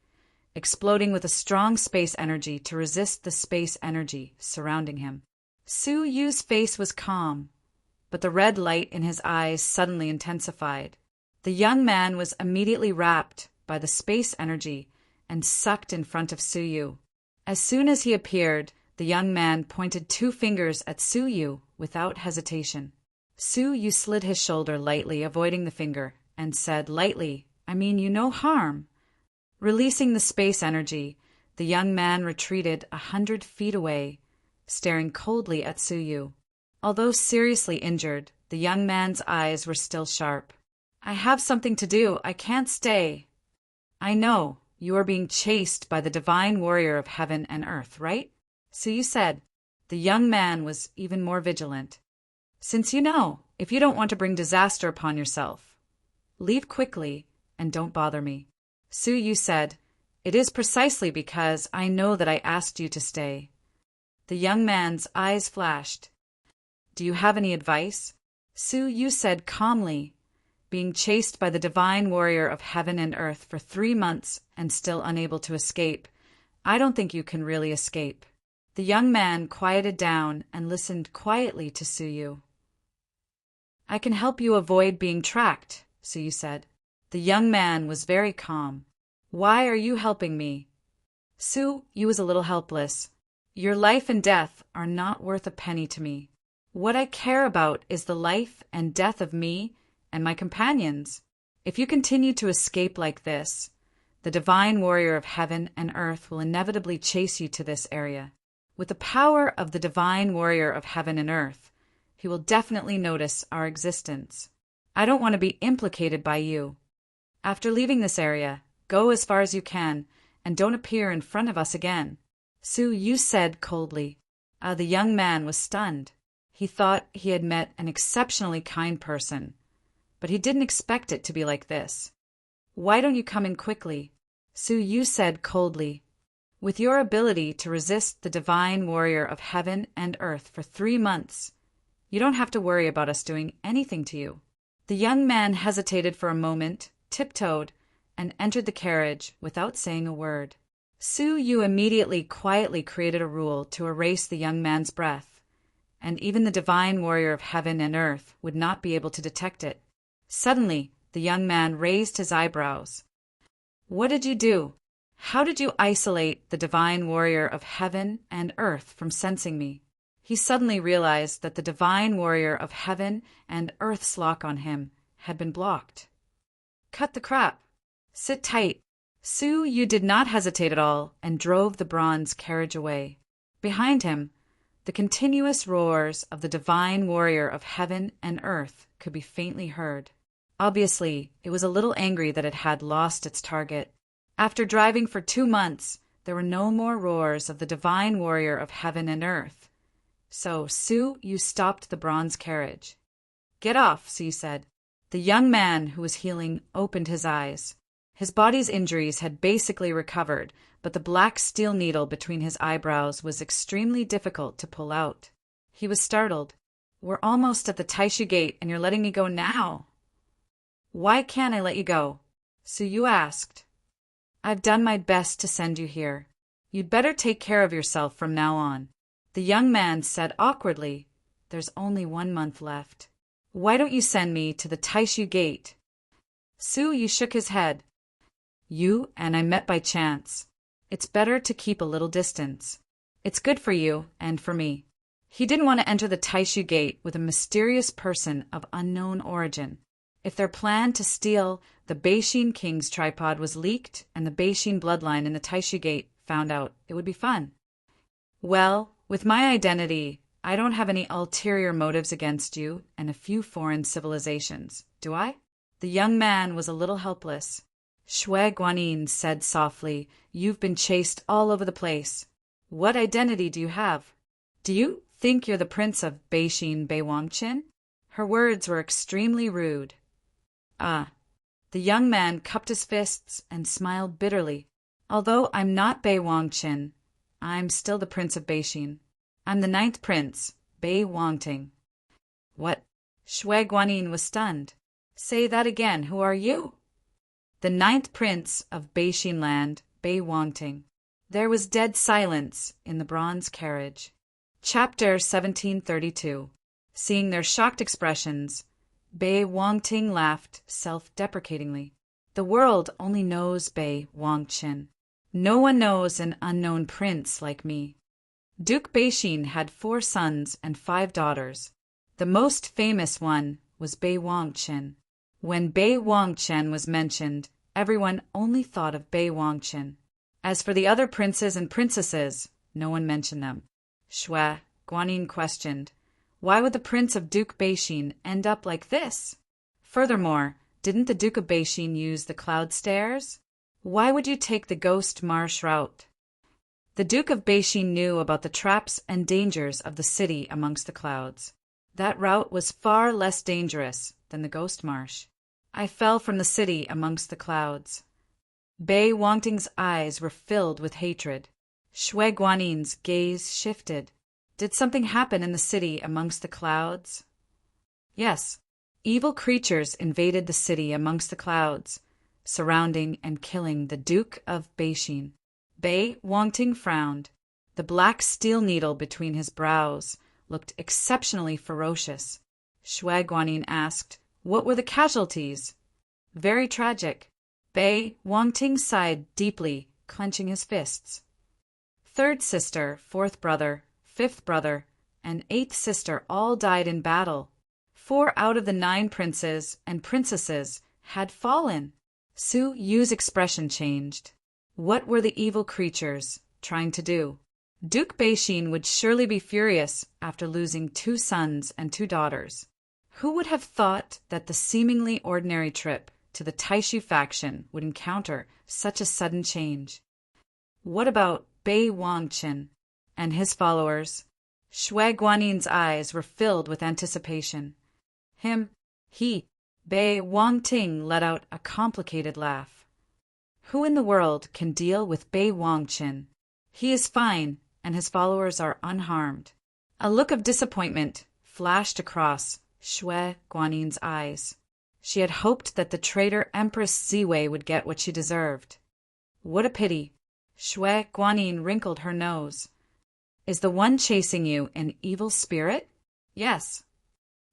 exploding with a strong space energy to resist the space energy surrounding him. Suyu's face was calm, but the red light in his eyes suddenly intensified. The young man was immediately wrapped by the space energy and sucked in front of Suyu. As soon as he appeared, the young man pointed 2 fingers at Suyu without hesitation. Suyu slid his shoulder lightly, avoiding the finger, and said lightly, I mean you no harm. Releasing the space energy, the young man retreated 100 feet away, staring coldly at Suyu. Although seriously injured, the young man's eyes were still sharp. I have something to do. I can't stay. I know. You are being chased by the divine warrior of heaven and earth, right? So you said. The young man was even more vigilant. Since you know, if you don't want to bring disaster upon yourself, leave quickly and don't bother me. Su Yu said, It is precisely because I know that I asked you to stay. The young man's eyes flashed. Do you have any advice? Su Yu said calmly, being chased by the divine warrior of heaven and earth for 3 months and still unable to escape, I don't think you can really escape. The young man quieted down and listened quietly to Su Yu. I can help you avoid being tracked, Su Yu said. The young man was very calm. Why are you helping me? Su Yu was a little helpless. Your life and death are not worth a penny to me. What I care about is the life and death of me and my companions. If you continue to escape like this, the divine warrior of heaven and earth will inevitably chase you to this area. With the power of the divine warrior of heaven and earth, he will definitely notice our existence. I don't want to be implicated by you. After leaving this area, go as far as you can and don't appear in front of us again. Su Yu said coldly. The young man was stunned. He thought he had met an exceptionally kind person, but he didn't expect it to be like this. Why don't you come in quickly? Su Yu said coldly. With your ability to resist the divine warrior of heaven and earth for 3 months, you don't have to worry about us doing anything to you. The young man hesitated for a moment, tiptoed, and entered the carriage without saying a word. Su Yu immediately quietly created a rule to erase the young man's breath, and even the divine warrior of heaven and earth would not be able to detect it. Suddenly, the young man raised his eyebrows. What did you do? How did you isolate the divine warrior of heaven and earth from sensing me? He suddenly realized that the divine warrior of heaven and earth's lock on him had been blocked. Cut the crap. Sit tight. Su Yu did not hesitate at all and drove the bronze carriage away. Behind him, the continuous roars of the divine warrior of heaven and earth could be faintly heard. Obviously, it was a little angry that it had lost its target. After driving for 2 months, there were no more roars of the divine warrior of heaven and earth. So Su Yu stopped the bronze carriage. Get off, Su Yu said. The young man who was healing opened his eyes. His body's injuries had basically recovered, but the black steel needle between his eyebrows was extremely difficult to pull out. He was startled. We're almost at the Taishu gate and you're letting me go now. Why can't I let you go? Su Yu asked. I've done my best to send you here. You'd better take care of yourself from now on. The young man said awkwardly, There's only 1 month left. Why don't you send me to the Taishu gate? Su Yu shook his head. You and I met by chance. It's better to keep a little distance. It's good for you and for me. He didn't want to enter the Taishu gate with a mysterious person of unknown origin. If their plan to steal the Beixin king's tripod was leaked and the Beixin bloodline in the Taishu gate found out, it would be fun. Well, with my identity, I don't have any ulterior motives against you and a few foreign civilizations, do I? The young man was a little helpless. Shui Guanyin said softly, You've been chased all over the place. What identity do you have? Do you think you're the prince of Beixin Bei Wangqin? Her words were extremely rude. The young man cupped his fists and smiled bitterly. Although I'm not Bei Wangqin, I'm still the prince of Beixin. I'm the 9th prince, Bei Wangting. What? Shui Guanyin was stunned. Say that again. Who are you? The 9th prince of Beixin land, Bei Wangting. There was dead silence in the bronze carriage. Chapter 1732. Seeing their shocked expressions, Bei Wangting laughed self-deprecatingly. The world only knows Bei Wangqin. No one knows an unknown prince like me. Duke Beixin had 4 sons and 5 daughters. The most famous one was Bei Wangqin. When Bei Wangqin was mentioned, everyone only thought of Bei Wangqin. As for the other princes and princesses, no one mentioned them. Shui Guanyin questioned, Why would the prince of Duke Beishin end up like this? Furthermore, didn't the Duke of Beishin use the cloud stairs? Why would you take the ghost marsh route? The Duke of Beishin knew about the traps and dangers of the city amongst the clouds. That route was far less dangerous than the ghost marsh. I fell from the city amongst the clouds. Bei Wangting's eyes were filled with hatred. Shui Guanin's gaze shifted. Did something happen in the city amongst the clouds? Yes. Evil creatures invaded the city amongst the clouds, surrounding and killing the Duke of Beishin. Bei Wangting frowned. The black steel needle between his brows looked exceptionally ferocious. Shui Guanin asked, "What were the casualties?" "Very tragic." Bei Wangting sighed deeply, clenching his fists. Third sister, fourth brother, fifth brother, and eighth sister all died in battle. 4 out of the 9 princes and princesses had fallen. Su Yu's expression changed. What were the evil creatures trying to do? Duke Beishin would surely be furious after losing 2 sons and 2 daughters. Who would have thought that the seemingly ordinary trip to the Taishu faction would encounter such a sudden change? What about Bei Wangqin and his followers? Shui Guanin's eyes were filled with anticipation. Bei Wangting let out a complicated laugh. Who in the world can deal with Bei Wangqin? He is fine, and his followers are unharmed. A look of disappointment flashed across Shui Guanin's eyes. She had hoped that the traitor Empress Ziwei would get what she deserved. What a pity. Shui Guanin wrinkled her nose. Is the one chasing you an evil spirit? Yes.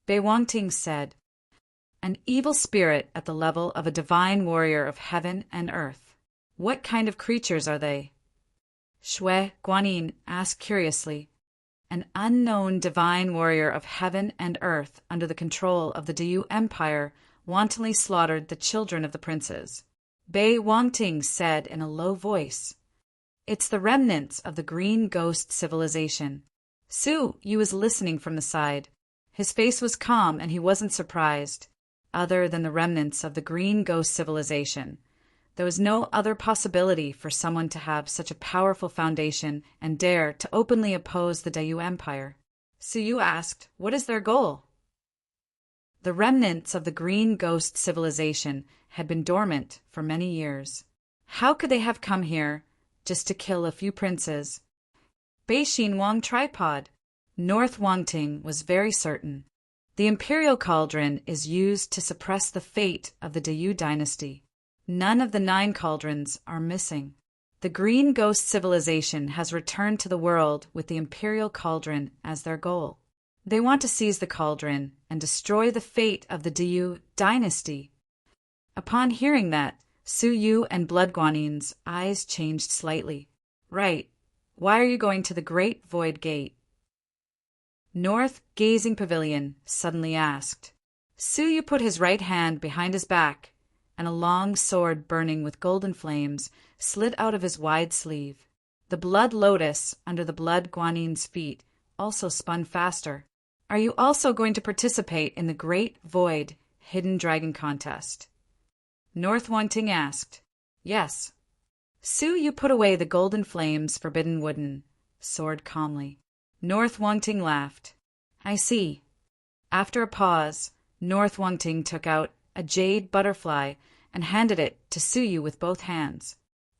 Bei Wangting said. An evil spirit at the level of a divine warrior of heaven and earth. What kind of creatures are they? Shui Guanin asked curiously. An unknown divine warrior of heaven and earth under the control of the Diyu Empire wantonly slaughtered the children of the princes. Bei Wangting said in a low voice. It's the remnants of the green ghost civilization. Su Yu was listening from the side. His face was calm and he wasn't surprised. Other than the remnants of the green ghost civilization, there was no other possibility for someone to have such a powerful foundation and dare to openly oppose the Dayu Empire. Su Yu asked, what is their goal? The remnants of the green ghost civilization had been dormant for many years. How could they have come here just to kill a few princes? Beishin Wang tripod. North Wangting was very certain. The imperial cauldron is used to suppress the fate of the Dayu dynasty. None of the 9 cauldrons are missing. The green ghost civilization has returned to the world with the imperial cauldron as their goal. They want to seize the cauldron and destroy the fate of the Dayu dynasty. Upon hearing that, Su Yu and Blood Guanin's eyes changed slightly. Right. Why are you going to the Great Void Gate? North Gazing Pavilion suddenly asked. Su Yu put his right hand behind his back, and a long sword burning with golden flames slid out of his wide sleeve. The blood lotus under the Blood Guanin's feet also spun faster. Are you also going to participate in the Great Void Hidden Dragon Contest? North Wangting asked. Yes. Su Yu put away the golden flames forbidden wooden sword calmly. North Wangting laughed. I see. After a pause, North Wangting took out a jade butterfly and handed it to Su Yu with both hands.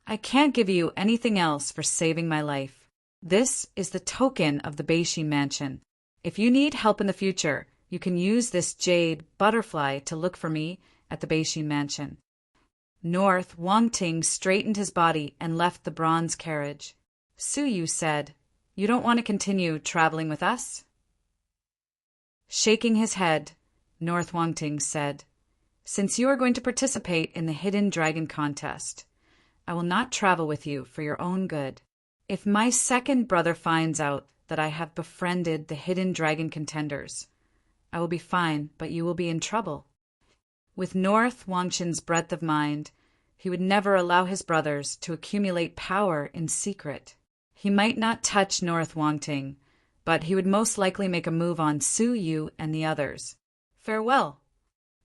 I can't give you anything else for saving my life. This is the token of the Beishin mansion. If you need help in the future, you can use this jade butterfly to look for me at the Beishin mansion. North Wangting straightened his body and left the bronze carriage. Su Yu said, You don't want to continue traveling with us? Shaking his head, North Wangting said, Since you are going to participate in the Hidden Dragon Contest, I will not travel with you for your own good. If my second brother finds out that I have befriended the Hidden Dragon contenders, I will be fine, but you will be in trouble. With North Wangqin's breadth of mind, he would never allow his brothers to accumulate power in secret. He might not touch North Wangting, but he would most likely make a move on Su Yu and the others. Farewell.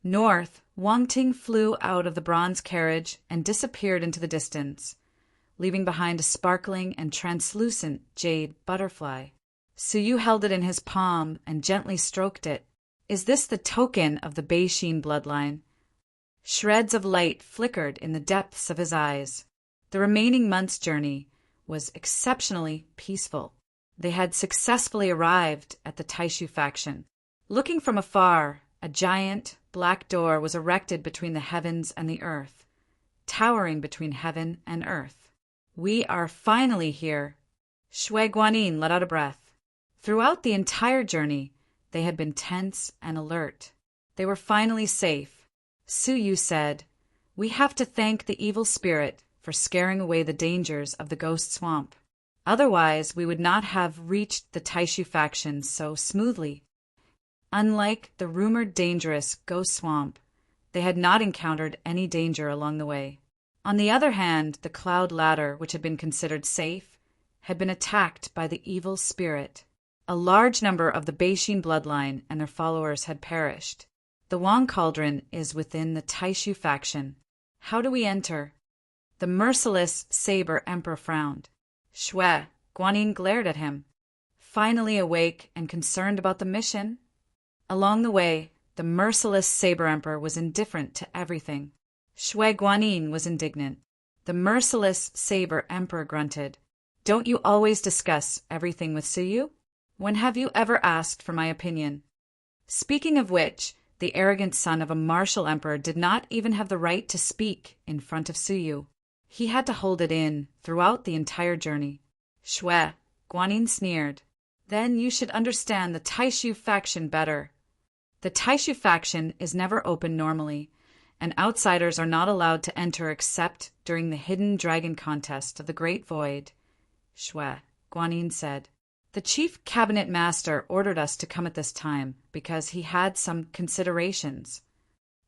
North, Wang Ting flew out of the bronze carriage and disappeared into the distance, leaving behind a sparkling and translucent jade butterfly. Su Yu held it in his palm and gently stroked it. Is this the token of the Beixin bloodline? Shreds of light flickered in the depths of his eyes. The remaining month's journey was exceptionally peaceful. They had successfully arrived at the Taishu faction. Looking from afar, a giant black door was erected between the heavens and the earth, towering between heaven and earth. We are finally here. Shui Guanyin let out a breath. Throughout the entire journey, they had been tense and alert. They were finally safe. Su Yu said, "We have to thank the evil spirit for scaring away the dangers of the ghost swamp. Otherwise, we would not have reached the Taishu faction so smoothly." Unlike the rumored dangerous ghost swamp, they had not encountered any danger along the way. On the other hand, the cloud ladder, which had been considered safe, had been attacked by the evil spirit. A large number of the Beixin bloodline and their followers had perished. The Wang Cauldron is within the Taishu faction. How do we enter? The merciless Saber Emperor frowned. Shui Guanyin glared at him, finally awake and concerned about the mission. Along the way, the merciless Saber Emperor was indifferent to everything. Shui Guanyin was indignant. The merciless Saber Emperor grunted. "Don't you always discuss everything with Su Yu? When have you ever asked for my opinion?" Speaking of which, the arrogant son of a martial emperor did not even have the right to speak in front of Su Yu. He had to hold it in throughout the entire journey. Shui Guanyin sneered. "Then you should understand the Taishu faction better. The Taishu faction is never open normally, and outsiders are not allowed to enter except during the hidden dragon contest of the Great Void," Shui Guanyin said. "The chief cabinet master ordered us to come at this time because he had some considerations."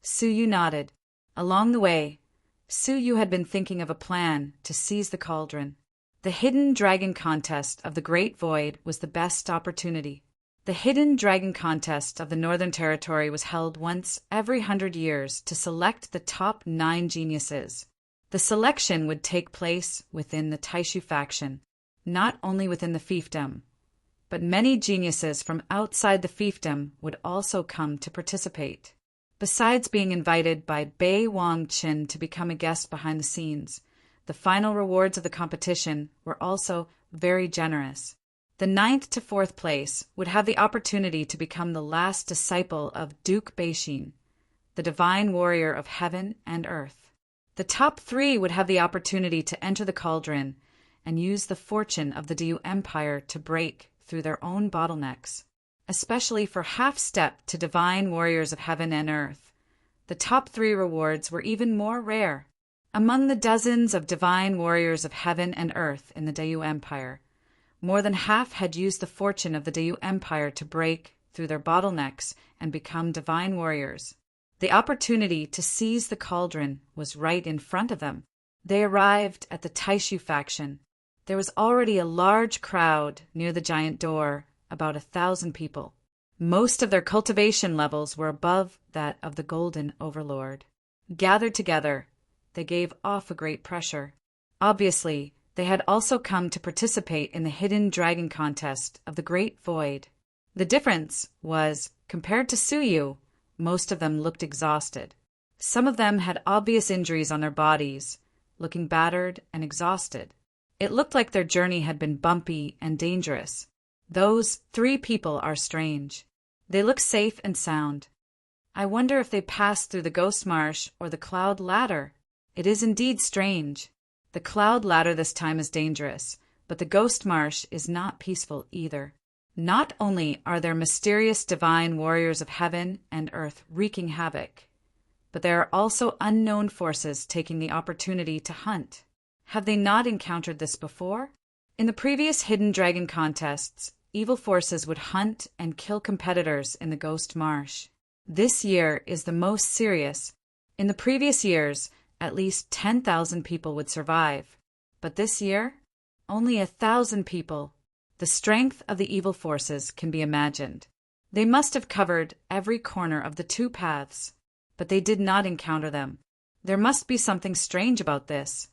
Su Yu nodded. Along the way, Su Yu had been thinking of a plan to seize the cauldron. The hidden dragon contest of the Great Void was the best opportunity. The hidden dragon contest of the Northern Territory was held once every 100 years to select the top 9 geniuses. The selection would take place within the Taishu faction, not only within the fiefdom, but many geniuses from outside the fiefdom would also come to participate. Besides being invited by Bei Wang Qin to become a guest behind the scenes, the final rewards of the competition were also very generous. The 9th to 4th place would have the opportunity to become the last disciple of Duke Beixin, the divine warrior of heaven and earth. The top 3 would have the opportunity to enter the cauldron and use the fortune of the Diyu Empire to break through their own bottlenecks. Especially for half-step to divine warriors of heaven and earth, the top 3 rewards were even more rare. Among the dozens of divine warriors of heaven and earth in the Diyu Empire, more than half had used the fortune of the Diyu Empire to break through their bottlenecks and become divine warriors. The opportunity to seize the cauldron was right in front of them. They arrived at the Taishu faction. There was already a large crowd near the giant door, about 1,000 people. Most of their cultivation levels were above that of the Golden Overlord. Gathered together, they gave off a great pressure. Obviously, they had also come to participate in the hidden dragon contest of the Great Void. The difference was, compared to Su Yu, most of them looked exhausted. Some of them had obvious injuries on their bodies, looking battered and exhausted. It looked like their journey had been bumpy and dangerous. Those 3 people are strange. They look safe and sound. I wonder if they passed through the Ghost Marsh or the Cloud Ladder. It is indeed strange. The Cloud Ladder this time is dangerous, but the Ghost Marsh is not peaceful either. Not only are there mysterious divine warriors of heaven and earth wreaking havoc, but there are also unknown forces taking the opportunity to hunt. Have they not encountered this before? In the previous hidden dragon contests, evil forces would hunt and kill competitors in the Ghost Marsh. This year is the most serious. In the previous years, at least 10,000 people would survive. But this year, only 1,000 people. The strength of the evil forces can be imagined. They must have covered every corner of the two paths, but they did not encounter them. There must be something strange about this.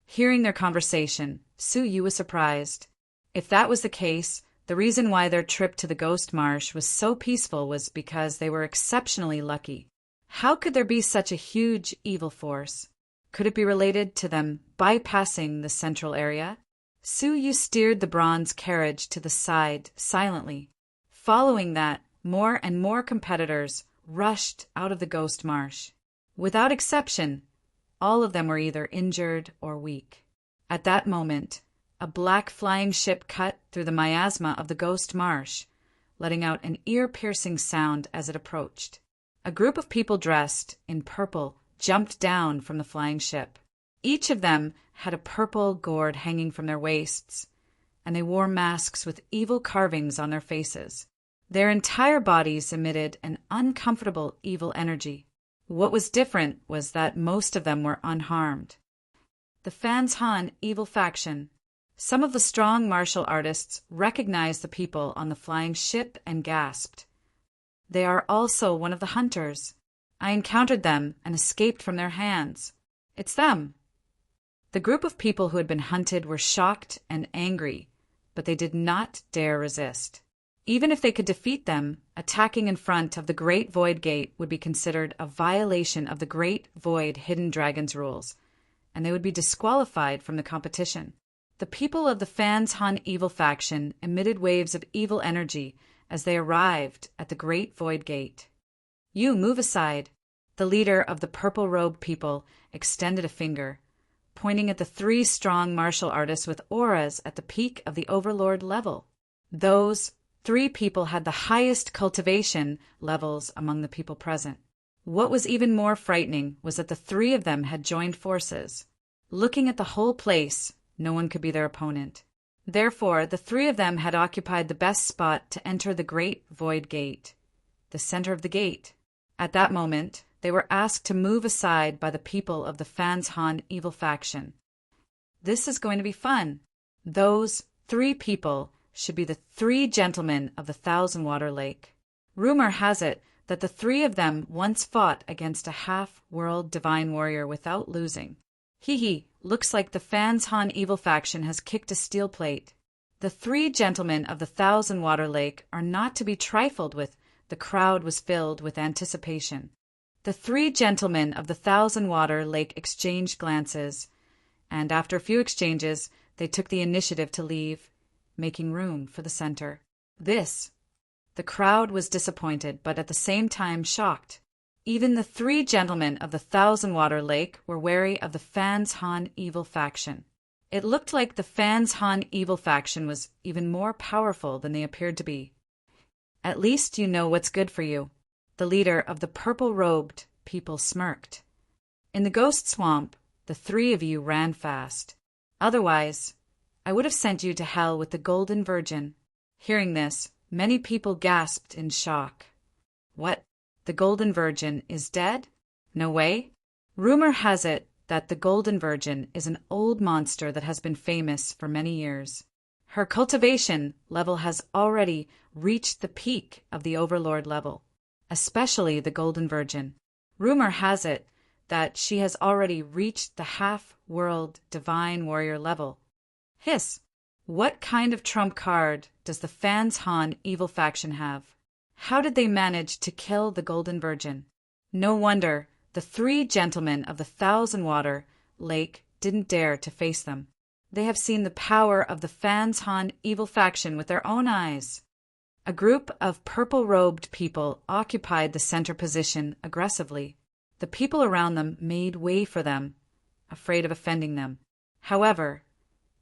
Hearing their conversation, Su Yu was surprised. If that was the case, the reason why their trip to the Ghost Marsh was so peaceful was because they were exceptionally lucky. How could there be such a huge evil force? Could it be related to them bypassing the central area? Su Yu steered the bronze carriage to the side silently. Following that, more and more competitors rushed out of the Ghost Marsh. Without exception, all of them were either injured or weak. At that moment, a black flying ship cut through the miasma of the Ghost Marsh, letting out an ear-piercing sound as it approached. A group of people dressed in purple jumped down from the flying ship. Each of them had a purple gourd hanging from their waists, and they wore masks with evil carvings on their faces. Their entire bodies emitted an uncomfortable evil energy. What was different was that most of them were unharmed. The Fans Han evil faction. Some of the strong martial artists recognized the people on the flying ship and gasped. They are also one of the hunters. I encountered them and escaped from their hands. It's them. The group of people who had been hunted were shocked and angry, but they did not dare resist. Even if they could defeat them, attacking in front of the Great Void Gate would be considered a violation of the Great Void Hidden Dragon's rules, and they would be disqualified from the competition. The people of the Fans Han evil faction emitted waves of evil energy as they arrived at the Great Void Gate. You move aside. The leader of the purple-robed people extended a finger, pointing at the three strong martial artists with auras at the peak of the Overlord level. Those three people had the highest cultivation levels among the people present. What was even more frightening was that the three of them had joined forces. Looking at the whole place, no one could be their opponent. Therefore, the three of them had occupied the best spot to enter the Great Void Gate, the center of the gate. At that moment, they were asked to move aside by the people of the Fans Han evil faction. This is going to be fun. Those three people should be the three gentlemen of the Thousand Water Lake. Rumor has it that the three of them once fought against a half-world divine warrior without losing. Looks like the Fans Han evil faction has kicked a steel plate. The three gentlemen of the Thousand Water Lake are not to be trifled with. The crowd was filled with anticipation. The three gentlemen of the Thousand Water Lake exchanged glances, and after a few exchanges, they took the initiative to leave, making room for the center. The crowd was disappointed, but at the same time shocked. Even the three gentlemen of the Thousand Water Lake were wary of the Fans Han evil faction. It looked like the Fans Han evil faction was even more powerful than they appeared to be. At least you know what's good for you. The leader of the purple-robed people smirked. In the Ghost Swamp, the three of you ran fast. Otherwise, I would have sent you to hell with the Golden Virgin. Hearing this, many people gasped in shock. What? The Golden Virgin is dead? No way. Rumor has it that the Golden Virgin is an old monster that has been famous for many years. Her cultivation level has already reached the peak of the Overlord level, especially the Golden Virgin. Rumor has it that she has already reached the half-world divine warrior level. What kind of trump card does the Fans Han evil faction have? How did they manage to kill the Golden Virgin? No wonder the three gentlemen of the Thousand Water Lake didn't dare to face them. They have seen the power of the Fans Han evil faction with their own eyes. A group of purple-robed people occupied the center position aggressively. The people around them made way for them, afraid of offending them. However,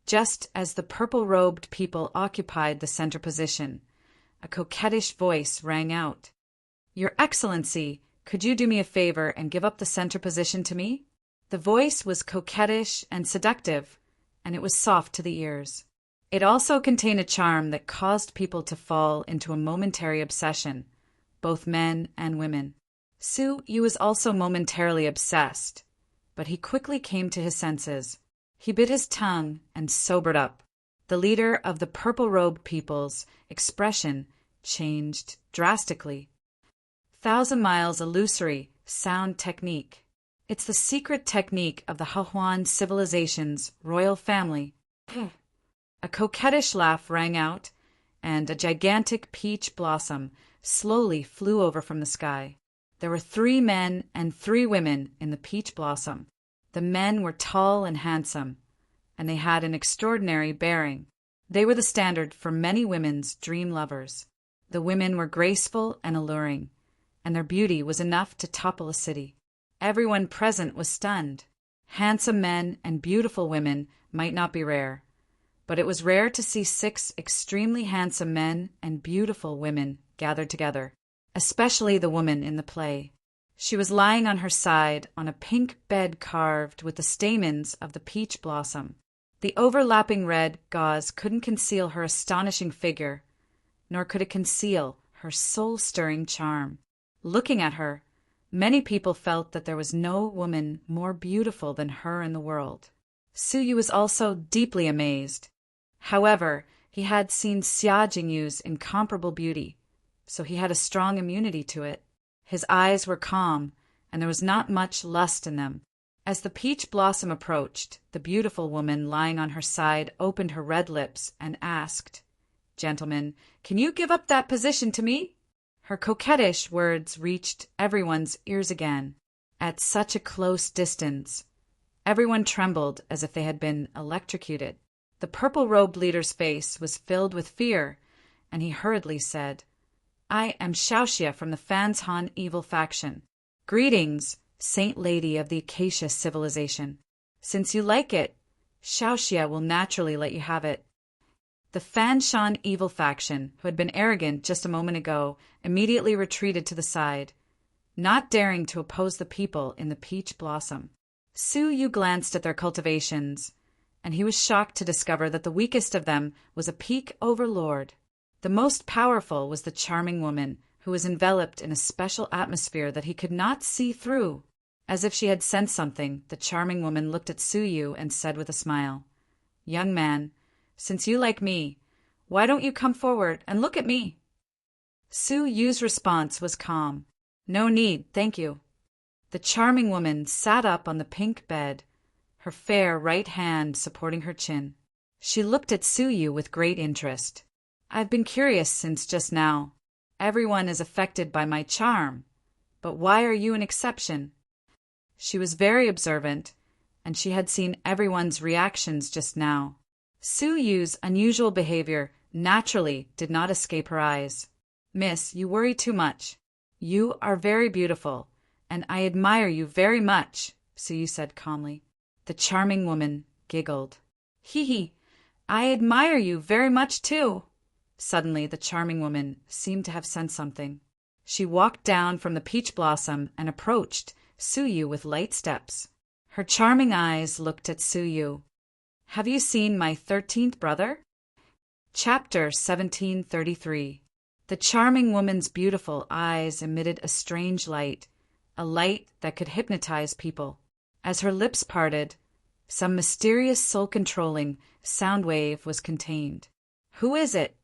just as the purple-robed people occupied the center position, a coquettish voice rang out. Your Excellency, could you do me a favor and give up the center position to me? The voice was coquettish and seductive, and it was soft to the ears. It also contained a charm that caused people to fall into a momentary obsession, both men and women. Su Yu was also momentarily obsessed, but he quickly came to his senses. He bit his tongue and sobered up. the leader of the purple-robed people's expression changed drastically. 1,000 miles illusory sound technique. It's the secret technique of the Hahuan civilization's royal family. A coquettish laugh rang out, and a gigantic peach blossom slowly flew over from the sky. There were 3 men and 3 women in the peach blossom. The men were tall and handsome, and they had an extraordinary bearing. They were the standard for many women's dream lovers. The women were graceful and alluring, and their beauty was enough to topple a city. Everyone present was stunned. Handsome men and beautiful women might not be rare, but it was rare to see 6 extremely handsome men and beautiful women gathered together, especially the woman in the play. She was lying on her side on a pink bed carved with the stamens of the peach blossom. The overlapping red gauze couldn't conceal her astonishing figure, nor could it conceal her soul-stirring charm. Looking at her, many people felt that there was no woman more beautiful than her in the world. Suyu was also deeply amazed. However, he had seen Xia Jingyu's incomparable beauty, so he had a strong immunity to it. His eyes were calm, and there was not much lust in them. As the peach blossom approached, the beautiful woman lying on her side opened her red lips and asked, "Gentlemen, can you give up that position to me?" Her coquettish words reached everyone's ears again. At such a close distance, everyone trembled as if they had been electrocuted. The purple-robed leader's face was filled with fear, and he hurriedly said, "I am Xiaoxia from the Fanshan evil faction. Greetings, Saint Lady of the Acacia civilization. Since you like it, Xiaoxia will naturally let you have it." The Fanshan evil faction, who had been arrogant just a moment ago, immediately retreated to the side, not daring to oppose the people in the peach blossom. Suyu glanced at their cultivations, and he was shocked to discover that the weakest of them was a peak overlord. The most powerful was the charming woman, who was enveloped in a special atmosphere that he could not see through. As if she had sensed something, the charming woman looked at Suyu and said with a smile, "Young man, since you like me, why don't you come forward and look at me?" Suyu's response was calm. "No need, thank you." The charming woman sat up on the pink bed, her fair right hand supporting her chin. She looked at Suyu with great interest. "I've been curious since just now. Everyone is affected by my charm, but why are you an exception?" She was very observant, and she had seen everyone's reactions just now. Suyu's unusual behavior naturally did not escape her eyes. "Miss, you worry too much. You are very beautiful, and I admire you very much," Suyu said calmly. The charming woman giggled. "Hee, I admire you very much too." Suddenly, the charming woman seemed to have sensed something. She walked down from the peach blossom and approached Suyu with light steps. Her charming eyes looked at Suyu. "Have you seen my 13th brother?" Chapter 1733. The charming woman's beautiful eyes emitted a strange light, a light that could hypnotize people. As her lips parted, some mysterious soul-controlling sound wave was contained. "Who is it?"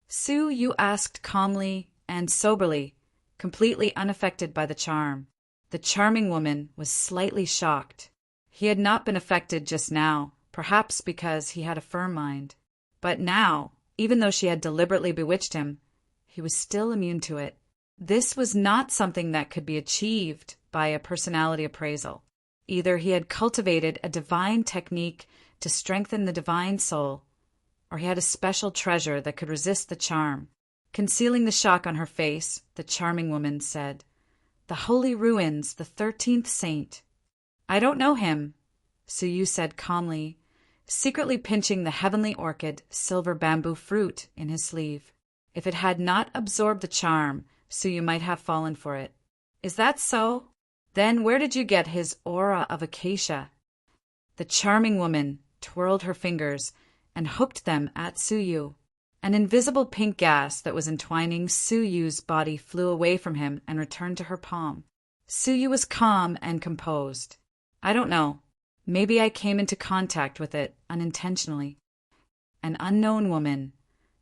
Suyu asked calmly and soberly, completely unaffected by the charm. The charming woman was slightly shocked. He had not been affected just now, perhaps because he had a firm mind. But now, even though she had deliberately bewitched him, he was still immune to it. This was not something that could be achieved by a personality appraisal. Either he had cultivated a divine technique to strengthen the divine soul, or he had a special treasure that could resist the charm. Concealing the shock on her face, the charming woman said, "The Holy Ruins, the 13th saint." "I don't know him," Suyu said calmly, secretly pinching the heavenly orchid silver bamboo fruit in his sleeve. If it had not absorbed the charm, Suyu might have fallen for it. "Is that so? Then where did you get his aura of acacia?" The charming woman twirled her fingers and hooked them at Suyu. An invisible pink gas that was entwining Suyu's body flew away from him and returned to her palm. Suyu was calm and composed. "I don't know. Maybe I came into contact with it unintentionally." an unknown woman,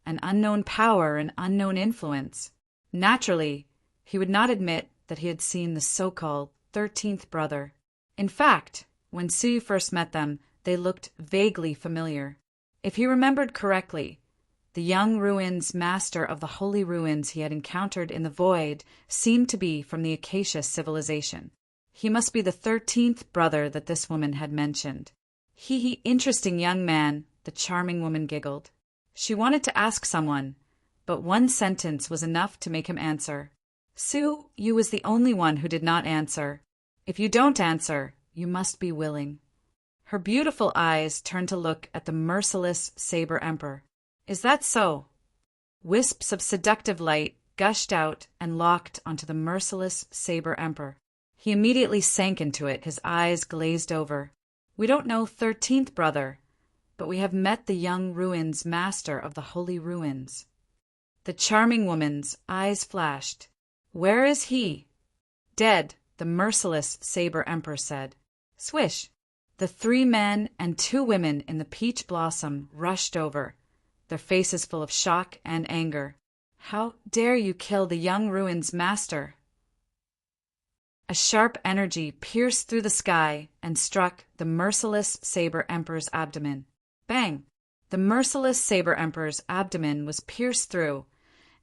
an unknown power, an unknown influence. Naturally, he would not admit that he had seen the so-called 13th brother. In fact, when Suyu first met them, they looked vaguely familiar. If he remembered correctly, the young ruins master of the holy ruins he had encountered in the void seemed to be from the Acacia civilization. He must be the 13th brother that this woman had mentioned. He, interesting young man, the charming woman giggled. She wanted to ask someone, but one sentence was enough to make him answer. Suyu was the only one who did not answer. If you don't answer, you must be willing. Her beautiful eyes turned to look at the merciless Saber Emperor. Is that so? Wisps of seductive light gushed out and locked onto the merciless Saber Emperor. He immediately sank into it, his eyes glazed over. We don't know 13th brother, but we have met the young ruins master of the holy ruins. The charming woman's eyes flashed. Where is he? Dead, the merciless Saber Emperor said. Swish! The 3 men and 2 women in the peach blossom rushed over, their faces full of shock and anger. How dare you kill the young ruins master? A sharp energy pierced through the sky and struck the merciless Saber Emperor's abdomen. Bang! The merciless Saber Emperor's abdomen was pierced through,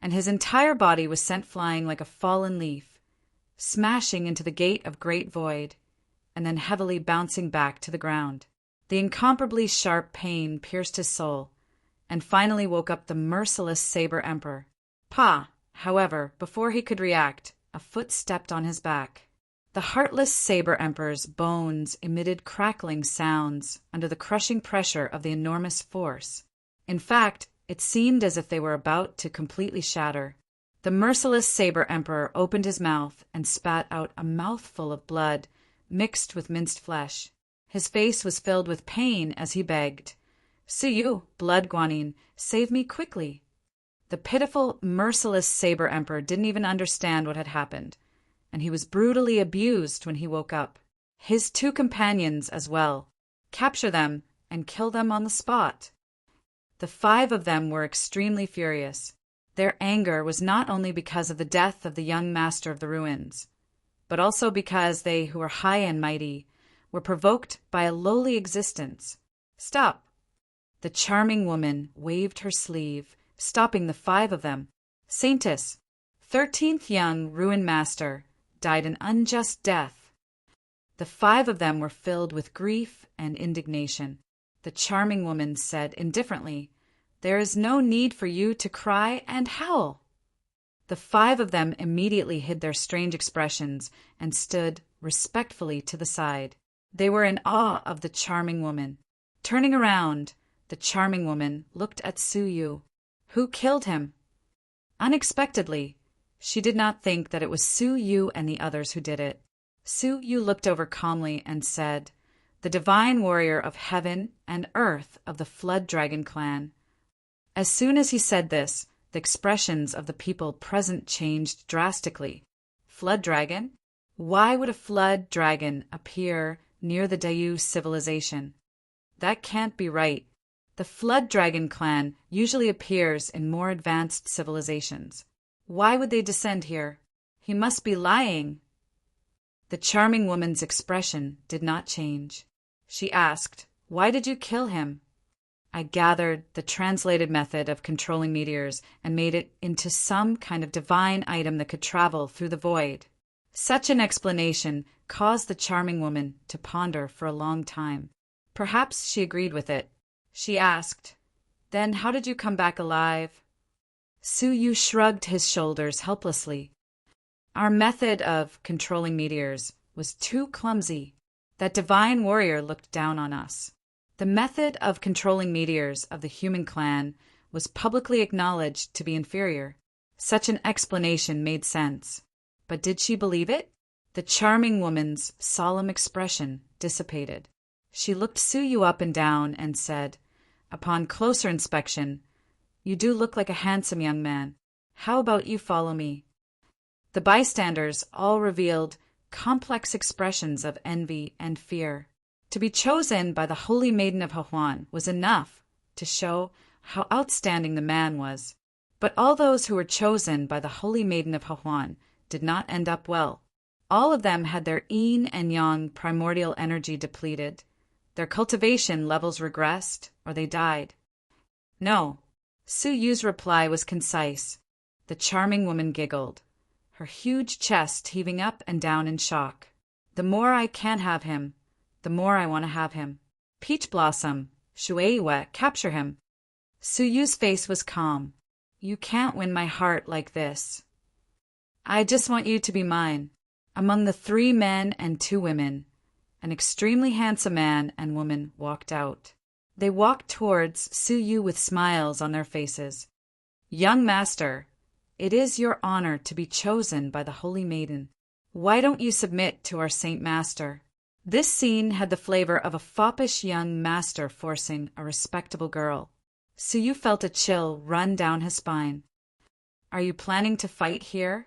and his entire body was sent flying like a fallen leaf, smashing into the gate of great void, and then heavily bouncing back to the ground. The incomparably sharp pain pierced his soul, and finally woke up the merciless Saber Emperor. However, before he could react, a foot stepped on his back. The heartless Saber Emperor's bones emitted crackling sounds under the crushing pressure of the enormous force. In fact, it seemed as if they were about to completely shatter. The merciless Saber Emperor opened his mouth and spat out a mouthful of blood mixed with minced flesh. His face was filled with pain as he begged, Suyu, Blood Guanyin, save me quickly. The pitiful, merciless Saber Emperor didn't even understand what had happened, and he was brutally abused when he woke up. His 2 companions as well. Capture them and kill them on the spot. The 5 of them were extremely furious. Their anger was not only because of the death of the young master of the ruins, but also because they who were high and mighty were provoked by a lowly existence. Stop! The charming woman waved her sleeve, stopping the 5 of them. Saintess, 13th young ruin master, died an unjust death. The 5 of them were filled with grief and indignation. The charming woman said indifferently, There is no need for you to cry and howl. The 5 of them immediately hid their strange expressions and stood respectfully to the side. They were in awe of the charming woman. Turning around, the charming woman looked at Suyu. Who killed him? Unexpectedly, she did not think that it was Suyu and the others who did it. Suyu looked over calmly and said, The divine warrior of heaven and earth of the Flood Dragon clan. As soon as he said this, the expressions of the people present changed drastically. Flood dragon? Why would a flood dragon appear near the Dayu civilization? That can't be right. The Flood Dragon clan usually appears in more advanced civilizations. Why would they descend here? He must be lying. The charming woman's expression did not change. She asked, Why did you kill him? I gathered the translated method of controlling meteors and made it into some kind of divine item that could travel through the void. Such an explanation caused the charming woman to ponder for a long time. Perhaps she agreed with it. She asked, Then how did you come back alive? Suyu shrugged his shoulders helplessly. Our method of controlling meteors was too clumsy. That divine warrior looked down on us. The method of controlling meteors of the human clan was publicly acknowledged to be inferior. Such an explanation made sense. But did she believe it? The charming woman's solemn expression dissipated. She looked Suyu up and down and said, Upon closer inspection, you do look like a handsome young man. How about you follow me? The bystanders all revealed complex expressions of envy and fear. To be chosen by the Holy Maiden of Hahuan was enough to show how outstanding the man was. But all those who were chosen by the Holy Maiden of Hahuan did not end up well. All of them had their yin and yang primordial energy depleted. Their cultivation levels regressed, or they died. No. Su Yu's reply was concise. The charming woman giggled, her huge chest heaving up and down in shock. The more I can have him, the more I want to have him. Peach Blossom, Shueiwa, capture him. Su Yu's face was calm. You can't win my heart like this. I just want you to be mine. Among the 3 men and 2 women, an extremely handsome man and woman walked out. They walked towards Su Yu with smiles on their faces. Young master, it is your honor to be chosen by the Holy Maiden. Why don't you submit to our Saint Master? This scene had the flavor of a foppish young master forcing a respectable girl. Su Yu felt a chill run down his spine. Are you planning to fight here?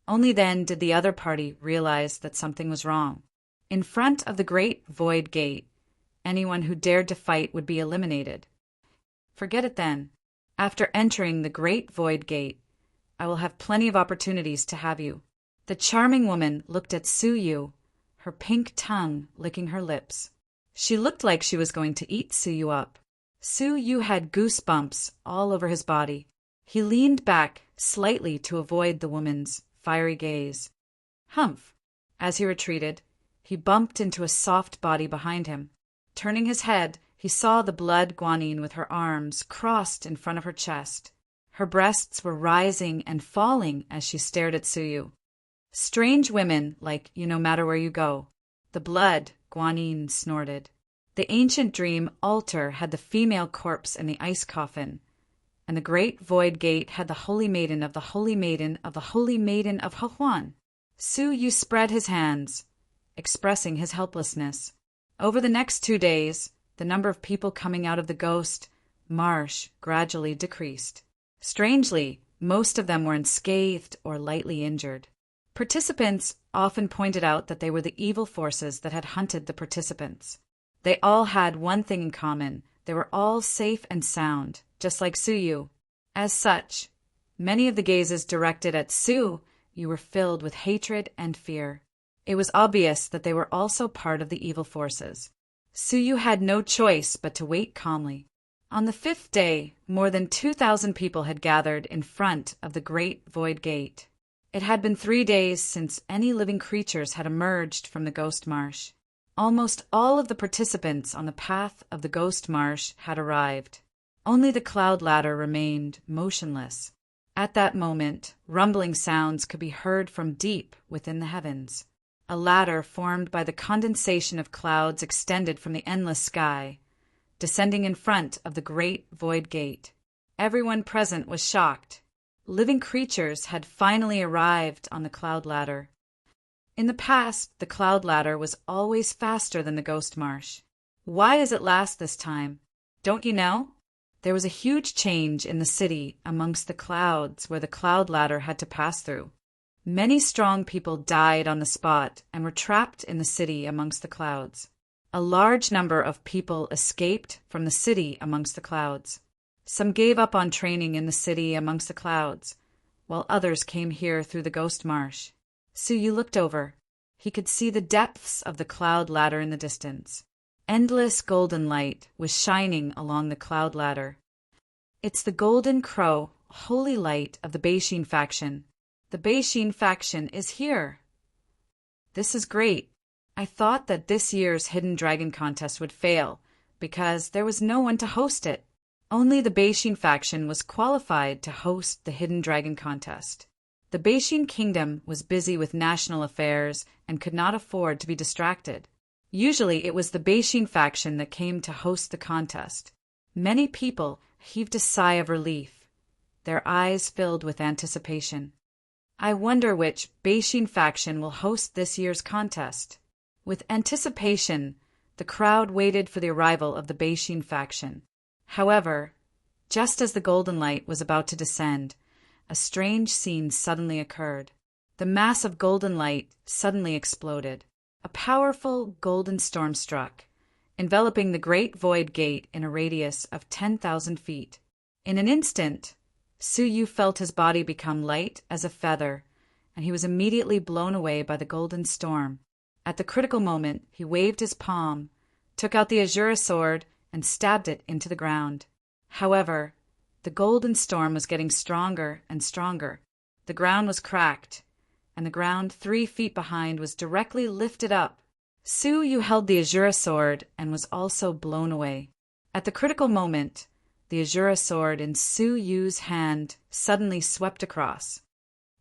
Only then did the other party realize that something was wrong. In front of the Great Void Gate, anyone who dared to fight would be eliminated. Forget it then. After entering the Great Void Gate, I will have plenty of opportunities to have you. The charming woman looked at Su Yu, her pink tongue licking her lips. She looked like she was going to eat Su Yu up. Su Yu had goosebumps all over his body. He leaned back slightly to avoid the woman's fiery gaze. Humph! As he retreated, he bumped into a soft body behind him. Turning his head, he saw the blood Guanyin with her arms crossed in front of her chest. Her breasts were rising and falling as she stared at Su Yu. Strange women like you no matter where you go. The blood, Guanyin snorted. The ancient dream altar had the female corpse in the ice coffin, and the Great Void Gate had the Holy Maiden of the Holy Maiden of the Holy Maiden of Hahuan. Su Yu spread his hands, expressing his helplessness. Over the next 2 days, the number of people coming out of the ghost marsh gradually decreased. Strangely, most of them were unscathed or lightly injured. Participants often pointed out that they were the evil forces that had hunted the participants. They all had one thing in common. They were all safe and sound, just like Su Yu. As such, many of the gazes directed at Su Yu were filled with hatred and fear. It was obvious that they were also part of the evil forces. Su Yu had no choice but to wait calmly. On the 5th day, more than 2,000 people had gathered in front of the Great Void Gate. It had been 3 days since any living creatures had emerged from the Ghost Marsh. Almost all of the participants on the path of the Ghost Marsh had arrived. Only the cloud ladder remained motionless. At that moment, rumbling sounds could be heard from deep within the heavens. A ladder formed by the condensation of clouds extended from the endless sky, descending in front of the Great Void Gate. Everyone present was shocked. Living creatures had finally arrived on the cloud ladder. In the past, the cloud ladder was always faster than the Ghost Marsh. Why is it last this time? Don't you know? There was a huge change in the city amongst the clouds where the cloud ladder had to pass through. Many strong people died on the spot and were trapped in the city amongst the clouds. A large number of people escaped from the city amongst the clouds. Some gave up on training in the city amongst the clouds, while others came here through the Ghost Marsh. Su Yu looked over. He could see the depths of the cloud ladder in the distance. Endless golden light was shining along the cloud ladder. It's the Golden Crow, holy light of the Beixin faction. The Beixin faction is here. This is great. I thought that this year's Hidden Dragon contest would fail because there was no one to host it. Only the Beixin faction was qualified to host the Hidden Dragon contest. The Beixin kingdom was busy with national affairs and could not afford to be distracted. Usually it was the Beixin faction that came to host the contest. Many people heaved a sigh of relief, their eyes filled with anticipation. I wonder which Beixin faction will host this year's contest. With anticipation, the crowd waited for the arrival of the Beixin faction. However, just as the golden light was about to descend, a strange scene suddenly occurred. The mass of golden light suddenly exploded. A powerful golden storm struck, enveloping the Great Void Gate in a radius of 10,000 feet. In an instant, Su Yu felt his body become light as a feather, and he was immediately blown away by the golden storm. At the critical moment, he waved his palm, took out the azure sword, and stabbed it into the ground. However, the golden storm was getting stronger and stronger. The ground was cracked, and the ground 3 feet behind was directly lifted up. Su Yu held the azure sword and was also blown away. At the critical moment, the azure sword in Su Yu's hand suddenly swept across.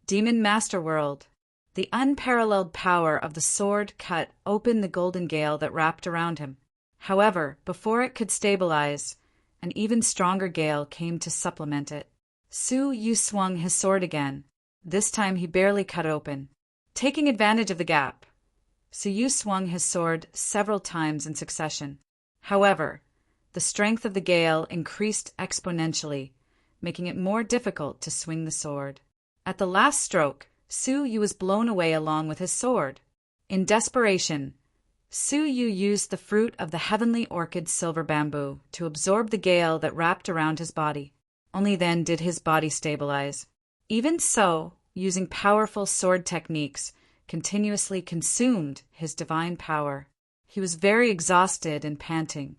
Demon Masterworld. The unparalleled power of the sword cut open the golden gale that wrapped around him. However, before it could stabilize, an even stronger gale came to supplement it. Su Yu swung his sword again. This time he barely cut open. Taking advantage of the gap, Su Yu swung his sword several times in succession. However, the strength of the gale increased exponentially, making it more difficult to swing the sword. At the last stroke, Su Yu was blown away along with his sword. In desperation, Su Yu used the fruit of the heavenly orchid silver bamboo to absorb the gale that wrapped around his body. Only then did his body stabilize. Even so, using powerful sword techniques continuously consumed his divine power. He was very exhausted and panting.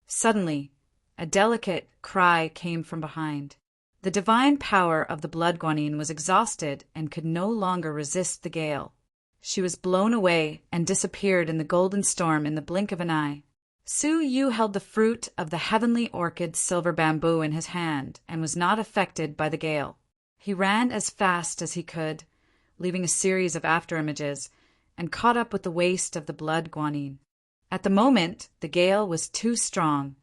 Suddenly, a delicate cry came from behind. The divine power of the blood guanyin was exhausted and could no longer resist the gale. She was blown away and disappeared in the golden storm in the blink of an eye. Su Yu held the fruit of the heavenly orchid silver bamboo in his hand and was not affected by the gale. He ran as fast as he could, leaving a series of afterimages, and caught up with the waste of the blood guanyin. At the moment, the gale was too strong,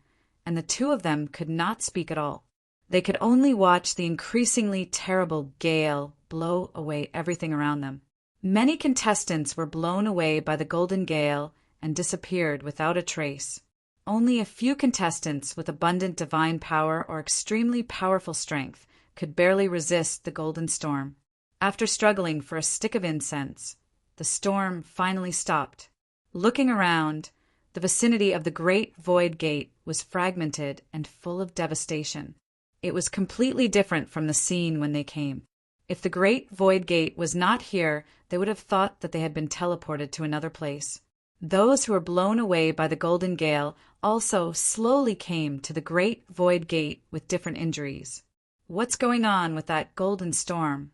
and the two of them could not speak at all. They could only watch the increasingly terrible gale blow away everything around them. Many contestants were blown away by the golden gale and disappeared without a trace. Only a few contestants with abundant divine power or extremely powerful strength could barely resist the golden storm. After struggling for a stick of incense, the storm finally stopped. Looking around, the vicinity of the Great Void Gate was fragmented and full of devastation. It was completely different from the scene when they came. If the Great Void Gate was not here, they would have thought that they had been teleported to another place. Those who were blown away by the golden gale also slowly came to the Great Void Gate with different injuries. What's going on with that golden storm?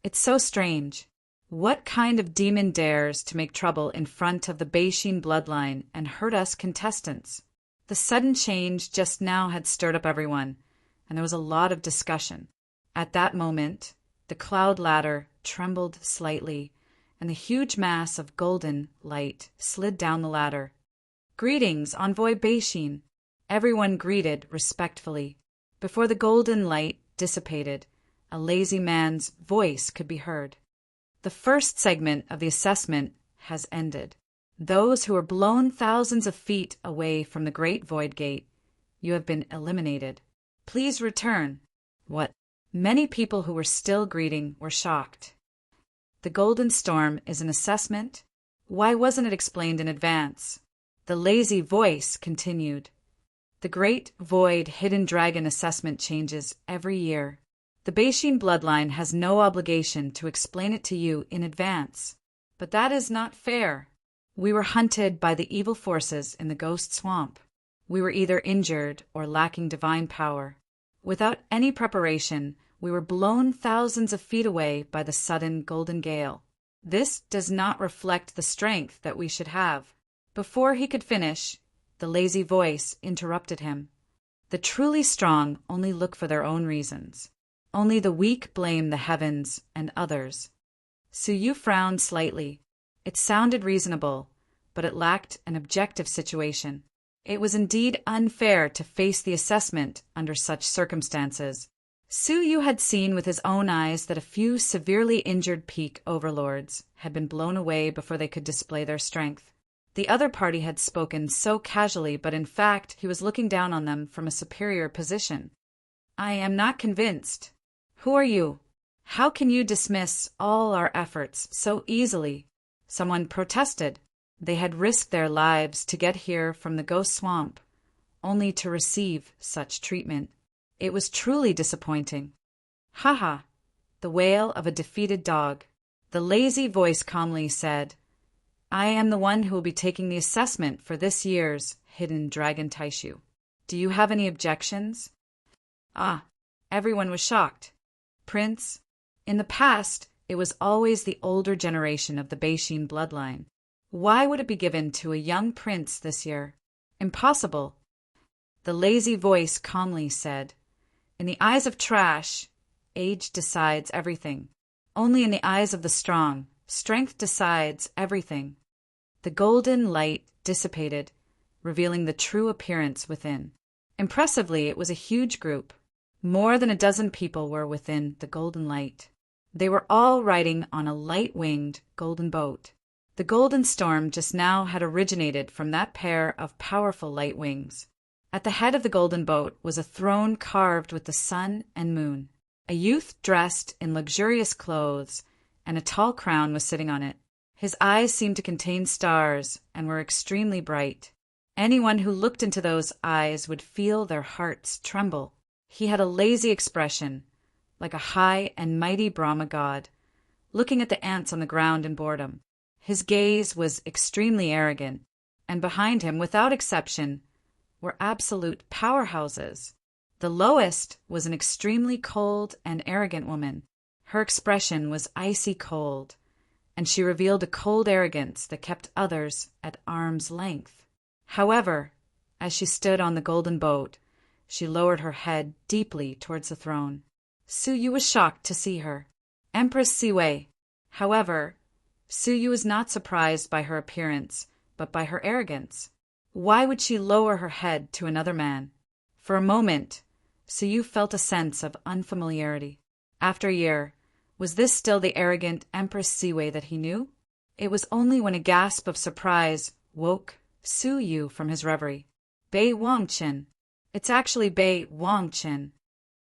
It's so strange. What kind of demon dares to make trouble in front of the Beixin bloodline and hurt us contestants? The sudden change just now had stirred up everyone, and there was a lot of discussion. At that moment, the cloud ladder trembled slightly, and the huge mass of golden light slid down the ladder. "Greetings, Envoy Beixin!" Everyone greeted respectfully. Before the golden light dissipated, a lazy man's voice could be heard. "The first segment of the assessment has ended. Those who were blown thousands of feet away from the Great Void Gate, you have been eliminated. Please return." What? Many people who were still greeting were shocked. The golden storm is an assessment? Why wasn't it explained in advance? The lazy voice continued. The Great Void Hidden Dragon assessment changes every year. The Beixin bloodline has no obligation to explain it to you in advance. But that is not fair. We were hunted by the evil forces in the Ghost Swamp. We were either injured or lacking divine power. Without any preparation, we were blown thousands of feet away by the sudden golden gale. This does not reflect the strength that we should have. Before he could finish, the lazy voice interrupted him. The truly strong only look for their own reasons. Only the weak blame the heavens and others. Su Yu frowned slightly. It sounded reasonable, but it lacked an objective situation. It was indeed unfair to face the assessment under such circumstances. Su Yu had seen with his own eyes that a few severely injured peak overlords had been blown away before they could display their strength. The other party had spoken so casually, but in fact he was looking down on them from a superior position. "I am not convinced. Who are you? How can you dismiss all our efforts so easily?" Someone protested. They had risked their lives to get here from the Ghost Swamp, only to receive such treatment. It was truly disappointing. "Ha!" the wail of a defeated dog. The lazy voice calmly said, "I am the one who will be taking the assessment for this year's Hidden Dragon Taishu. Do you have any objections?" Everyone was shocked. "Prince, in the past, it was always the older generation of the Beishin bloodline. Why would it be given to a young prince this year? Impossible." The lazy voice calmly said, "In the eyes of trash, age decides everything. Only in the eyes of the strong, strength decides everything." The golden light dissipated, revealing the true appearance within. Impressively, it was a huge group. More than a dozen people were within the golden light. They were all riding on a light-winged golden boat. The golden storm just now had originated from that pair of powerful light wings. At the head of the golden boat was a throne carved with the sun and moon. A youth dressed in luxurious clothes and a tall crown was sitting on it. His eyes seemed to contain stars and were extremely bright. Anyone who looked into those eyes would feel their hearts tremble. He had a lazy expression, like a high and mighty Brahma god, looking at the ants on the ground in boredom. His gaze was extremely arrogant, and behind him, without exception, were absolute powerhouses. The lowest was an extremely cold and arrogant woman. Her expression was icy cold, and she revealed a cold arrogance that kept others at arm's length. However, as she stood on the golden boat, she lowered her head deeply towards the throne. Su Yu was shocked to see her. Empress Siwei. However, Su Yu was not surprised by her appearance, but by her arrogance. Why would she lower her head to another man? For a moment, Su Yu felt a sense of unfamiliarity. After a year, was this still the arrogant Empress Siwei that he knew? It was only when a gasp of surprise woke Su Yu from his reverie. Bei Wangchen. It's actually Bei Wangchen.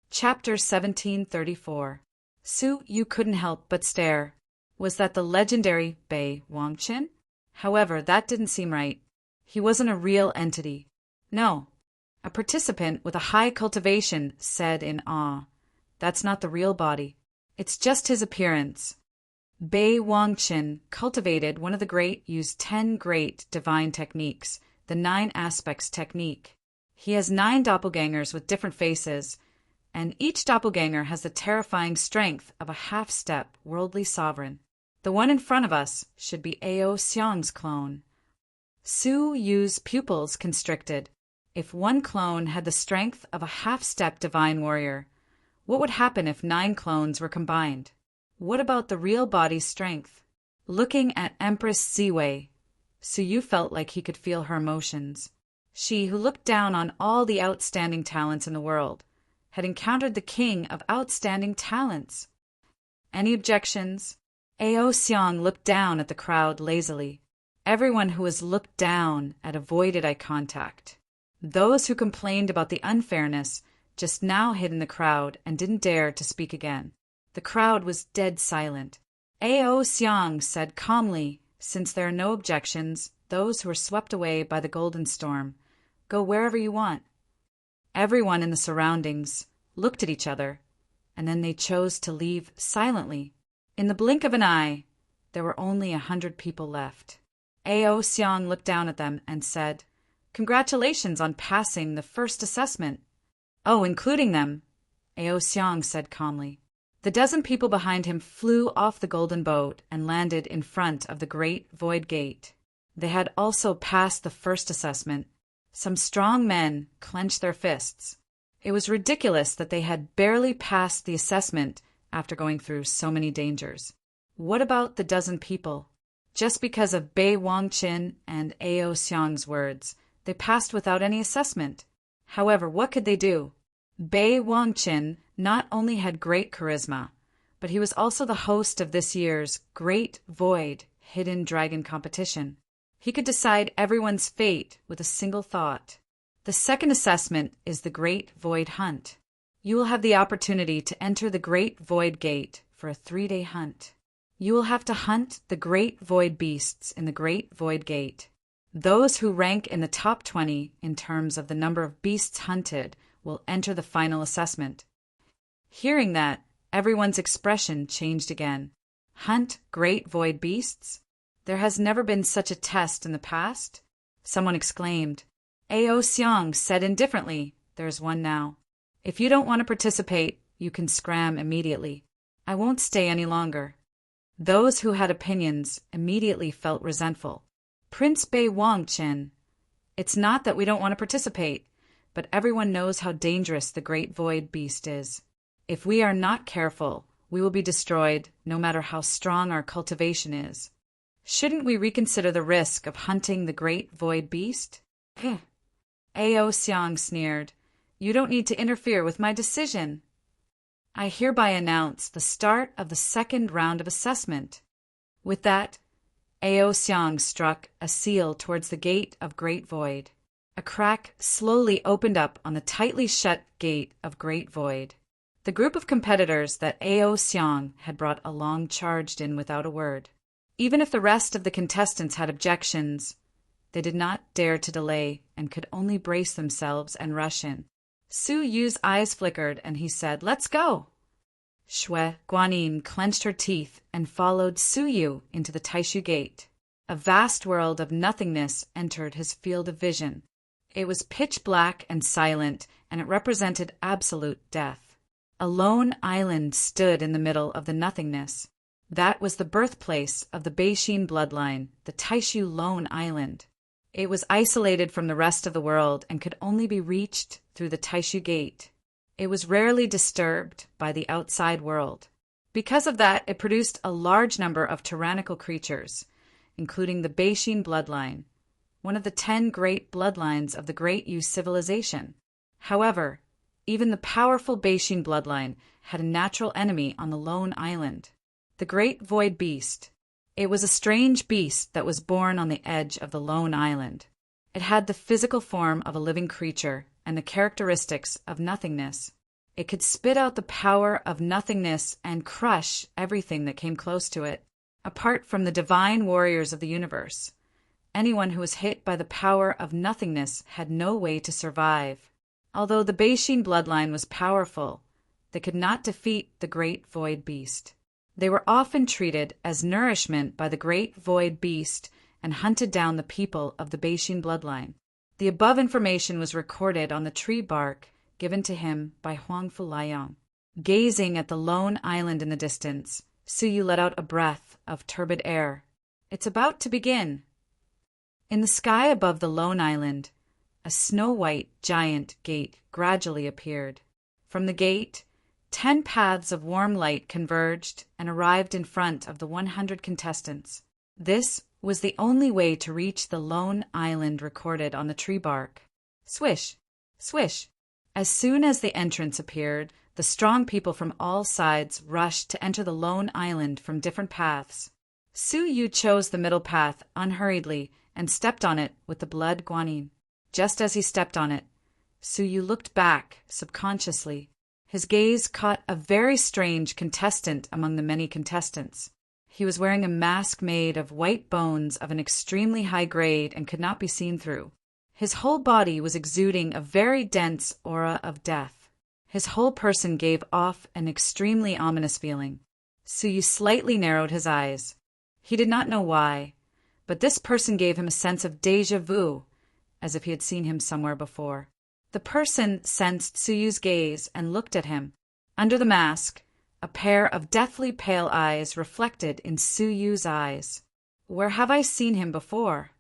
Chapter 1734. Su Yu couldn't help but stare. Was that the legendary Bei Wangchen? However, that didn't seem right. He wasn't a real entity. No. A participant with a high cultivation said in awe, "That's not the real body. It's just his appearance." Bei Wangchen, cultivated one of the great, used 10 great divine techniques, the 9 aspects technique. He has 9 doppelgangers with different faces, and each doppelganger has the terrifying strength of a half-step worldly sovereign. The one in front of us should be Ao Xiang's clone. Su Yu's pupils constricted. If one clone had the strength of a half-step divine warrior, what would happen if 9 clones were combined? What about the real body's strength? Looking at Empress Siwei, Su Yu felt like he could feel her emotions. She, who looked down on all the outstanding talents in the world, had encountered the king of outstanding talents. Any objections? Ao Xiang looked down at the crowd lazily. Everyone who was looked down at avoided eye contact. Those who complained about the unfairness just now hid in the crowd and didn't dare to speak again. The crowd was dead silent. Ao Xiang said calmly, "Since there are no objections, those who were swept away by the golden storm, go wherever you want." Everyone in the surroundings looked at each other, and then they chose to leave silently. In the blink of an eye, there were only 100 people left. Ao Xiang looked down at them and said, "Congratulations on passing the first assessment." "Oh, including them," Ao Xiang said calmly. The dozen people behind him flew off the golden boat and landed in front of the great void gate. They had also passed the first assessment. Some strong men clenched their fists. It was ridiculous that they had barely passed the assessment after going through so many dangers. What about the dozen people? Just because of Bei Wangchen and Ao Xiang's words, they passed without any assessment. However, what could they do? Bei Wangchen not only had great charisma, but he was also the host of this year's Great Void Hidden Dragon Competition. He could decide everyone's fate with a single thought. The second assessment is the Great Void Hunt. You will have the opportunity to enter the Great Void Gate for a 3-day hunt. You will have to hunt the Great Void Beasts in the Great Void Gate. Those who rank in the top 20 in terms of the number of beasts hunted will enter the final assessment. Hearing that, everyone's expression changed again. Hunt great void beasts? There has never been such a test in the past? Someone exclaimed. Ao Xiang said indifferently, there's one now. If you don't want to participate, you can scram immediately. I won't stay any longer. Those who had opinions immediately felt resentful. Prince Bei Wangchen. It's not that we don't want to participate, but everyone knows how dangerous the great void beast is. If we are not careful, we will be destroyed, no matter how strong our cultivation is. Shouldn't we reconsider the risk of hunting the great void beast? Ao Xiang sneered. You don't need to interfere with my decision. I hereby announce the start of the second round of assessment. With that, Ao Xiang struck a seal towards the gate of Great Void. A crack slowly opened up on the tightly shut gate of Great Void. The group of competitors that Ao Xiang had brought along charged in without a word. Even if the rest of the contestants had objections, they did not dare to delay and could only brace themselves and rush in. Su Yu's eyes flickered and he said, Let's go! Shui Guanyin clenched her teeth and followed Su Yu into the Taishu Gate. A vast world of nothingness entered his field of vision. It was pitch black and silent, and it represented absolute death. A lone island stood in the middle of the nothingness. That was the birthplace of the Beixin bloodline, the Taishu Lone Island. It was isolated from the rest of the world and could only be reached through the Taishu Gate. It was rarely disturbed by the outside world. Because of that, it produced a large number of tyrannical creatures, including the Beixin bloodline, one of the 10 great bloodlines of the Great Yu civilization. However, even the powerful Beixin bloodline had a natural enemy on the lone island, the Great Void Beast. It was a strange beast that was born on the edge of the lone island. It had the physical form of a living creature and the characteristics of nothingness. It could spit out the power of nothingness and crush everything that came close to it. Apart from the divine warriors of the universe, anyone who was hit by the power of nothingness had no way to survive. Although the Beixin bloodline was powerful, they could not defeat the Great Void Beast. They were often treated as nourishment by the Great Void Beast and hunted down the people of the Beixin bloodline. The above information was recorded on the tree bark given to him by Huang Fulayang. Gazing at the lone island in the distance, Su Yu let out a breath of turbid air. It's about to begin. In the sky above the lone island, a snow-white giant gate gradually appeared. From the gate, 10 paths of warm light converged and arrived in front of the 100 contestants. This was the only way to reach the lone island recorded on the tree bark. Swish, swish. As soon as the entrance appeared, the strong people from all sides rushed to enter the lone island from different paths. Su Yu chose the middle path unhurriedly and stepped on it with the blood guanyin. Just as he stepped on it, Su Yu looked back subconsciously. His gaze caught a very strange contestant among the many contestants. He was wearing a mask made of white bones of an extremely high grade and could not be seen through. His whole body was exuding a very dense aura of death. His whole person gave off an extremely ominous feeling. Su Yu slightly narrowed his eyes. He did not know why, but this person gave him a sense of déjà vu, as if he had seen him somewhere before. The person sensed Su Yu's gaze and looked at him. Under the mask, a pair of deathly pale eyes reflected in Su Yu's eyes. Where have I seen him before?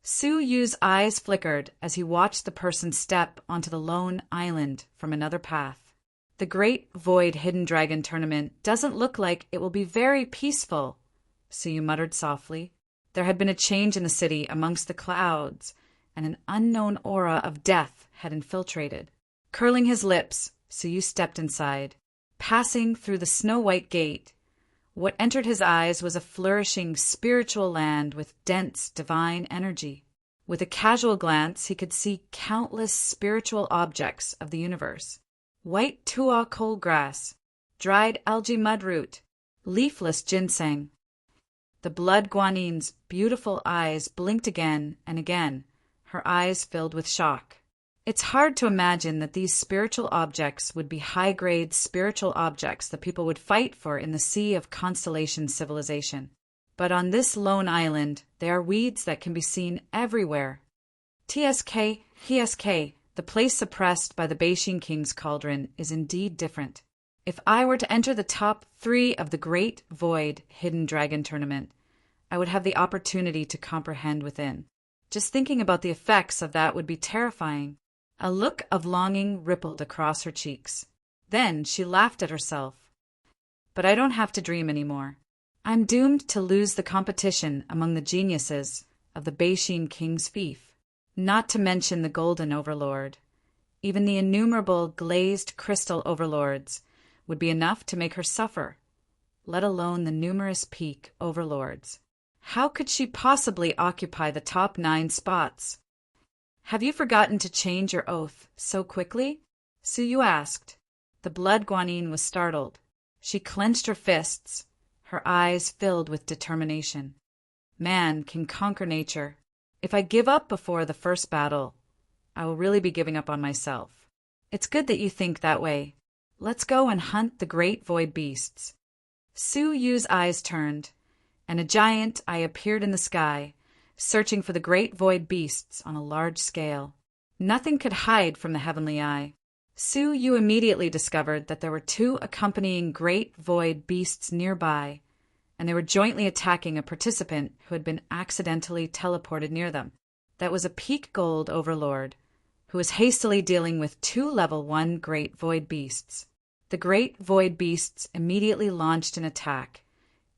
Su Yu's eyes flickered as he watched the person step onto the lone island from another path. The Great Void Hidden Dragon Tournament doesn't look like it will be very peaceful, Su Yu muttered softly. There had been a change in the city amongst the clouds, and an unknown aura of death had infiltrated. Curling his lips, Su Yu stepped inside. Passing through the snow-white gate, what entered his eyes was a flourishing spiritual land with dense divine energy. With a casual glance, he could see countless spiritual objects of the universe. White tuo cold grass, dried algae mudroot, leafless ginseng. The blood guanyin's beautiful eyes blinked again and again, her eyes filled with shock. It's hard to imagine that these spiritual objects would be high-grade spiritual objects that people would fight for in the sea of constellation civilization. But on this lone island, there are weeds that can be seen everywhere. TSK, the place suppressed by the Beijing King's Cauldron is indeed different. If I were to enter the top 3 of the Great Void Hidden Dragon Tournament, I would have the opportunity to comprehend within. Just thinking about the effects of that would be terrifying. A look of longing rippled across her cheeks. Then she laughed at herself. But I don't have to dream anymore. I'm doomed to lose the competition among the geniuses of the Beijing King's fief, not to mention the Golden Overlord. Even the innumerable glazed crystal overlords would be enough to make her suffer, let alone the numerous peak overlords. How could she possibly occupy the top 9 spots? Have you forgotten to change your oath so quickly? Suyu asked. The blood Guanyin was startled. She clenched her fists, her eyes filled with determination. Man can conquer nature. If I give up before the first battle, I will really be giving up on myself. It's good that you think that way. Let's go and hunt the great void beasts. Su Yu's eyes turned, and a giant eye appeared in the sky, searching for the great void beasts on a large scale. Nothing could hide from the heavenly eye. Su Yu immediately discovered that there were 2 accompanying great void beasts nearby, and they were jointly attacking a participant who had been accidentally teleported near them. That was a peak gold overlord, who was hastily dealing with 2 level 1 great void beasts. The great void beasts immediately launched an attack,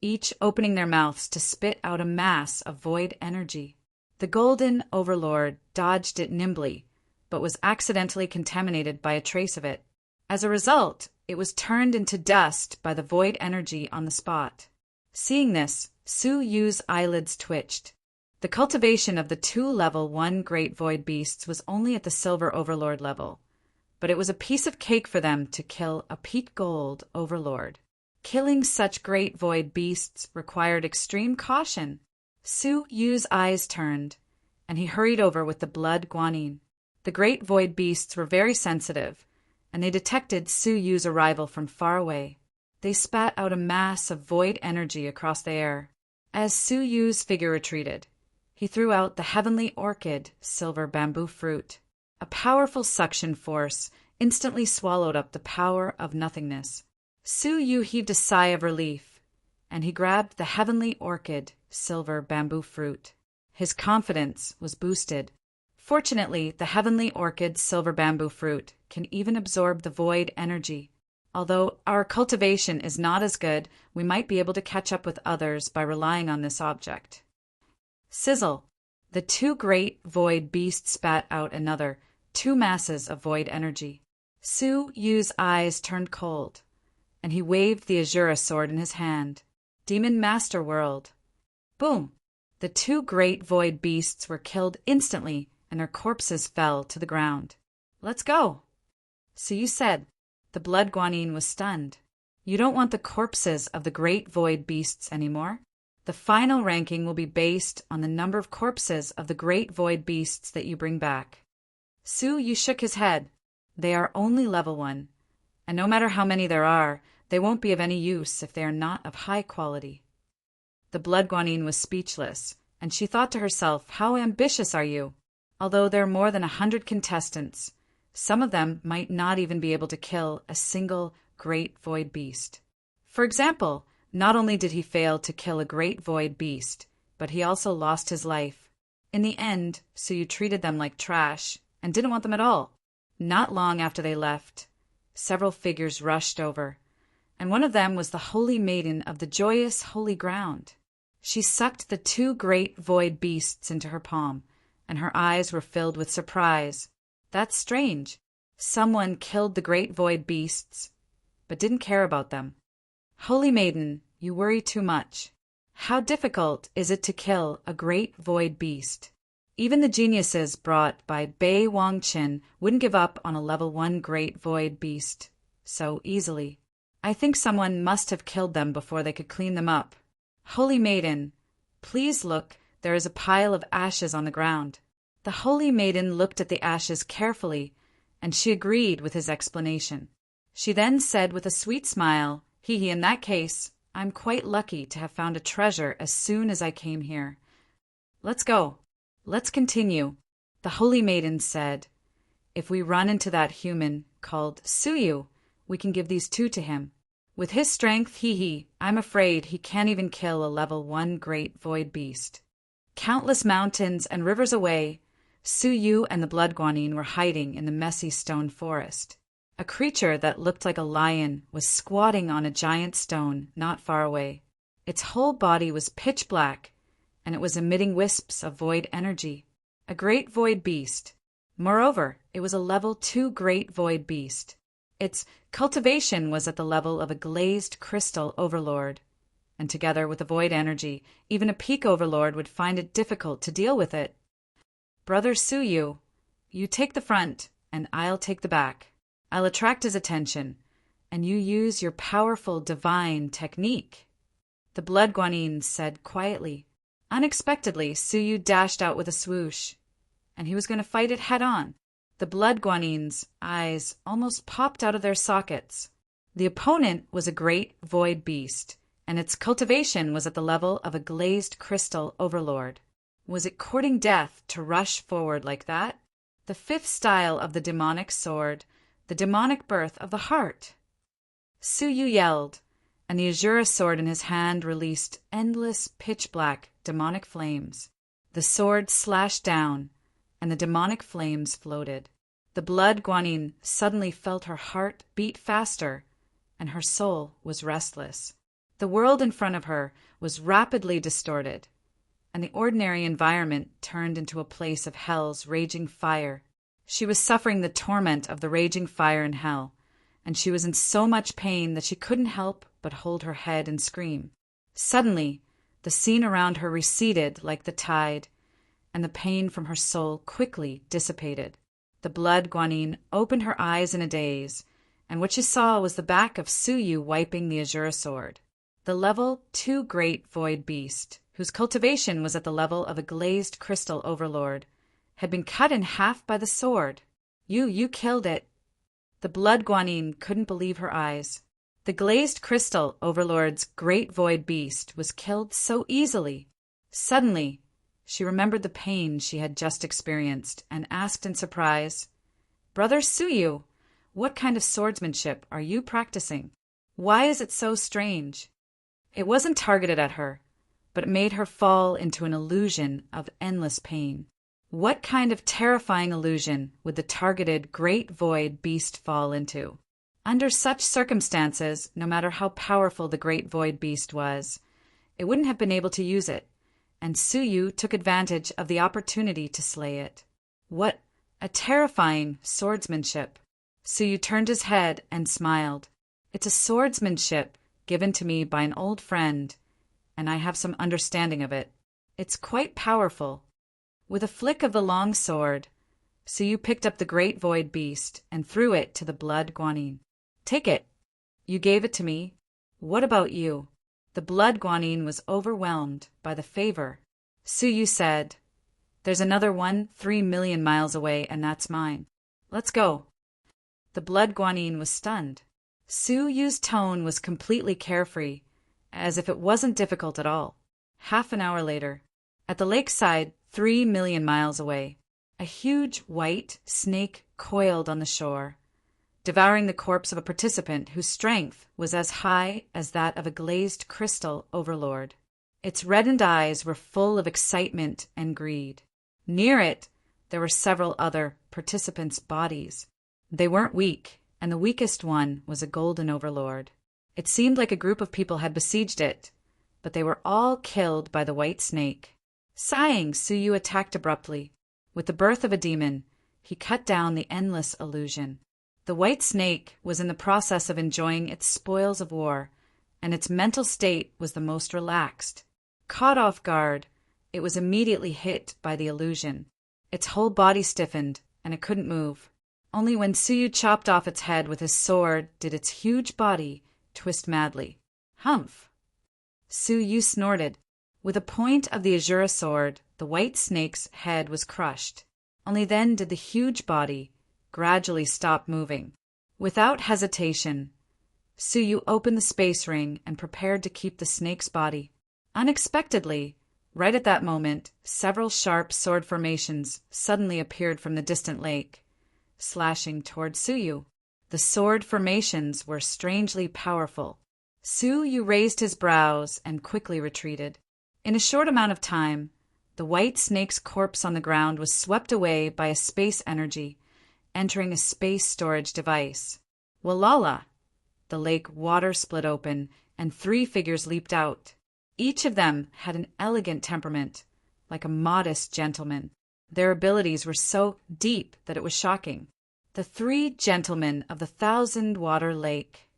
each opening their mouths to spit out a mass of void energy. The Golden Overlord dodged it nimbly, but was accidentally contaminated by a trace of it. As a result, it was turned into dust by the void energy on the spot. Seeing this, Su Yu's eyelids twitched. The cultivation of the 2 level 1 great void beasts was only at the Silver Overlord level, but it was a piece of cake for them to kill a peak gold overlord. Killing such great void beasts required extreme caution. Su Yu's eyes turned, and he hurried over with the blood Guanyin. The great void beasts were very sensitive, and they detected Su Yu's arrival from far away. They spat out a mass of void energy across the air. As Su Yu's figure retreated, he threw out the heavenly orchid silver bamboo fruit. A powerful suction force instantly swallowed up the power of nothingness. Su Yu heaved a sigh of relief, and he grabbed the heavenly orchid silver bamboo fruit. His confidence was boosted. Fortunately, the heavenly orchid silver bamboo fruit can even absorb the void energy. Although our cultivation is not as good, we might be able to catch up with others by relying on this object. Sizzle! The 2 great void beasts spat out another 2 masses of void energy. Su Yu's eyes turned cold, and he waved the Azura sword in his hand. Demon Master World. Boom! The 2 great void beasts were killed instantly, and their corpses fell to the ground. Let's go! So you said. The blood Guanyin was stunned. You don't want the corpses of the great void beasts anymore? The final ranking will be based on the number of corpses of the great void beasts that you bring back. Su Yu shook his head. They are only level 1, and no matter how many there are, they won't be of any use if they are not of high quality. The blood Guanyin was speechless, and she thought to herself, how ambitious are you? Although there are more than 100 contestants, some of them might not even be able to kill a single great void beast. For example, not only did he fail to kill a great void beast, but he also lost his life. In the end, Su Yu treated them like trash and didn't want them at all. Not long after they left, several figures rushed over, and one of them was the Holy Maiden of the joyous holy ground. She sucked the 2 great void beasts into her palm, and her eyes were filled with surprise. That's strange. Someone killed the great void beasts, but didn't care about them. Holy Maiden, you worry too much. How difficult is it to kill a great void beast? Even the geniuses brought by Bei Wangqin wouldn't give up on a level 1 great void beast so easily. I think someone must have killed them before they could clean them up. Holy Maiden, please look, there is a pile of ashes on the ground. The holy maiden looked at the ashes carefully, and she agreed with his explanation. She then said with a sweet smile, in that case, I'm quite lucky to have found a treasure as soon as I came here. Let's go. Let's continue. The holy maiden said, if we run into that human called Suyu, we can give these two to him. With his strength, I'm afraid he can't even kill a level 1 great void beast. Countless mountains and rivers away, Suyu and the blood guanine were hiding in the messy stone forest. A creature that looked like a lion was squatting on a giant stone not far away. Its whole body was pitch black, and it was emitting wisps of void energy. A great void beast. Moreover, it was a level 2 great void beast. Its cultivation was at the level of a glazed crystal overlord, and together with the void energy, even a peak overlord would find it difficult to deal with it. Brother Suyu, you take the front, and I'll take the back. I'll attract his attention, and you use your powerful divine technique. The blood guanine said quietly. Unexpectedly, Suyu dashed out with a swoosh, and he was going to fight it head on. The blood guanine's eyes almost popped out of their sockets. The opponent was a great void beast, and its cultivation was at the level of a glazed crystal overlord. Was it courting death to rush forward like that? The 5th style of the demonic sword, the demonic birth of the heart. Suyu yelled, and the Azura sword in his hand released endless pitch-black demonic flames. The sword slashed down, and the demonic flames floated. The blood guanine suddenly felt her heart beat faster, and her soul was restless. The world in front of her was rapidly distorted, and the ordinary environment turned into a place of hell's raging fire. She was suffering the torment of the raging fire in hell, and she was in so much pain that she couldn't help but hold her head and scream. Suddenly, the scene around her receded like the tide, and the pain from her soul quickly dissipated. The blood guanine opened her eyes in a daze, and what she saw was the back of Suyu wiping the Azura sword. The level 2 great void beast, whose cultivation was at the level of a glazed crystal overlord, had been cut in half by the sword. You killed it. The blood guanine couldn't believe her eyes. The glazed crystal overlord's great void beast was killed so easily. Suddenly, she remembered the pain she had just experienced and asked in surprise, Brother Suyu, what kind of swordsmanship are you practicing? Why is it so strange? It wasn't targeted at her, but it made her fall into an illusion of endless pain. What kind of terrifying illusion would the targeted great void beast fall into? Under such circumstances, no matter how powerful the great void beast was, it wouldn't have been able to use it, and Suyu took advantage of the opportunity to slay it. What a terrifying swordsmanship! Suyu turned his head and smiled. It's a swordsmanship given to me by an old friend, and I have some understanding of it. It's quite powerful. With a flick of the long sword, Suyu picked up the great void beast and threw it to the blood guanine. Take it. You gave it to me. What about you? The blood guanine was overwhelmed by the favor. Suyu said, There's another one 3 million miles away, and that's mine. Let's go. The blood guanine was stunned. Suyu's tone was completely carefree, as if it wasn't difficult at all. Half an hour later, at the lakeside 3 million miles away, a huge white snake coiled on the shore, devouring the corpse of a participant whose strength was as high as that of a glazed crystal overlord. Its reddened eyes were full of excitement and greed. Near it, there were several other participants' bodies. They weren't weak, and the weakest one was a golden overlord. It seemed like a group of people had besieged it, but they were all killed by the white snake. Sighing, Suyu attacked abruptly. With the birth of a demon, he cut down the endless illusion. The white snake was in the process of enjoying its spoils of war, and its mental state was the most relaxed. Caught off guard, it was immediately hit by the illusion. Its whole body stiffened, and it couldn't move. Only when Suyu chopped off its head with his sword did its huge body twist madly. Humph! Suyu snorted. With a point of the Azura sword, the white snake's head was crushed, Only then did the huge body gradually stop moving. Without hesitation, Suyu opened the space ring and prepared to keep the snake's body. Unexpectedly, right at that moment, several sharp sword formations suddenly appeared from the distant lake, slashing toward Suyu. The sword formations were strangely powerful. Suyu raised his brows and quickly retreated. In a short amount of time, the white snake's corpse on the ground was swept away by a space energy, entering a space storage device. Walala! The lake water split open, and 3 figures leaped out. Each of them had an elegant temperament, like a modest gentleman. Their abilities were so deep that it was shocking. The 3 gentlemen of the 1,000-water lake.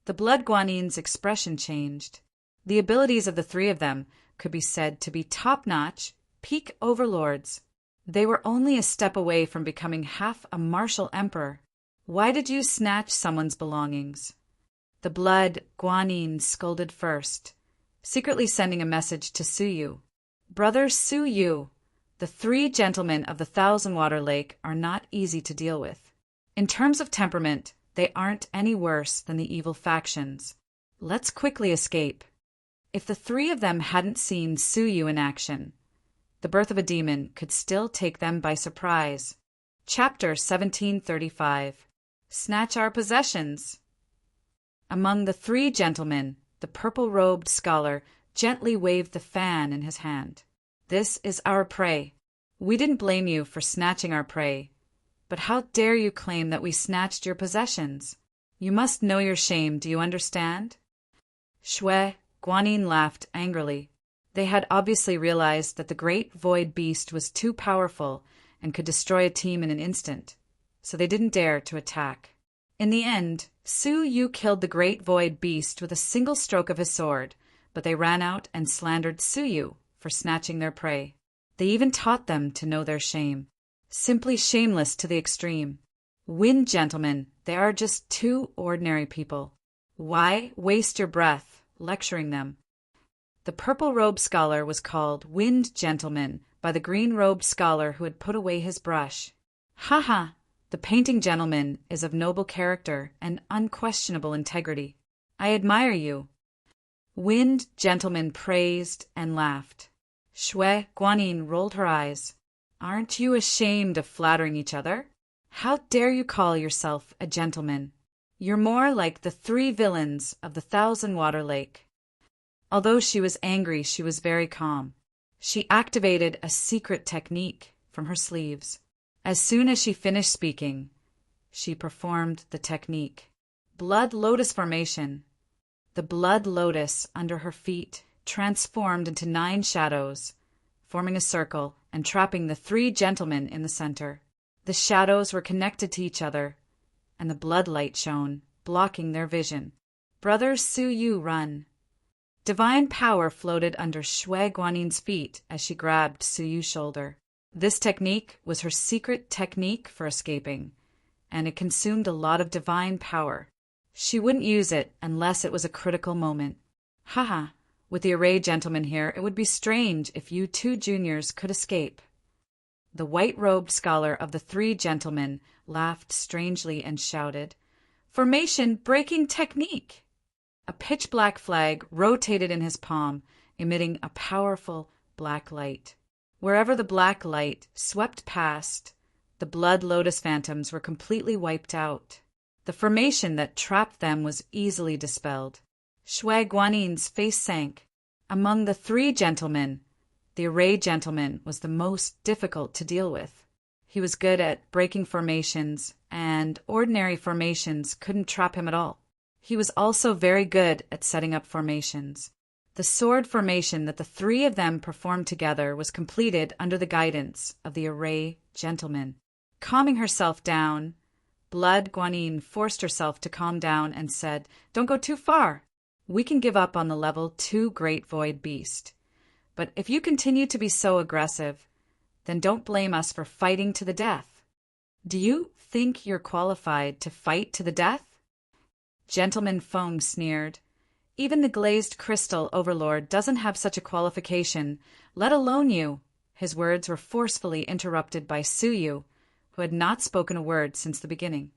The Blood Guanin's expression changed. The abilities of the 3 of them could be said to be top-notch, peak overlords. They were only a step away from becoming half a martial emperor. Why did you snatch someone's belongings? The Blood Guanin scolded first, secretly sending a message to Suyu. Brother Suyu, the 3 gentlemen of the 1,000-water lake are not easy to deal with. In terms of temperament, they aren't any worse than the evil factions. Let's quickly escape. If the 3 of them hadn't seen Suyu in action, the birth of a demon could still take them by surprise. Chapter 1735. Snatch our possessions. Among the 3 gentlemen, the purple-robed scholar gently waved the fan in his hand. This is our prey. We didn't blame you for snatching our prey, but how dare you claim that we snatched your possessions? You must know your shame, do you understand? Shui Guanin laughed angrily. They had obviously realized that the great void beast was too powerful and could destroy a team in an instant, so they didn't dare to attack. In the end, Suyu killed the great void beast with a single stroke of his sword, but they ran out and slandered Suyu for snatching their prey. They even taught them to know their shame. Simply shameless to the extreme. Wind gentlemen, they are just 2 ordinary people. Why waste your breath lecturing them? The purple-robed scholar was called Wind Gentleman by the green-robed scholar who had put away his brush. Ha! The painting gentleman is of noble character and unquestionable integrity. I admire you. Wind Gentleman praised and laughed. Shui Guanin rolled her eyes. Aren't you ashamed of flattering each other? How dare you call yourself a gentleman? You're more like the 3 villains of the 1,000-water lake. Although she was angry, she was very calm. She activated a secret technique from her sleeves. As soon as she finished speaking, she performed the technique. Blood Lotus Formation. The blood lotus under her feet transformed into 9 shadows, forming a circle and trapping the 3 gentlemen in the center. The shadows were connected to each other, and the blood light shone, blocking their vision. Brother Suyu, run. Divine power floated under Shui Guanin's feet as she grabbed Suyu's shoulder. This technique was her secret technique for escaping, and it consumed a lot of divine power. She wouldn't use it unless it was a critical moment. Haha, with the array gentleman here, it would be strange if you 2 juniors could escape. The white-robed scholar of the 3 gentlemen laughed strangely and shouted, Formation breaking technique! A pitch-black flag rotated in his palm, emitting a powerful black light. Wherever the black light swept past, the blood lotus phantoms were completely wiped out. The formation that trapped them was easily dispelled. Shui Guanin's face sank. Among the 3 gentlemen, the array gentleman was the most difficult to deal with. He was good at breaking formations, and ordinary formations couldn't trap him at all. He was also very good at setting up formations. The sword formation that the 3 of them performed together was completed under the guidance of the array gentleman. Calming herself down, Blood Guanin forced herself to calm down and said, Don't go too far. We can give up on the level 2 Great Void Beast. But if you continue to be so aggressive, then don't blame us for fighting to the death. Do you think you're qualified to fight to the death? Gentleman Feng sneered. Even the glazed crystal overlord doesn't have such a qualification, let alone you. His words were forcefully interrupted by Suyu, who had not spoken a word since the beginning.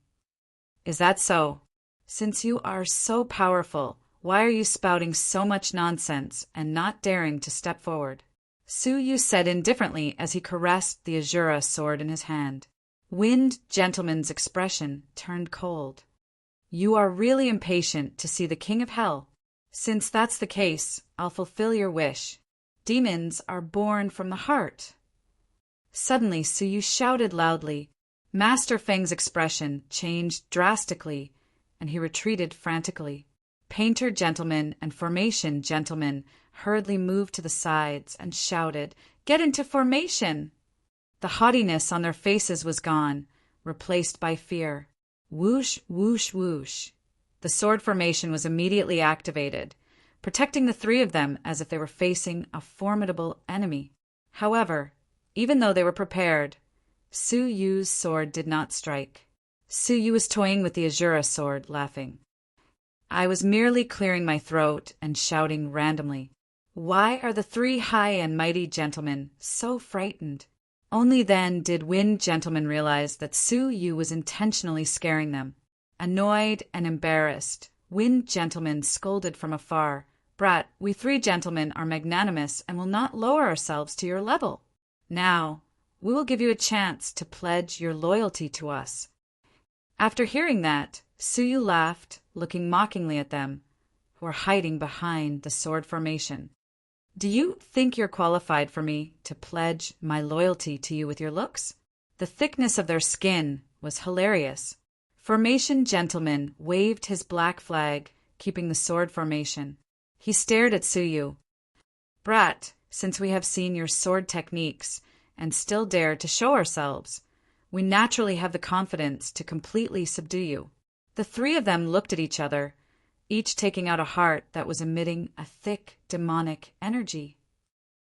Is that so? Since you are so powerful, why are you spouting so much nonsense and not daring to step forward? Suyu said indifferently as he caressed the Azura sword in his hand. Wind Gentleman's expression turned cold. You are really impatient to see the King of Hell. Since that's the case, I'll fulfill your wish. Demons are born from the heart. Suddenly, Suyu shouted loudly. Master Feng's expression changed drastically, and he retreated frantically. Painter Gentleman and Formation Gentleman hurriedly moved to the sides and shouted, Get into formation! The haughtiness on their faces was gone, replaced by fear. Whoosh, whoosh, whoosh. The sword formation was immediately activated, protecting the three of them as if they were facing a formidable enemy. However, even though they were prepared, Suyu's sword did not strike. Suyu was toying with the Azura sword, laughing. I was merely clearing my throat and shouting randomly. Why are the three high and mighty gentlemen so frightened? Only then did Wind Gentleman realize that Suyu was intentionally scaring them. Annoyed and embarrassed, Wind Gentleman scolded from afar, Brat, we three gentlemen are magnanimous and will not lower ourselves to your level. Now, we will give you a chance to pledge your loyalty to us. After hearing that, Suyu laughed, looking mockingly at them, who were hiding behind the sword formation. Do you think you're qualified for me to pledge my loyalty to you with your looks? The thickness of their skin was hilarious. Formation Gentleman waved his black flag, keeping the sword formation. He stared at Suyu. Brat, since we have seen your sword techniques and still dare to show ourselves, we naturally have the confidence to completely subdue you. The three of them looked at each other, each taking out a heart that was emitting a thick, demonic energy.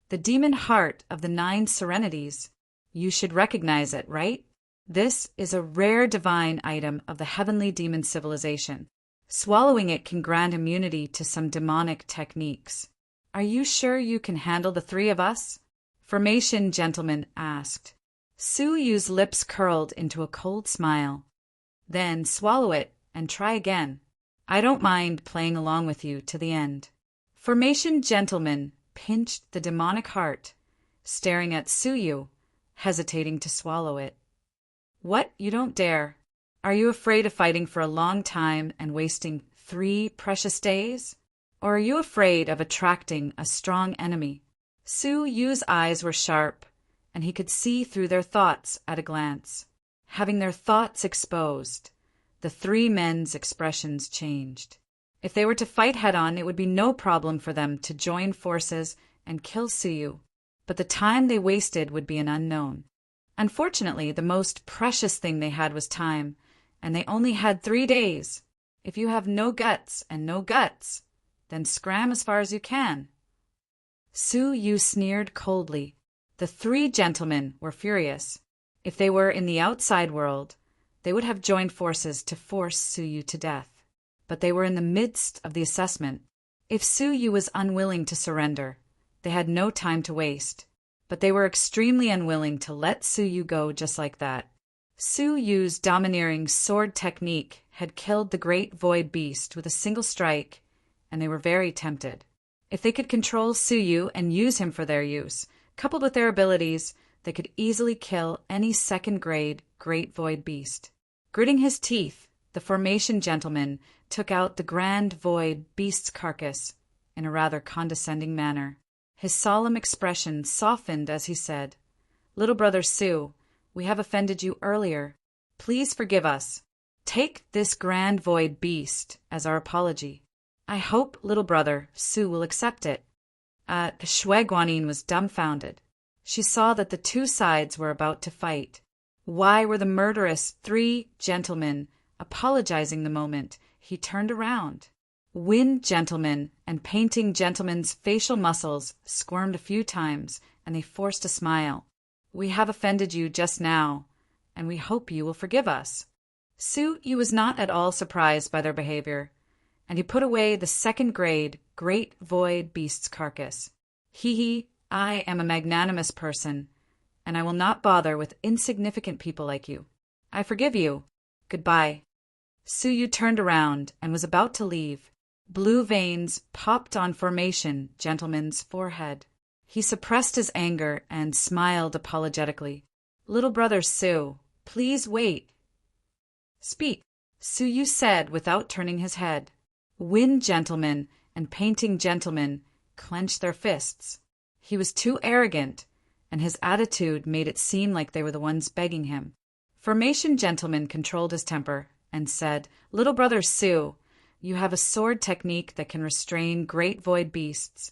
The demon heart of the 9 serenities. You should recognize it, right? This is a rare divine item of the heavenly demon civilization. Swallowing it can grant immunity to some demonic techniques. Are you sure you can handle the three of us? Formation Gentleman asked. Suyu's lips curled into a cold smile. Then swallow it and try again. I don't mind playing along with you to the end. Formation Gentleman pinched the demonic heart, staring at Suyu, hesitating to swallow it. What, you don't dare? Are you afraid of fighting for a long time and wasting 3 precious days? Or are you afraid of attracting a strong enemy? Suyu's eyes were sharp, and he could see through their thoughts at a glance. Having their thoughts exposed, the 3 men's expressions changed. If they were to fight head-on, it would be no problem for them to join forces and kill Suyu, but the time they wasted would be an unknown. Unfortunately, the most precious thing they had was time, and they only had 3 days. If you have no guts and no guts, then scram as far as you can. Suyu sneered coldly. The 3 gentlemen were furious. If they were in the outside world, they would have joined forces to force Suyu to death. But they were in the midst of the assessment. If Suyu was unwilling to surrender, they had no time to waste. But they were extremely unwilling to let Suyu go just like that. Suyu's domineering sword technique had killed the great void beast with a single strike, and they were very tempted. If they could control Suyu and use him for their use, coupled with their abilities, they could easily kill any second-grade great void beast. Gritting his teeth, the Formation Gentleman took out the grand void beast's carcass in a rather condescending manner. His solemn expression softened as he said, Little brother Su, we have offended you earlier. Please forgive us. Take this grand void beast as our apology. I hope little brother Su will accept it. The Shueguanin was dumbfounded. She saw that the 2 sides were about to fight. Why were the murderous 3 gentlemen apologizing the moment he turned around? Wind Gentleman and Painting Gentleman's facial muscles squirmed a few times, and they forced a smile. We have offended you just now, and we hope you will forgive us. Suyu was not at all surprised by their behavior, and he put away the second-grade great void beast's carcass. Hee hee, I am a magnanimous person, and I will not bother with insignificant people like you. I forgive you. Goodbye. Suyu turned around and was about to leave. Blue veins popped on Formation Gentleman's forehead. He suppressed his anger and smiled apologetically. Little brother Su, please wait. Speak, Suyu said without turning his head. Wind Gentleman and Painting Gentleman clenched their fists. He was too arrogant, and his attitude made it seem like they were the ones begging him. Formation Gentleman controlled his temper and said, Little brother Su, you have a sword technique that can restrain great void beasts,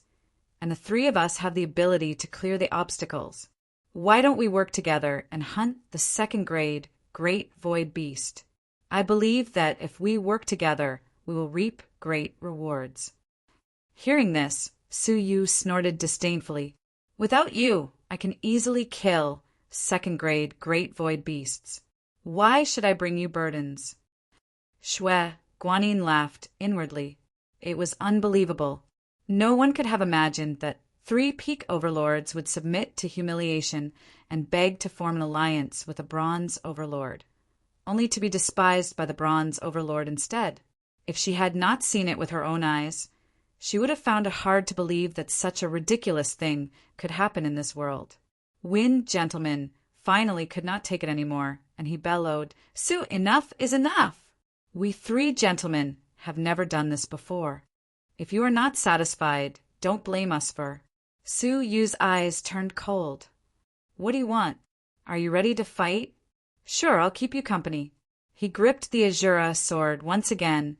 and the three of us have the ability to clear the obstacles. Why don't we work together and hunt the second grade great void beast? I believe that if we work together, we will reap great rewards. Hearing this, Suyu snorted disdainfully. Without you, I can easily kill second grade great void beasts. Why should I bring you burdens? Shui Guanyin laughed inwardly. It was unbelievable. No one could have imagined that 3 peak overlords would submit to humiliation and beg to form an alliance with a bronze overlord, only to be despised by the bronze overlord instead. If she had not seen it with her own eyes, she would have found it hard to believe that such a ridiculous thing could happen in this world. Wind Gentleman finally could not take it anymore, and he bellowed, Su, enough is enough! We 3 gentlemen have never done this before. If you are not satisfied, don't blame us for. Suyu's eyes turned cold. What do you want? Are you ready to fight? Sure, I'll keep you company. He gripped the Azura sword once again,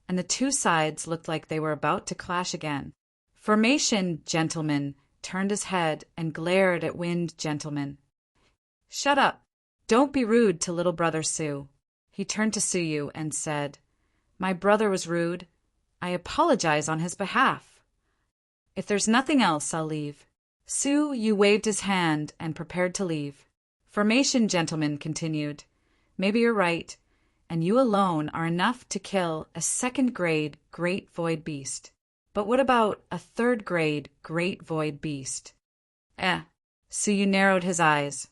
and the 2 sides looked like they were about to clash again. Formation Gentleman turned his head and glared at Wind Gentleman. Shut up. Don't be rude to little brother Su. He turned to Suyu and said, My brother was rude. I apologize on his behalf. If there's nothing else, I'll leave. Suyu waved his hand and prepared to leave. Formation Gentleman continued, Maybe you're right, and you alone are enough to kill a second grade great void beast. But what about a third grade great void beast? Suyu narrowed his eyes.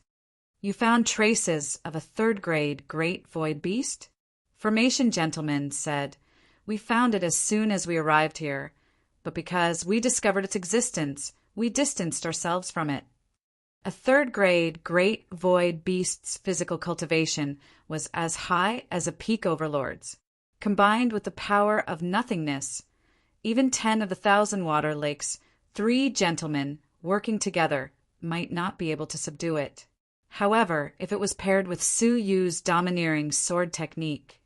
You found traces of a third grade great void beast? Formation Gentleman said, We found it as soon as we arrived here, but because we discovered its existence, we distanced ourselves from it. A third grade great void beast's physical cultivation was as high as a peak overlord's. Combined with the power of nothingness, even 10 of the 1,000 water lakes, 3 gentlemen working together might not be able to subdue it. However, if it was paired with Suyu's domineering sword technique,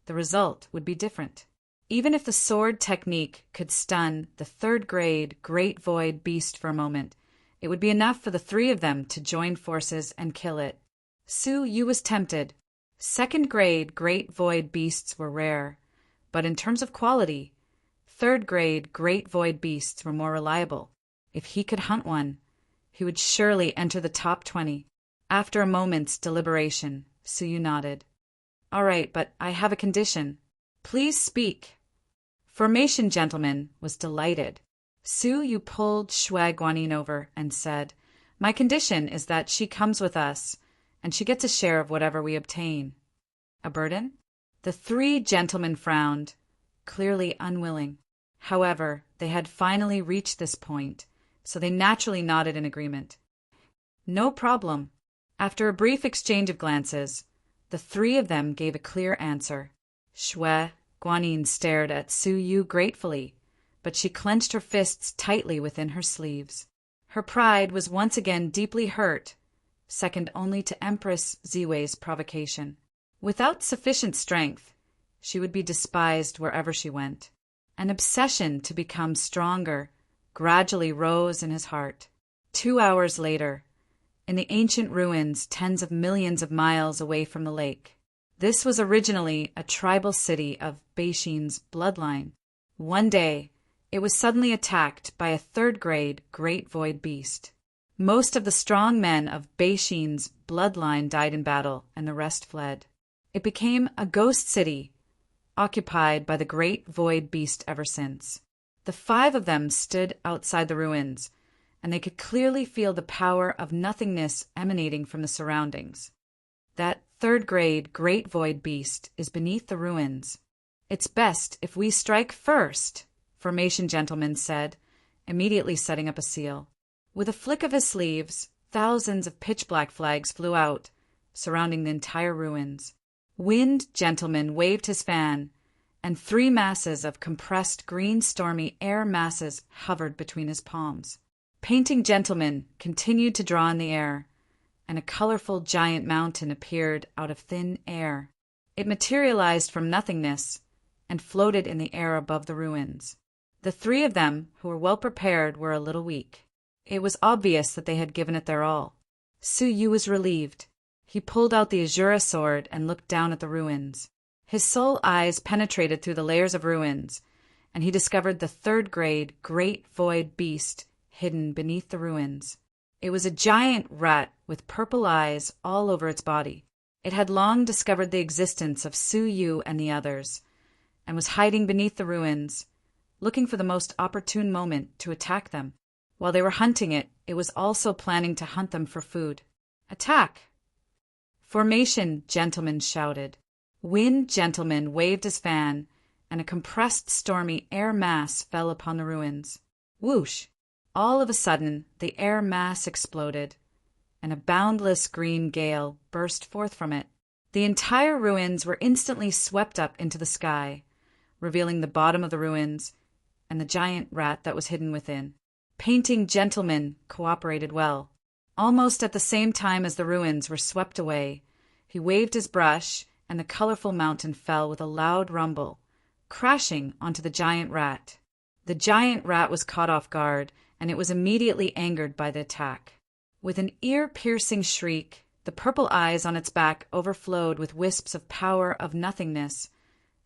the result would be different. Even if the sword technique could stun the third grade great void beast for a moment, it would be enough for the 3 of them to join forces and kill it. Suyu was tempted. Second grade great void beasts were rare, but in terms of quality, third grade great void beasts were more reliable. If he could hunt one, he would surely enter the top 20. After a moment's deliberation, Suyu nodded. All right, but I have a condition. Please speak. Formation Gentleman was delighted. Suyu pulled Shui Guanyin over and said, My condition is that she comes with us, and she gets a share of whatever we obtain. A burden? The 3 gentlemen frowned, clearly unwilling. However, they had finally reached this point, so they naturally nodded in agreement. No problem. After a brief exchange of glances, the 3 of them gave a clear answer. Shui Guanyin stared at Suyu gratefully, but she clenched her fists tightly within her sleeves. Her pride was once again deeply hurt, second only to Empress Ziwei's provocation. Without sufficient strength, she would be despised wherever she went. An obsession to become stronger gradually rose in his heart. 2 hours later, in the ancient ruins tens of millions of miles away from the lake. This was originally a tribal city of Beixin's bloodline. One day, it was suddenly attacked by a third grade great void beast. Most of the strong men of Beixin's bloodline died in battle, and the rest fled. It became a ghost city, occupied by the great void beast ever since. The 5 of them stood outside the ruins, and they could clearly feel the power of nothingness emanating from the surroundings. That third-grade great void beast is beneath the ruins. It's best if we strike first, Formation Gentleman said, immediately setting up a seal. With a flick of his sleeves, thousands of pitch-black flags flew out, surrounding the entire ruins. Wind Gentleman waved his fan, and 3 masses of compressed green stormy air masses hovered between his palms. Painting Gentleman continued to draw in the air, and a colorful giant mountain appeared out of thin air. It materialized from nothingness and floated in the air above the ruins. The 3 of them, who were well prepared, were a little weak. It was obvious that they had given it their all. Su Yu was relieved. He pulled out the Azura sword and looked down at the ruins. His soul eyes penetrated through the layers of ruins, and he discovered the third-grade great void beast hidden beneath the ruins. It was a giant rat with purple eyes all over its body. It had long discovered the existence of Su Yu and the others, and was hiding beneath the ruins, looking for the most opportune moment to attack them. While they were hunting it, it was also planning to hunt them for food. Attack! Formation Gentleman shouted. Wind Gentleman waved his fan, and a compressed stormy air mass fell upon the ruins. Whoosh! All of a sudden, the air mass exploded, and a boundless green gale burst forth from it. The entire ruins were instantly swept up into the sky, revealing the bottom of the ruins and the giant rat that was hidden within. Painting Gentleman cooperated well. Almost at the same time as the ruins were swept away, he waved his brush, and the colorful mountain fell with a loud rumble, crashing onto the giant rat. The giant rat was caught off guard, and it was immediately angered by the attack. With an ear-piercing shriek, the purple eyes on its back overflowed with wisps of power of nothingness,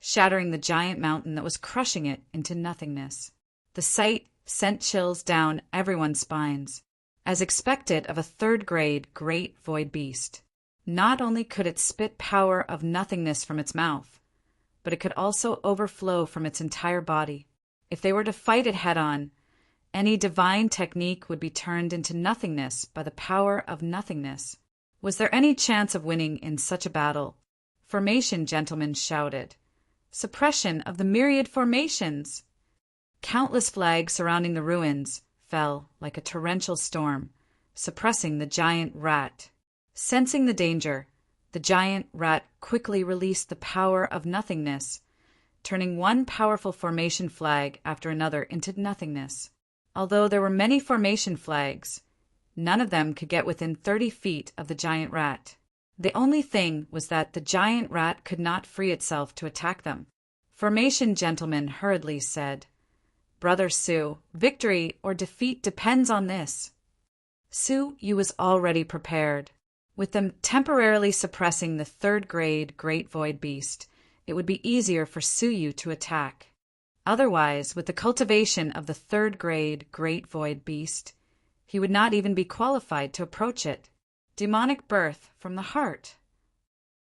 shattering the giant mountain that was crushing it into nothingness. The sight sent chills down everyone's spines, as expected of a third-grade great void beast. Not only could it spit power of nothingness from its mouth, but it could also overflow from its entire body. If they were to fight it head-on, any divine technique would be turned into nothingness by the power of nothingness. Was there any chance of winning in such a battle? Formation Gentleman shouted. Suppression of the myriad formations! Countless flags surrounding the ruins fell like a torrential storm, suppressing the giant rat. Sensing the danger, the giant rat quickly released the power of nothingness, turning one powerful formation flag after another into nothingness. Although there were many formation flags, none of them could get within 30 feet of the giant rat. The only thing was that the giant rat could not free itself to attack them. Formation Gentleman hurriedly said, "Brother Su, victory or defeat depends on this." Su Yu was already prepared. With them temporarily suppressing the third-grade Great Void Beast, it would be easier for Su Yu to attack. Otherwise, with the cultivation of the third-grade Great Void Beast, he would not even be qualified to approach it. Demonic birth from the heart.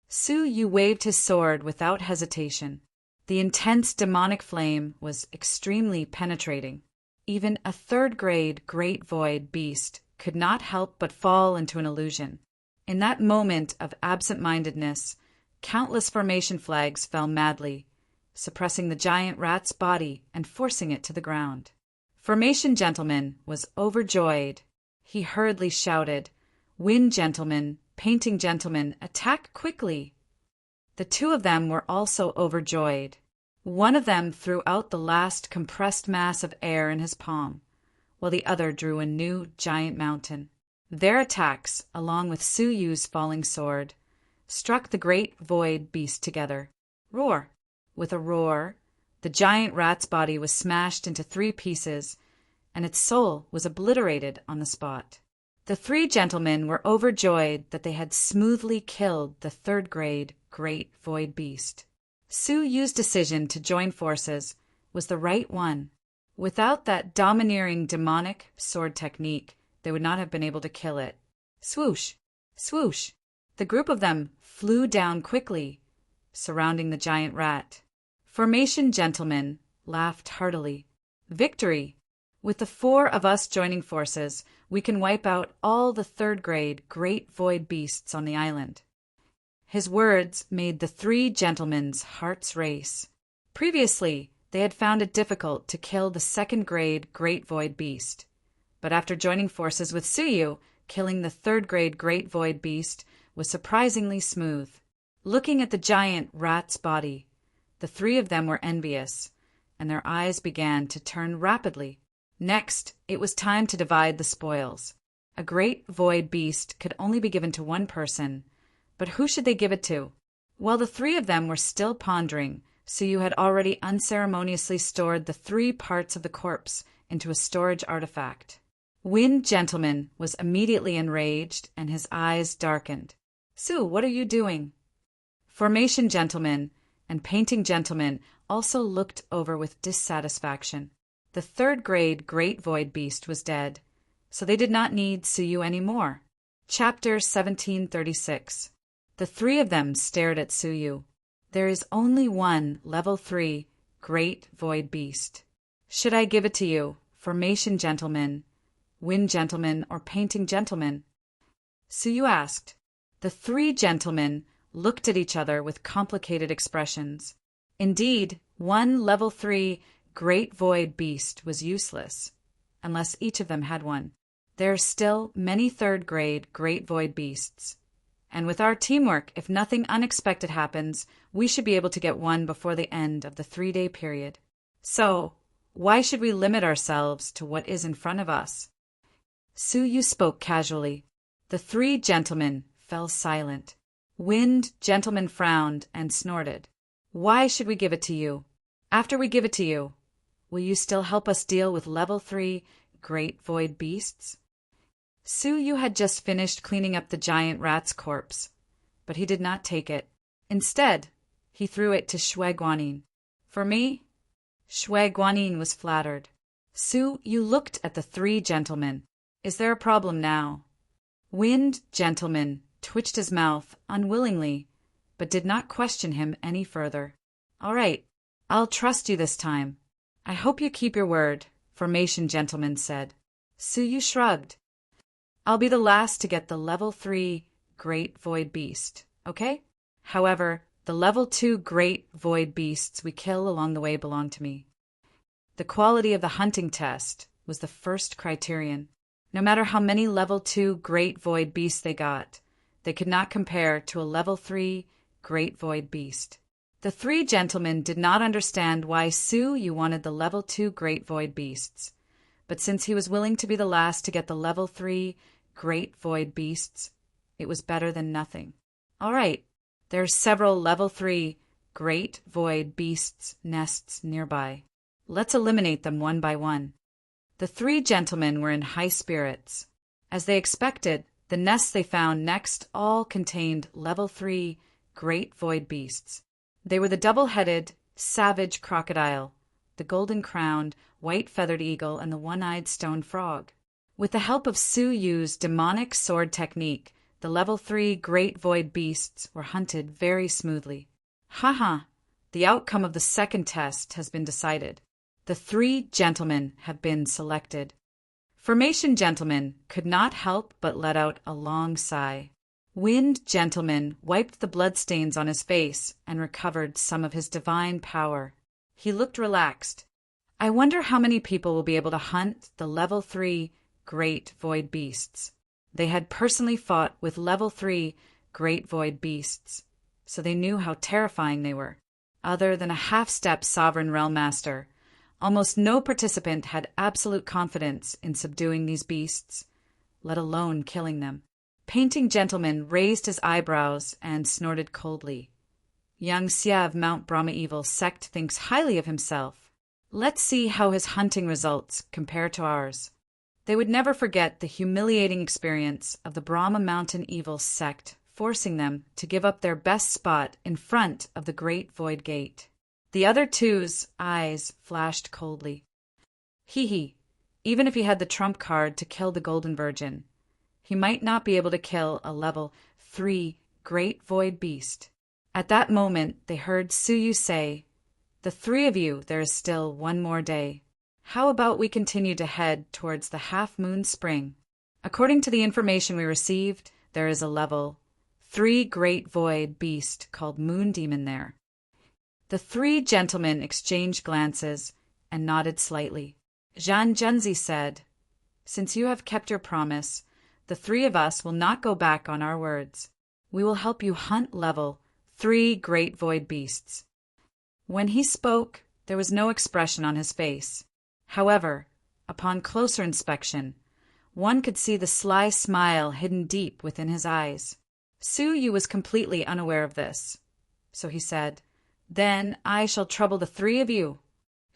Su Yu waved his sword without hesitation. The intense demonic flame was extremely penetrating. Even a third-grade Great Void Beast could not help but fall into an illusion. In that moment of absent-mindedness, countless formation flags fell madly, suppressing the giant rat's body and forcing it to the ground. Formation Gentleman was overjoyed. He hurriedly shouted, "Wind Gentleman, Painting Gentleman, attack quickly!" The 2 of them were also overjoyed. One of them threw out the last compressed mass of air in his palm, while the other drew a new giant mountain. Their attacks, along with Su Yu's falling sword, struck the great void beast together. Roar! With a roar, the giant rat's body was smashed into 3 pieces, and its soul was obliterated on the spot. The 3 gentlemen were overjoyed that they had smoothly killed the third-grade Great Void Beast. Su Yu's decision to join forces was the right one. Without that domineering demonic sword technique, they would not have been able to kill it. Swoosh! Swoosh! The group of them flew down quickly, surrounding the giant rat. Formation Gentleman laughed heartily. Victory! With the 4 of us joining forces, we can wipe out all the 3rd grade great void beasts on the island. His words made the 3 gentlemen's hearts race. Previously, they had found it difficult to kill the 2nd grade great void beast. But after joining forces with Suyu, killing the 3rd grade great void beast was surprisingly smooth. Looking at the giant rat's body, the 3 of them were envious, and their eyes began to turn rapidly. Next, it was time to divide the spoils. A great void beast could only be given to one person, but who should they give it to? While the 3 of them were still pondering, Suyu had already unceremoniously stored the 3 parts of the corpse into a storage artifact. Wind Gentleman was immediately enraged, and his eyes darkened. "Su, what are you doing?" Formation Gentleman and Painting Gentleman also looked over with dissatisfaction. The 3rd grade Great Void Beast was dead, so they did not need Suyu anymore. Chapter 1736. The 3 of them stared at Suyu. There is only one level 3 Great Void Beast. Should I give it to you, Formation Gentleman, Wind Gentleman, or Painting Gentleman? Suyu asked. The 3 gentlemen looked at each other with complicated expressions. Indeed, one level 3 Great Void Beast was useless, unless each of them had one. There are still many 3rd grade Great Void Beasts, and with our teamwork, if nothing unexpected happens, we should be able to get one before the end of the 3-day period. So, why should we limit ourselves to what is in front of us? Suyu spoke casually. The 3 gentlemen fell silent. Wind Gentleman frowned and snorted. Why should we give it to you? After we give it to you, will you still help us deal with level 3 Great Void Beasts? Suyu had just finished cleaning up the giant rat's corpse, but he did not take it. Instead, he threw it to Shui Guanyin. For me? Shui Guanyin was flattered. Su, you looked at the 3 gentlemen. Is there a problem now? Wind Gentleman twitched his mouth unwillingly, but did not question him any further. All right, I'll trust you this time. I hope you keep your word, Formation Gentleman said. Suyu shrugged. I'll be the last to get the level 3 Great Void Beast, okay? However, the level 2 Great Void Beasts we kill along the way belong to me. The quality of the hunting test was the first criterion. No matter how many level 2 Great Void Beasts they got, they could not compare to a level 3 Great Void Beast. The 3 gentlemen did not understand why Suyu wanted the level 2 Great Void Beasts, but since he was willing to be the last to get the level 3 Great Void Beasts, it was better than nothing. All right, there are several level 3 Great Void Beasts nests nearby. Let's eliminate them one by one. The 3 gentlemen were in high spirits. As they expected, the nests they found next all contained level 3 Great Void Beasts. They were the double-headed, savage crocodile, the golden-crowned, white-feathered eagle, and the one-eyed stone frog. With the help of Suyu's demonic sword technique, the level 3 Great Void Beasts were hunted very smoothly. Haha, the outcome of the second test has been decided. The 3 gentlemen have been selected. Formation Gentleman could not help but let out a long sigh. Wind Gentleman wiped the bloodstains on his face and recovered some of his divine power. He looked relaxed. I wonder how many people will be able to hunt the level 3 Great Void Beasts. They had personally fought with level 3 Great Void Beasts, so they knew how terrifying they were. Other than a half-step Sovereign Realm Master, almost no participant had absolute confidence in subduing these beasts, let alone killing them. Painting Gentleman raised his eyebrows and snorted coldly. Young Xia of Mount Brahma Evil sect thinks highly of himself. Let's see how his hunting results compare to ours. They would never forget the humiliating experience of the Brahma Mountain Evil sect, forcing them to give up their best spot in front of the Great Void Gate. The other 2's eyes flashed coldly. Hee, even if he had the trump card to kill the Golden Virgin, he might not be able to kill a level 3 Great Void Beast. At that moment, they heard Suyu say, The 3 of you, there is still one more day. How about we continue to head towards the half-moon spring? According to the information we received, there is a level 3 great void beast called Moon Demon there. The three gentlemen exchanged glances and nodded slightly. Zhan Junzi said, "Since you have kept your promise, the three of us will not go back on our words. We will help you hunt level 3 great void beasts." When he spoke, there was no expression on his face. However, upon closer inspection, one could see the sly smile hidden deep within his eyes. Su Yu was completely unaware of this. So he said, "Then I shall trouble the three of you."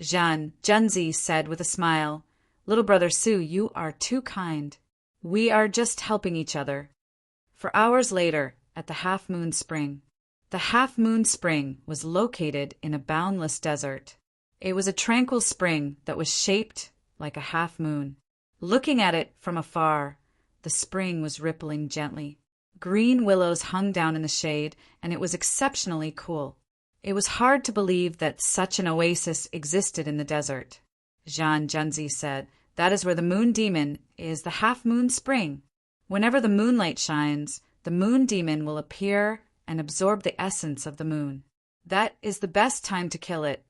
Zhan Junzi said with a smile, "Little brother Su, you are too kind. We are just helping each other." For hours later, at the half-moon spring. The half-moon spring was located in a boundless desert. It was a tranquil spring that was shaped like a half-moon. Looking at it from afar, the spring was rippling gently. Green willows hung down in the shade, and it was exceptionally cool. It was hard to believe that such an oasis existed in the desert. Zhan Junzi said, "That is where the Moon Demon is, the half-moon spring. Whenever the moonlight shines, the Moon Demon will appear and absorb the essence of the moon. That is the best time to kill it."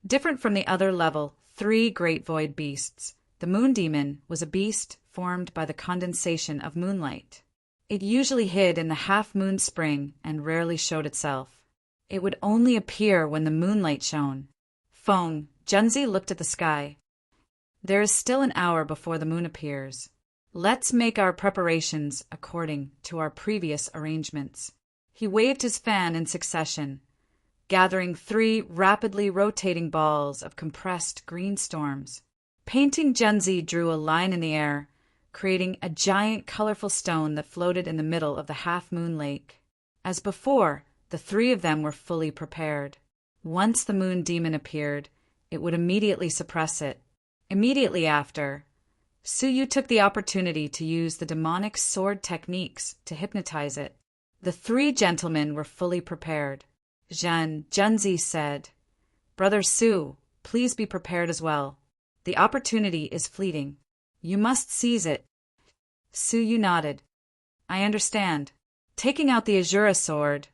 Different from the other level 3 great void beasts, the Moon Demon was a beast formed by the condensation of moonlight. It usually hid in the half-moon spring and rarely showed itself. It would only appear when the moonlight shone. Feng Junzi looked at the sky. "There is still an hour before the moon appears. Let's make our preparations according to our previous arrangements." He waved his fan in succession, gathering 3 rapidly rotating balls of compressed green storms. Painting Junzi drew a line in the air, creating a giant colorful stone that floated in the middle of the half-moon lake. As before, the 3 of them were fully prepared. Once the Moon Demon appeared, it would immediately suppress it. Immediately after, Su Yu took the opportunity to use the demonic sword techniques to hypnotize it. The 3 gentlemen were fully prepared. Zhan Junzi said, "Brother Su, please be prepared as well. The opportunity is fleeting. You must seize it." Su Yu nodded. "I understand." Taking out the Azura sword,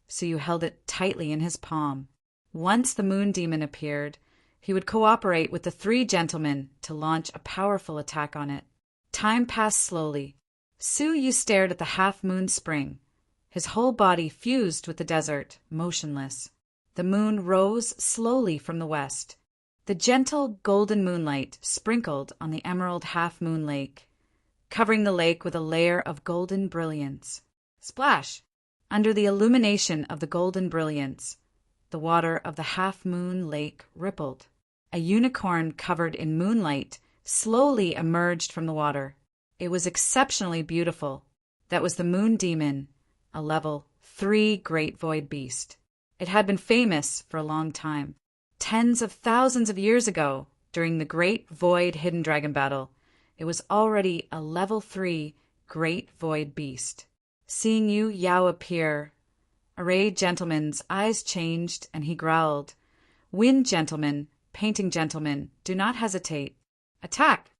Su Yu held it tightly in his palm. Once the Moon Demon appeared, he would cooperate with the 3 gentlemen to launch a powerful attack on it. Time passed slowly. Su Yu stared at the half-moon spring. His whole body fused with the desert, motionless. The moon rose slowly from the west. The gentle golden moonlight sprinkled on the emerald half-moon lake, covering the lake with a layer of golden brilliance. Splash! Under the illumination of the golden brilliance, the water of the half-moon lake rippled. A unicorn covered in moonlight slowly emerged from the water. It was exceptionally beautiful. That was the Moon Demon, a level 3 great void beast. It had been famous for a long time. Tens of thousands of years ago, during the Great Void Hidden Dragon Battle, it was already a level 3 great void beast. Seeing Yao appear, arrayed gentleman's eyes changed and he growled, "Wind gentleman, painting gentleman, do not hesitate. Attack!"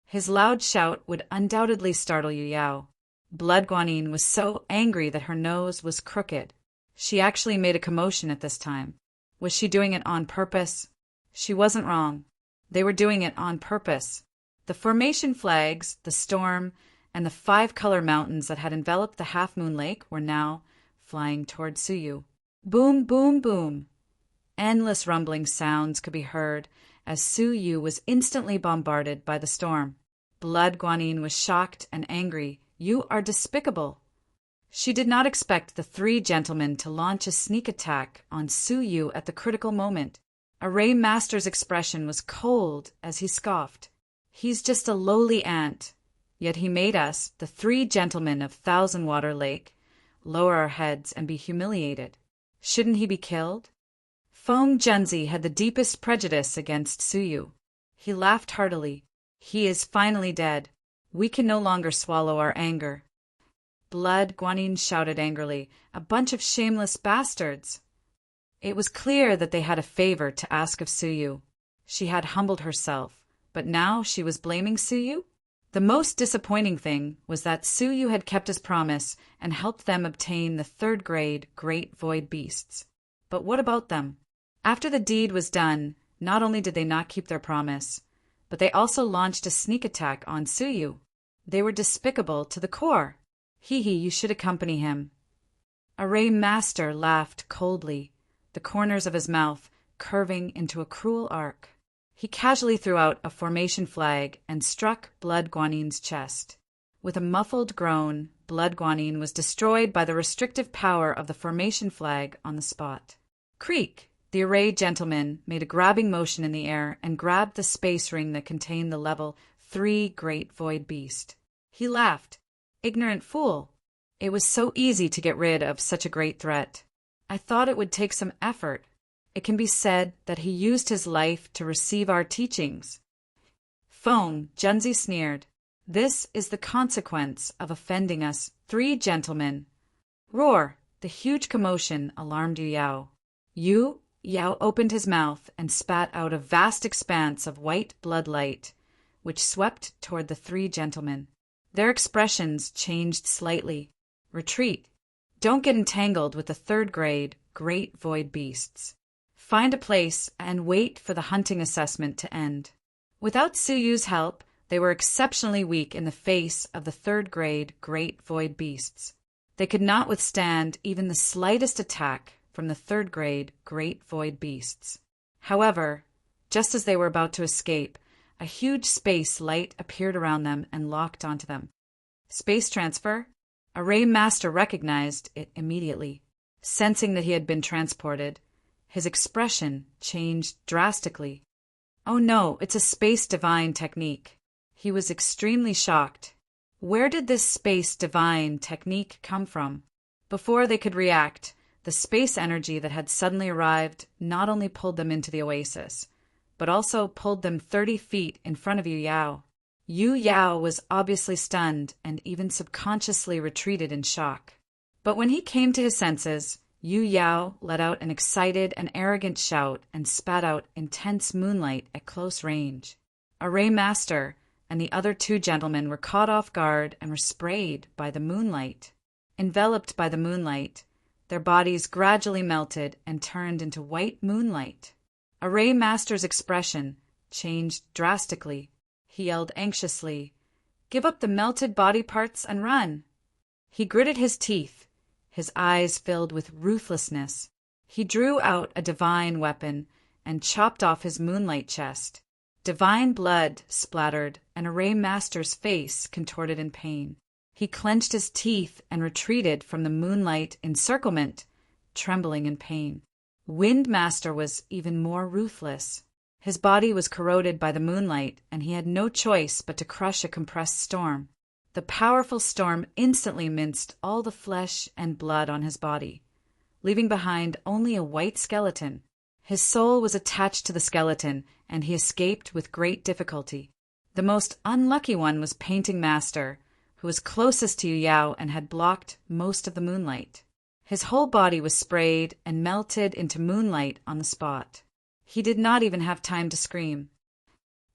His loud shout would undoubtedly startle Yao. Blood Guanyin was so angry that her nose was crooked. She actually made a commotion at this time. Was she doing it on purpose? She wasn't wrong. They were doing it on purpose. The formation flags, the storm, and the 5-color mountains that had enveloped the half-moon lake were now flying toward Su Yu. Boom, boom, boom. Endless rumbling sounds could be heard as Su Yu was instantly bombarded by the storm. Blood Guanyin was shocked and angry. "You are despicable." She did not expect the 3 gentlemen to launch a sneak attack on Su Yu at the critical moment. Array Master's expression was cold as he scoffed. "He's just a lowly ant, yet he made us, the 3 gentlemen of Thousand Water Lake, lower our heads and be humiliated. Shouldn't he be killed?" Feng Junzi had the deepest prejudice against Su Yu. He laughed heartily. "He is finally dead. We can no longer swallow our anger." Blood Guanyin shouted angrily, "A bunch of shameless bastards!" It was clear that they had a favor to ask of Su Yu. She had humbled herself, but now she was blaming Suyu? The most disappointing thing was that Suyu had kept his promise and helped them obtain the third-grade Great Void Beasts. But what about them? After the deed was done, not only did they not keep their promise, but they also launched a sneak attack on Suyu. They were despicable to the core. Hee, you should accompany him. Array Master laughed coldly, the corners of his mouth curving into a cruel arc. He casually threw out a formation flag and struck Blood Guanin's chest. With a muffled groan, Blood Guanin was destroyed by the restrictive power of the formation flag on the spot. Creak! The Array gentleman made a grabbing motion in the air and grabbed the space ring that contained the level 3 Great Void Beast. He laughed. Ignorant fool! It was so easy to get rid of such a great threat. I thought it would take some effort. It can be said that he used his life to receive our teachings. Phone, Junzi sneered. This is the consequence of offending us, 3 gentlemen. Roar! The huge commotion alarmed Yu Yao. Yao opened his mouth and spat out a vast expanse of white blood light, which swept toward the 3 gentlemen. Their expressions changed slightly. Retreat. Don't get entangled with the third-grade Great Void Beasts. Find a place and wait for the hunting assessment to end. Without Suyu's help, they were exceptionally weak in the face of the third-grade Great Void Beasts. They could not withstand even the slightest attack from the third-grade Great Void Beasts. However, just as they were about to escape, a huge space light appeared around them and locked onto them. Space transfer? Array Master recognized it immediately. Sensing that he had been transported, his expression changed drastically. Oh no, it's a space divine technique. He was extremely shocked. Where did this space divine technique come from? Before they could react, the space energy that had suddenly arrived not only pulled them into the oasis, but also pulled them 30 feet in front of Yu Yao. Yu Yao was obviously stunned and even subconsciously retreated in shock. But when he came to his senses, Yu Yao let out an excited and arrogant shout and spat out intense moonlight at close range. Array Master and the other 2 gentlemen were caught off guard and were sprayed by the moonlight. Enveloped by the moonlight, their bodies gradually melted and turned into white moonlight. Array Master's expression changed drastically. He yelled anxiously, "Give up the melted body parts and run!" He gritted his teeth, his eyes filled with ruthlessness. He drew out a divine weapon and chopped off his moonlight chest. Divine blood splattered, and Array Master's face contorted in pain. He clenched his teeth and retreated from the moonlight encirclement, trembling in pain. Wind Master was even more ruthless. His body was corroded by the moonlight, and he had no choice but to crush a compressed storm. The powerful storm instantly minced all the flesh and blood on his body, leaving behind only a white skeleton. His soul was attached to the skeleton, and he escaped with great difficulty. The most unlucky one was Painting Master, who was closest to Yu Yao and had blocked most of the moonlight. His whole body was sprayed and melted into moonlight on the spot. He did not even have time to scream.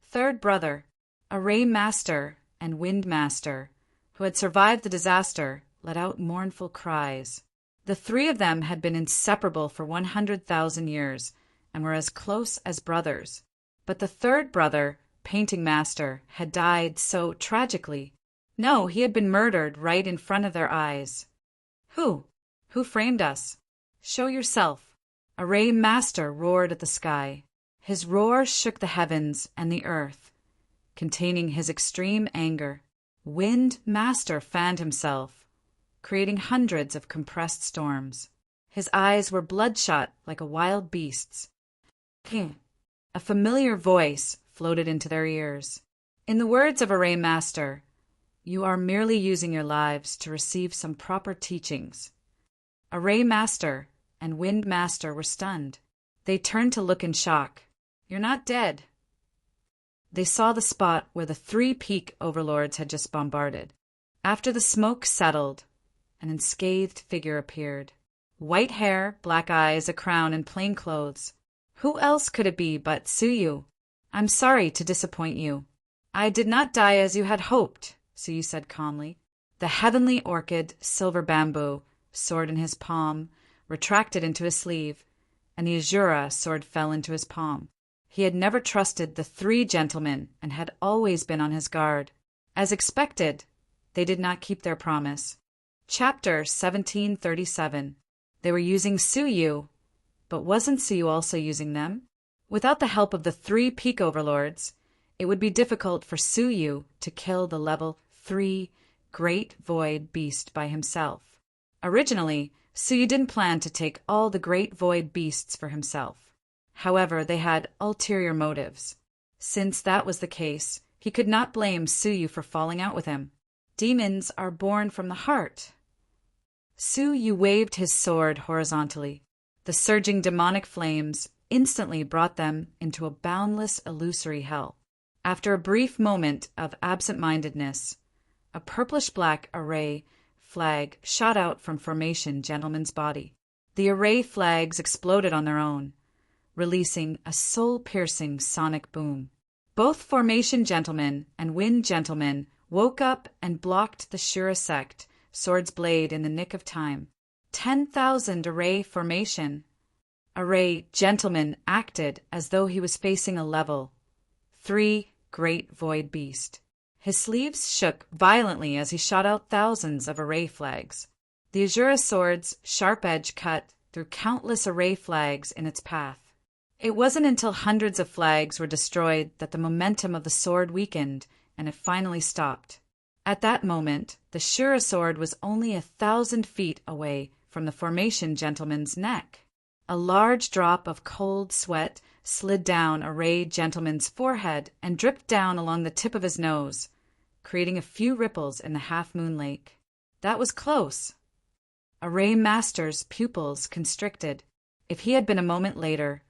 Third brother, Array Master and Wind Master, who had survived the disaster, let out mournful cries. The 3 of them had been inseparable for 100,000 years and were as close as brothers. But the third brother, Painting Master, had died so tragically. No, he had been murdered right in front of their eyes. Who? Who framed us? Show yourself. Array Master roared at the sky. His roar shook the heavens and the earth, containing his extreme anger. Wind Master fanned himself, creating hundreds of compressed storms. His eyes were bloodshot like a wild beast's. A familiar voice floated into their ears. In the words of Array Master, "You are merely using your lives to receive some proper teachings." Array Master and Wind Master were stunned. They turned to look in shock. "You're not dead." They saw the spot where the 3 peak overlords had just bombarded. After the smoke settled, an unscathed figure appeared. White hair, black eyes, a crown, and plain clothes. Who else could it be but Suyu? I'm sorry to disappoint you. I did not die as you had hoped, Suyu said calmly. The heavenly orchid, silver bamboo, sword in his palm, retracted into his sleeve, and the Azura sword fell into his palm. He had never trusted the three gentlemen and had always been on his guard. As expected, they did not keep their promise. Chapter 1737. They were using Suyu, but wasn't Suyu also using them? Without the help of the three peak overlords, it would be difficult for Suyu to kill the level 3 Great Void Beast by himself. Originally, Suyu didn't plan to take all the Great Void Beasts for himself. However, they had ulterior motives. Since that was the case, he could not blame Suyu for falling out with him. Demons are born from the heart. Suyu waved his sword horizontally. The surging demonic flames instantly brought them into a boundless illusory hell. After a brief moment of absent-mindedness, a purplish-black array flag shot out from Formation Gentleman's body. The array flags exploded on their own, releasing a soul-piercing sonic boom. Both Formation Gentleman and Wind Gentleman woke up and blocked the Shura sect sword's blade in the nick of time. 10,000 array formation. Array Gentleman acted as though he was facing a level 3 Great Void Beast. His sleeves shook violently as he shot out thousands of array flags. The Azura sword's sharp edge cut through countless array flags in its path. It wasn't until hundreds of flags were destroyed that the momentum of the sword weakened and it finally stopped. At that moment, the Shura sword was only 1,000 feet away from the Formation Gentleman's neck. A large drop of cold sweat slid down Array Gentleman's forehead and dripped down along the tip of his nose, creating a few ripples in the half-moon lake. That was close. Array Master's pupils constricted. If he had been a moment later,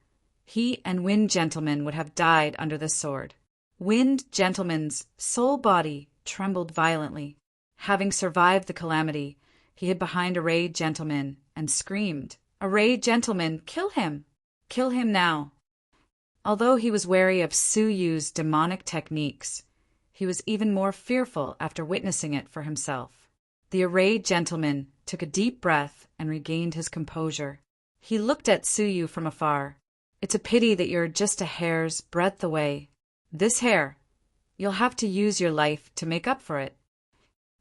he and Wind Gentleman would have died under the sword. Wind Gentleman's soul body trembled violently. Having survived the calamity, he hid behind Array Gentleman and screamed, "Array Gentleman, kill him! Kill him now!" Although he was wary of Suyu's demonic techniques, he was even more fearful after witnessing it for himself. The Array Gentleman took a deep breath and regained his composure. He looked at Suyu from afar. "It's a pity that you're just a hair's breadth away. This hair, you'll have to use your life to make up for it."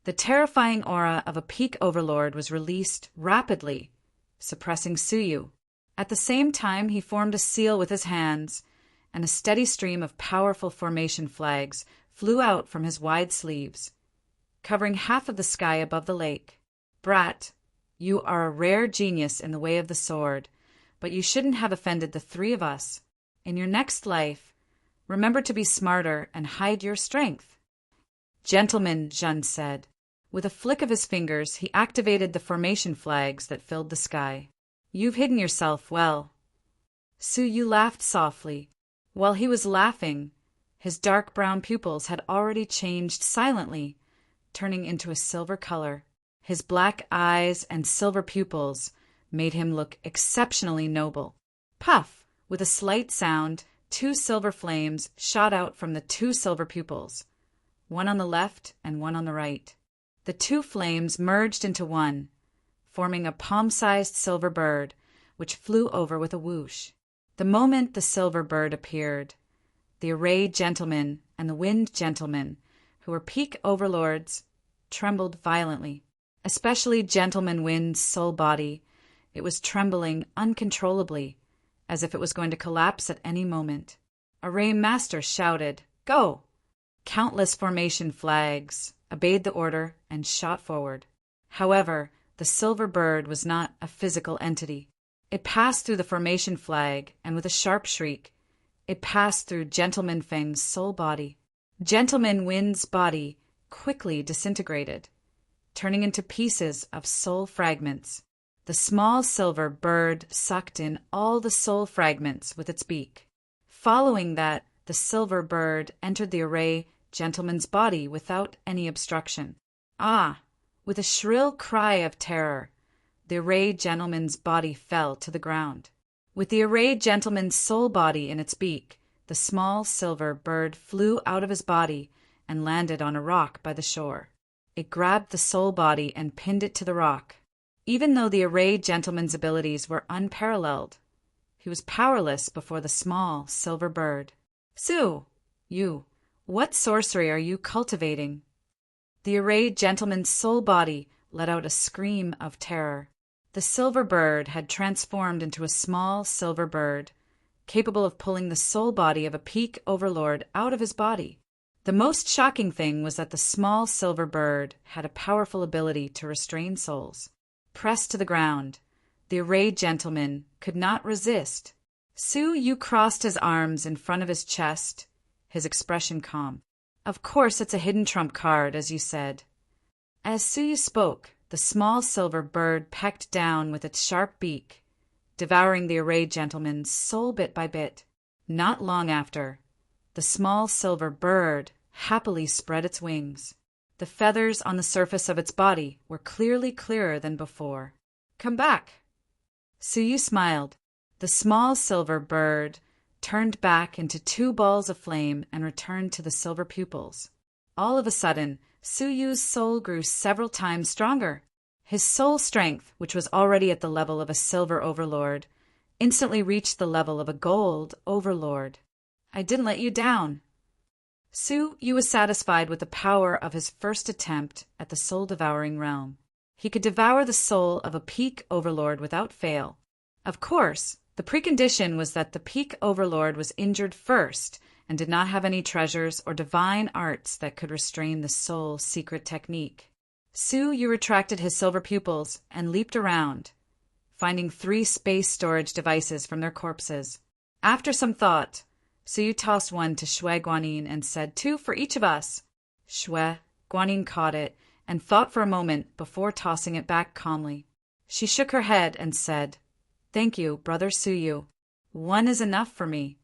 The terrifying aura of a peak overlord was released rapidly, suppressing Suyu. At the same time, he formed a seal with his hands, and a steady stream of powerful formation flags flew out from his wide sleeves, covering half of the sky above the lake. "Brat, you are a rare genius in the way of the sword, but you shouldn't have offended the three of us. In your next life, remember to be smarter and hide your strength." "Gentlemen," Jun said. With a flick of his fingers, he activated the formation flags that filled the sky. "You've hidden yourself well." Suyu laughed softly. While he was laughing, his dark brown pupils had already changed silently, turning into a silver color. His black eyes and silver pupils made him look exceptionally noble. Puff! With a slight sound, 2 silver flames shot out from the 2 silver pupils, one on the left and one on the right. The 2 flames merged into one, forming a palm-sized silver bird, which flew over with a whoosh. The moment the silver bird appeared, the Array Gentleman and the Wind Gentleman, who were peak overlords, trembled violently. Especially Gentleman Wind's soul body, it was trembling uncontrollably, as if it was going to collapse at any moment. Array Master shouted, "Go!" Countless formation flags obeyed the order and shot forward. However, the silver bird was not a physical entity. It passed through the formation flag, and with a sharp shriek, it passed through Gentleman Feng's soul body. Gentleman Wind's body quickly disintegrated, turning into pieces of soul fragments. The small silver bird sucked in all the soul fragments with its beak. Following that, the silver bird entered the Array Gentleman's body without any obstruction. Ah! With a shrill cry of terror, the Array Gentleman's body fell to the ground. With the Array Gentleman's soul body in its beak, the small silver bird flew out of his body and landed on a rock by the shore. It grabbed the soul body and pinned it to the rock. Even though the arrayed gentleman's abilities were unparalleled, he was powerless before the small silver bird. "Sue, what sorcery are you cultivating?" The arrayed gentleman's soul body let out a scream of terror. The silver bird had transformed into a small silver bird, capable of pulling the soul body of a peak overlord out of his body. The most shocking thing was that the small silver bird had a powerful ability to restrain souls. Pressed to the ground, the arrayed gentleman could not resist. Sue crossed his arms in front of his chest, his expression calm. "Of course it's a hidden trump card, as you said." As Sue spoke, the small silver bird pecked down with its sharp beak, devouring the arrayed gentleman's soul bit by bit. Not long after, the small silver bird happily spread its wings. The feathers on the surface of its body were clearly clearer than before. "Come back." Sue smiled. The small silver bird turned back into 2 balls of flame and returned to the silver pupils. All of a sudden, Suyu's soul grew several times stronger. His soul strength, which was already at the level of a silver overlord, instantly reached the level of a gold overlord. "I didn't let you down." Suyu was satisfied with the power of his first attempt at the soul-devouring realm. He could devour the soul of a peak overlord without fail. Of course, the precondition was that the peak overlord was injured first and did not have any treasures or divine arts that could restrain the soul's secret technique. Suyu retracted his silver pupils and leaped around, finding 3 space storage devices from their corpses. After some thought, Suyu tossed one to Shui Guanyin and said, 2 for each of us." Shui Guanyin caught it and thought for a moment before tossing it back calmly. She shook her head and said, "Thank you, Brother Suyu. 1 is enough for me.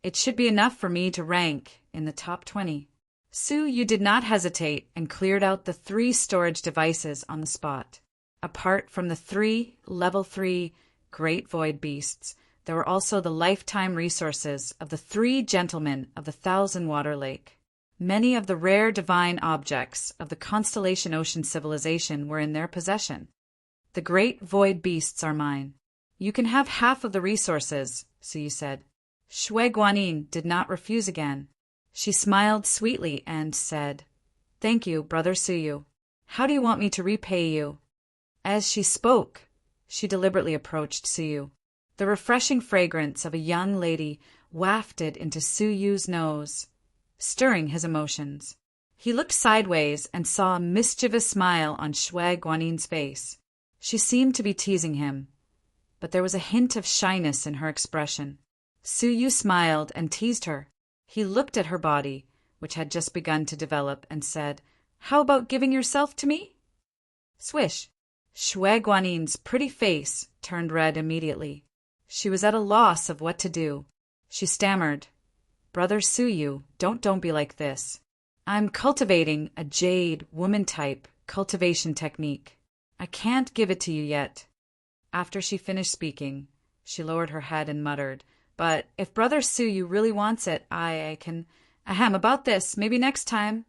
It should be enough for me to rank in the top 20. Suyu did not hesitate and cleared out the 3 storage devices on the spot. Apart from the 3 level 3 Great Void Beasts, there were also the lifetime resources of the 3 gentlemen of the 1,000-water lake. Many of the rare divine objects of the Constellation Ocean civilization were in their possession. "The Great Void Beasts are mine. You can have half of the resources," Suyu said. Shui Guanyin did not refuse again. She smiled sweetly and said, "Thank you, Brother Suyu. How do you want me to repay you?" As she spoke, she deliberately approached Suyu. The refreshing fragrance of a young lady wafted into Suyu's nose, stirring his emotions. He looked sideways and saw a mischievous smile on Shui Guanyin's face. She seemed to be teasing him, but there was a hint of shyness in her expression. Suyu smiled and teased her. He looked at her body, which had just begun to develop, and said, "How about giving yourself to me?" Swish! Shui Guanyin's pretty face turned red immediately. She was at a loss of what to do. She stammered, "Brother Suyu, don't be like this. I'm cultivating a jade woman-type cultivation technique. I can't give it to you yet." After she finished speaking, she lowered her head and muttered, "But if Brother Suyu really wants it, I can... Ahem, about this, maybe next time."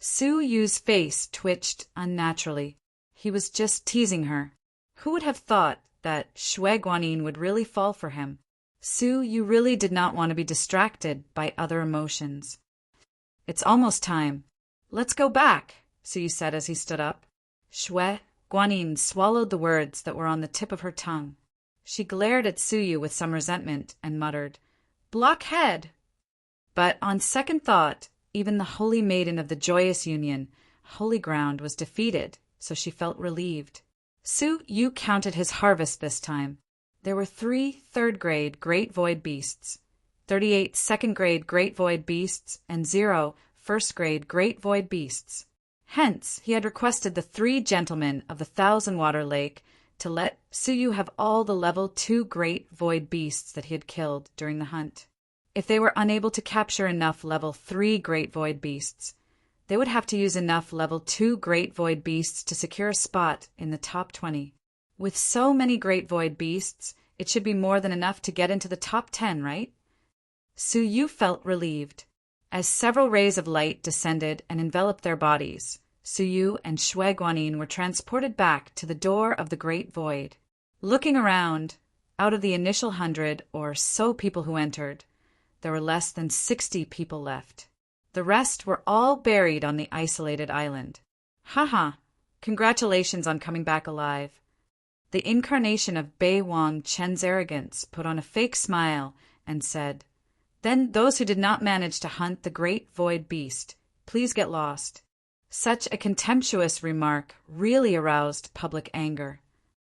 Suyu's face twitched unnaturally. He was just teasing her. Who would have thought that Shui Guanyin would really fall for him? Suyu really did not want to be distracted by other emotions. "It's almost time. Let's go back," Suyu said as he stood up. Shui Guanyin swallowed the words that were on the tip of her tongue. She glared at Suyu with some resentment and muttered, "Blockhead!" But on second thought, even the holy maiden of the joyous union, holy ground, was defeated, so she felt relieved. Suyu counted his harvest this time. There were 3 third-grade Great Void Beasts, 38 second-grade Great Void Beasts, and 0 first-grade Great Void Beasts. Hence, he had requested the 3 gentlemen of the 1,000-water lake to let Suyu have all the level 2 Great Void Beasts that he had killed during the hunt. If they were unable to capture enough level 3 Great Void Beasts, they would have to use enough level 2 Great Void Beasts to secure a spot in the top 20. With so many Great Void Beasts, it should be more than enough to get into the top 10, right? Su Yu felt relieved. As several rays of light descended and enveloped their bodies, Su Yu and Shui Guanyin were transported back to the door of the Great Void. Looking around, out of the initial 100 or so people who entered, there were less than 60 people left. The rest were all buried on the isolated island. Haha, congratulations on coming back alive. The incarnation of Bei Wang Chen's arrogance put on a fake smile and said, "Then those who did not manage to hunt the great void beast, please get lost." Such a contemptuous remark really aroused public anger.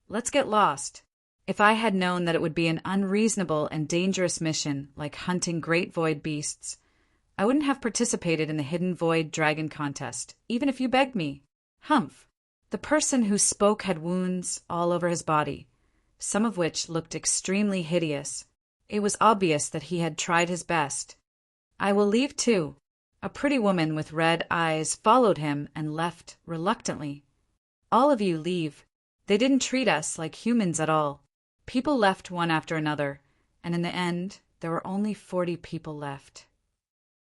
Let's get lost. If I had known that it would be an unreasonable and dangerous mission like hunting great void beasts, I wouldn't have participated in the Hidden Void Dragon Contest, even if you begged me. Humph. The person who spoke had wounds all over his body, some of which looked extremely hideous. It was obvious that he had tried his best. I will leave too. A pretty woman with red eyes followed him and left reluctantly. All of you leave. They didn't treat us like humans at all. People left one after another, and in the end, there were only 40 people left.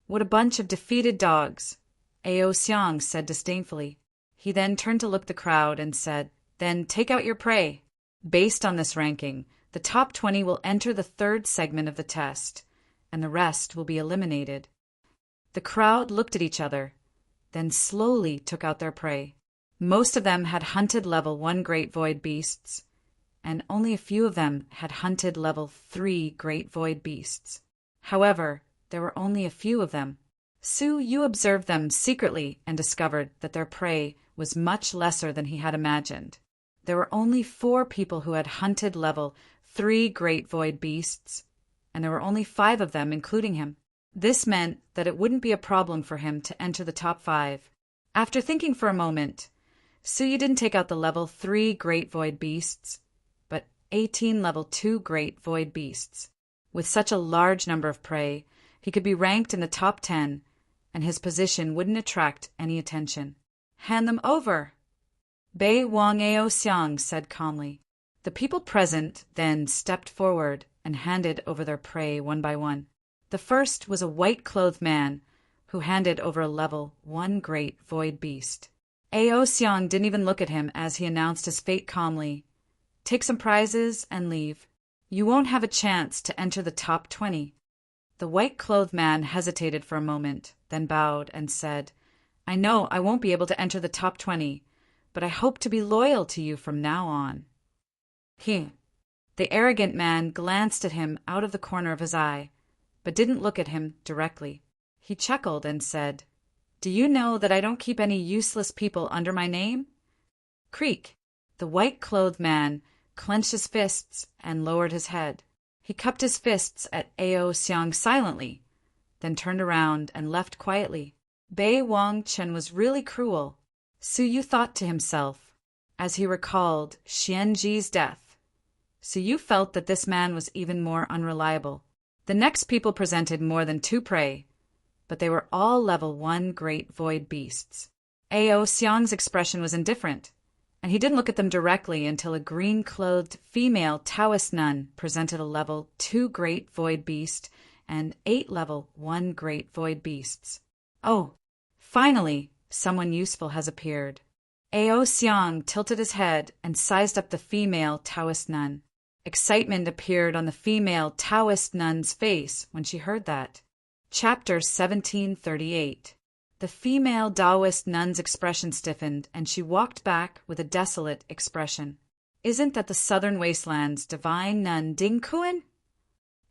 What a bunch of defeated dogs, Ao Xiang said disdainfully. He then turned to look the crowd and said, "Then take out your prey. Based on this ranking, the top 20 will enter the third segment of the test, and the rest will be eliminated." The crowd looked at each other, then slowly took out their prey. Most of them had hunted level 1 Great Void beasts, and only a few of them had hunted level 3 Great Void beasts. However, there were only a few of them. Su Yu observed them secretly and discovered that their prey was much lesser than he had imagined. There were only 4 people who had hunted level 3 Great Void beasts, and there were only 5 of them, including him. This meant that it wouldn't be a problem for him to enter the top 5. After thinking for a moment, Su Yu didn't take out the level 3 Great Void beasts, but 18 level 2 Great Void beasts. With such a large number of prey, he could be ranked in the top 10, and his position wouldn't attract any attention. "Hand them over," Bei Wang Ao Xiang said calmly. The people present then stepped forward and handed over their prey one by one. The first was a white-clothed man who handed over a level 1 Great Void beast. Ao Xiang didn't even look at him as he announced his fate calmly. "Take some prizes and leave. You won't have a chance to enter the top 20. The white-clothed man hesitated for a moment, then bowed and said, "I know I won't be able to enter the top 20, but I hope to be loyal to you from now on." The arrogant man glanced at him out of the corner of his eye, but didn't look at him directly. He chuckled and said, "Do you know that I don't keep any useless people under my name?" Creak! The white-clothed man clenched his fists and lowered his head. He cupped his fists at Ao Xiang silently, then turned around and left quietly. Bei Wang Chen was really cruel, Su Yu thought to himself, as he recalled Xianji's death. Su Yu felt that this man was even more unreliable. The next people presented more than 2 prey, but they were all level 1 Great Void beasts. Ao Xiang's expression was indifferent, and he didn't look at them directly until a green-clothed female Taoist nun presented a level 2 Great Void beast and 8 level 1 Great Void beasts. Oh, finally, someone useful has appeared. Ao Xiang tilted his head and sized up the female Taoist nun. Excitement appeared on the female Taoist nun's face when she heard that. Chapter 1738. The female Taoist nun's expression stiffened, and she walked back with a desolate expression. "Isn't that the Southern Wasteland's divine nun Ding Kuan?"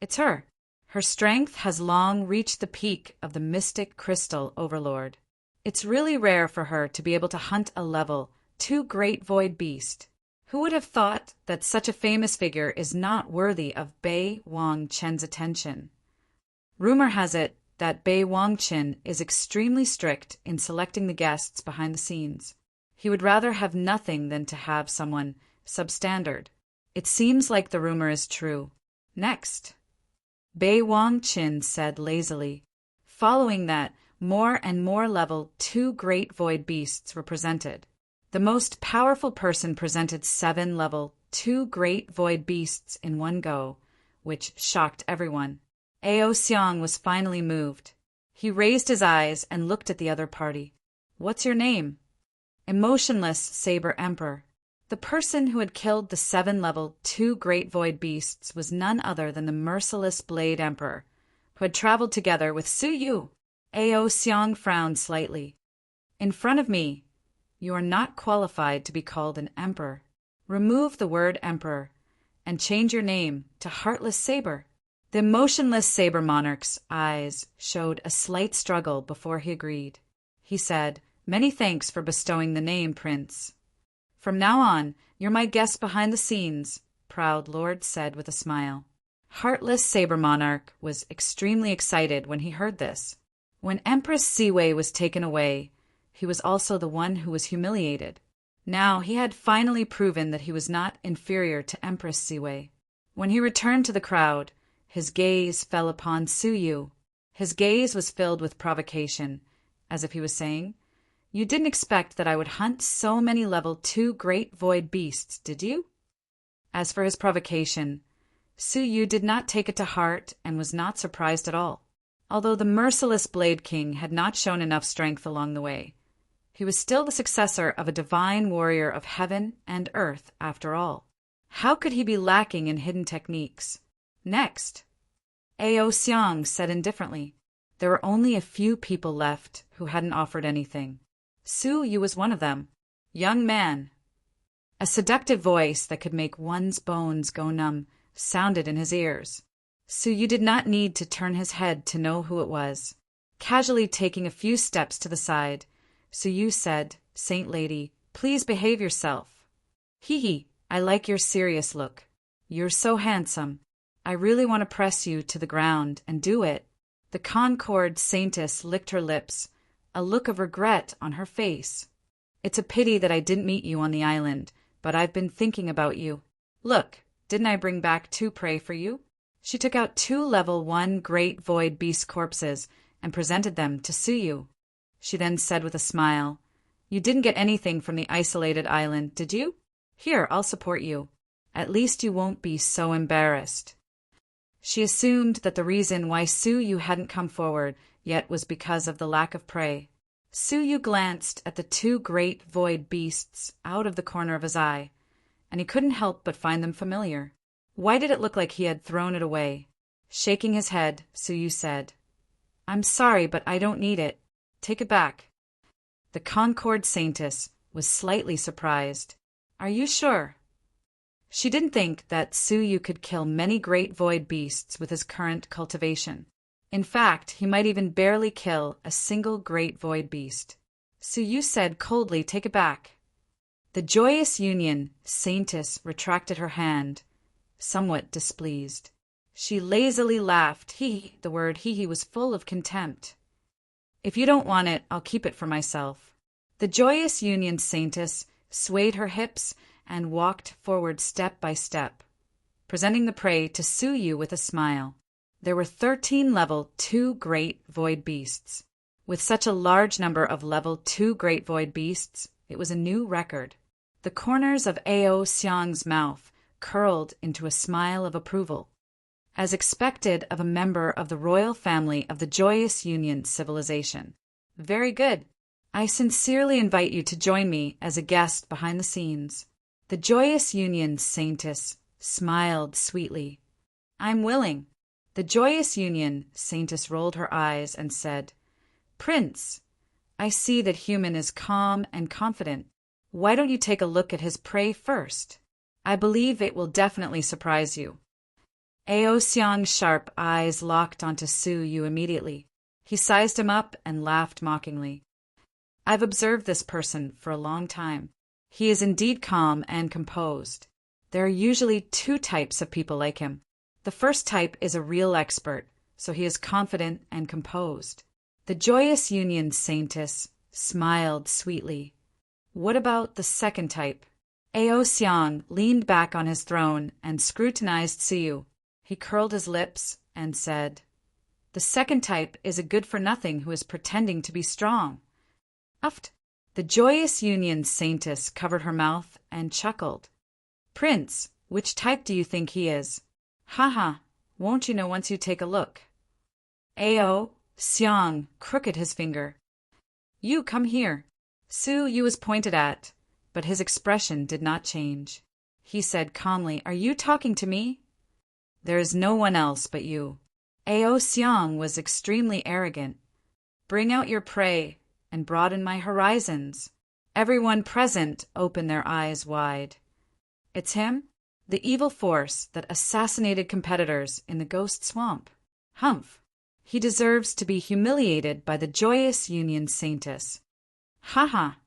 "It's her. Her strength has long reached the peak of the mystic crystal overlord. It's really rare for her to be able to hunt a level 2 Great Void beast. Who would have thought that such a famous figure is not worthy of Bei Wang Chen's attention? Rumor has it that Bei Wang Chen is extremely strict in selecting the guests behind the scenes. He would rather have nothing than to have someone substandard. It seems like the rumor is true. Next," Bei Wang Chen said lazily. Following that, more and more level 2 Great Void beasts were presented. The most powerful person presented 7 level 2 Great Void beasts in one go, which shocked everyone. Ao Xiong was finally moved. He raised his eyes and looked at the other party. What's your name? Emotionless Saber Emperor. The person who had killed the 7-level 2 great void beasts was none other than the merciless Blade Emperor, who had traveled together with Su Yu. Ao Xiong frowned slightly. In front of me, you are not qualified to be called an emperor. Remove the word emperor and change your name to Heartless Saber. The emotionless Saber Monarch's eyes showed a slight struggle before he agreed. He said, Many thanks for bestowing the name, Prince. From now on, you're my guest behind the scenes, Proud Lord said with a smile. Heartless Saber Monarch was extremely excited when he heard this. When Empress Siwei was taken away, he was also the one who was humiliated. Now he had finally proven that he was not inferior to Empress Siwei. When he returned to the crowd, his gaze fell upon Su Yu. His gaze was filled with provocation, as if he was saying, You didn't expect that I would hunt so many level 2 great void beasts, did you? As for his provocation, Su Yu did not take it to heart and was not surprised at all. Although the merciless Blade King had not shown enough strength along the way, he was still the successor of a divine warrior of heaven and earth after all. How could he be lacking in hidden techniques? Next, Ao Xiong said indifferently, There were only a few people left who hadn't offered anything. Su Yu was one of them. Young man. A seductive voice that could make one's bones go numb sounded in his ears. Su Yu did not need to turn his head to know who it was. Casually taking a few steps to the side, Su Yu said, Saint Lady, please behave yourself. Hee, I like your serious look. You're so handsome. I really want to press you to the ground and do it. The Concord Saintess licked her lips, a look of regret on her face. It's a pity that I didn't meet you on the island, but I've been thinking about you. Look, didn't I bring back 2 prey for you? She took out 2 level 1 great void beast corpses and presented them to Su Yu. She then said with a smile, You didn't get anything from the isolated island, did you? Here, I'll support you. At least you won't be so embarrassed. She assumed that the reason why Su Yu hadn't come forward yet was because of the lack of prey. Su Yu glanced at the 2 great void beasts out of the corner of his eye, and he couldn't help but find them familiar. Why did it look like he had thrown it away? Shaking his head, Su Yu said, I'm sorry, but I don't need it. Take it back. The Concord Saintess was slightly surprised. Are you sure? She didn't think that Su Yu could kill many great void beasts with his current cultivation. In fact, he might even barely kill a single great void beast. Su Yu said coldly, Take it back. The Joyous Union Saintess retracted her hand, somewhat displeased. She lazily laughed. The word he was full of contempt. If you don't want it, I'll keep it for myself. The Joyous Union Saintess swayed her hips and walked forward step by step, presenting the prey to Su Yu with a smile. There were 13 level 2 great void beasts. With such a large number of level 2 great void beasts, it was a new record. The corners of Ao Xiong's mouth curled into a smile of approval, as expected of a member of the royal family of the Joyous Union civilization. Very good. I sincerely invite you to join me as a guest behind the scenes. The Joyous Union Saintess smiled sweetly. I'm willing. The Joyous Union Saintess rolled her eyes and said, Prince, I see that Human is calm and confident. Why don't you take a look at his prey first? I believe it will definitely surprise you. Ao Xiong's sharp eyes locked onto Su Yu immediately. He sized him up and laughed mockingly. I've observed this person for a long time. He is indeed calm and composed. There are usually 2 types of people like him. The first type is a real expert, so he is confident and composed. The Joyous Union Saintess smiled sweetly. What about the second type? Ao Xiong leaned back on his throne and scrutinized Su Yu. He curled his lips and said, The second type is a good-for-nothing who is pretending to be strong. Uft. The Joyous Union Saintess covered her mouth and chuckled. Prince, which type do you think he is? Ha ha, won't you know once you take a look? Ao Xiang crooked his finger. You come here. Su Yu was pointed at, but his expression did not change. He said calmly, Are you talking to me? There is no one else but you. Ao Xiang was extremely arrogant. Bring out your prey and broaden my horizons. Everyone present opened their eyes wide. It's him? The evil force that assassinated competitors in the Ghost Swamp. Humph. He deserves to be humiliated by the Joyous Union Saintess. Ha.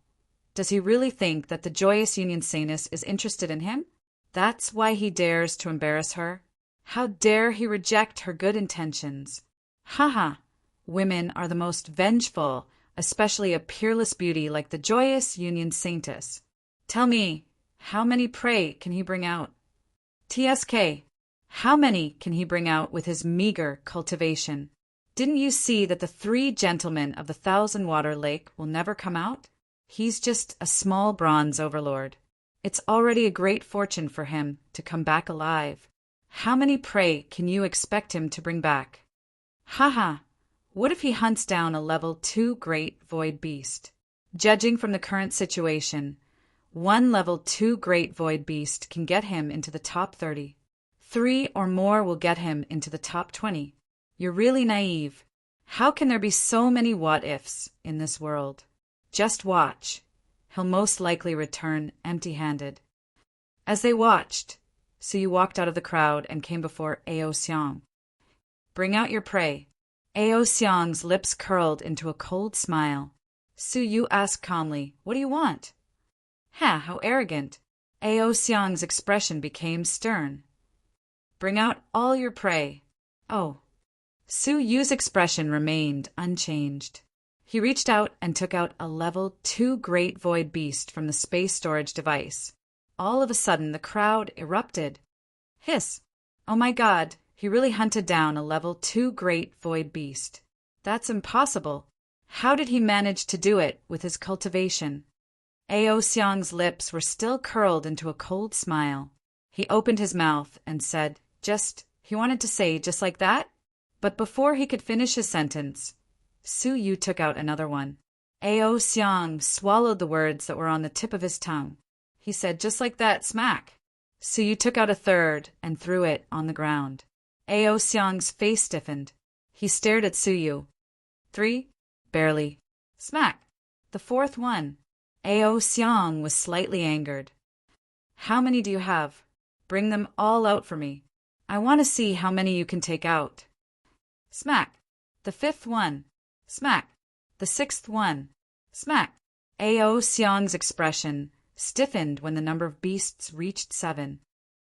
Does he really think that the Joyous Union Saintess is interested in him? That's why he dares to embarrass her? How dare he reject her good intentions? Ha. Women are the most vengeful, especially a peerless beauty like the Joyous Union Saintess. Tell me, how many prey can he bring out? TSK, how many can he bring out with his meager cultivation? Didn't you see that the 3 gentlemen of the Thousand-Water Lake will never come out? He's just a small bronze overlord. It's already a great fortune for him to come back alive. How many prey can you expect him to bring back? Ha. What if he hunts down a level 2 great void beast? Judging from the current situation, 1 level 2 great void beast can get him into the top 30. 3 or more will get him into the top 20. You're really naive. How can there be so many what-ifs in this world? Just watch. He'll most likely return empty-handed. As they watched, Su Yu walked out of the crowd and came before Ao Xiang. Bring out your prey. Ao Xiang's lips curled into a cold smile. Su Yu asked calmly, What do you want? How arrogant. Ao Xiang's expression became stern. Bring out all your prey. Oh. Su Yu's expression remained unchanged. He reached out and took out a level 2 great void beast from the space storage device. All of a sudden, the crowd erupted. Hiss! Oh my God, he really hunted down a level 2 great void beast. That's impossible. How did he manage to do it with his cultivation? Ao Xiang's lips were still curled into a cold smile. He opened his mouth and said, he wanted to say just like that? But before he could finish his sentence, Su Yu took out another one. Ao Xiang swallowed the words that were on the tip of his tongue. He said, just like that, smack. Su Yu took out a third and threw it on the ground. Ao Xiang's face stiffened. He stared at Su Yu. 3? Barely. Smack. The 4th one. Ao Xiang was slightly angered. How many do you have? Bring them all out for me. I want to see how many you can take out. Smack. The 5th one. Smack. The 6th one. Smack. Ao Xiang's expression stiffened when the number of beasts reached 7.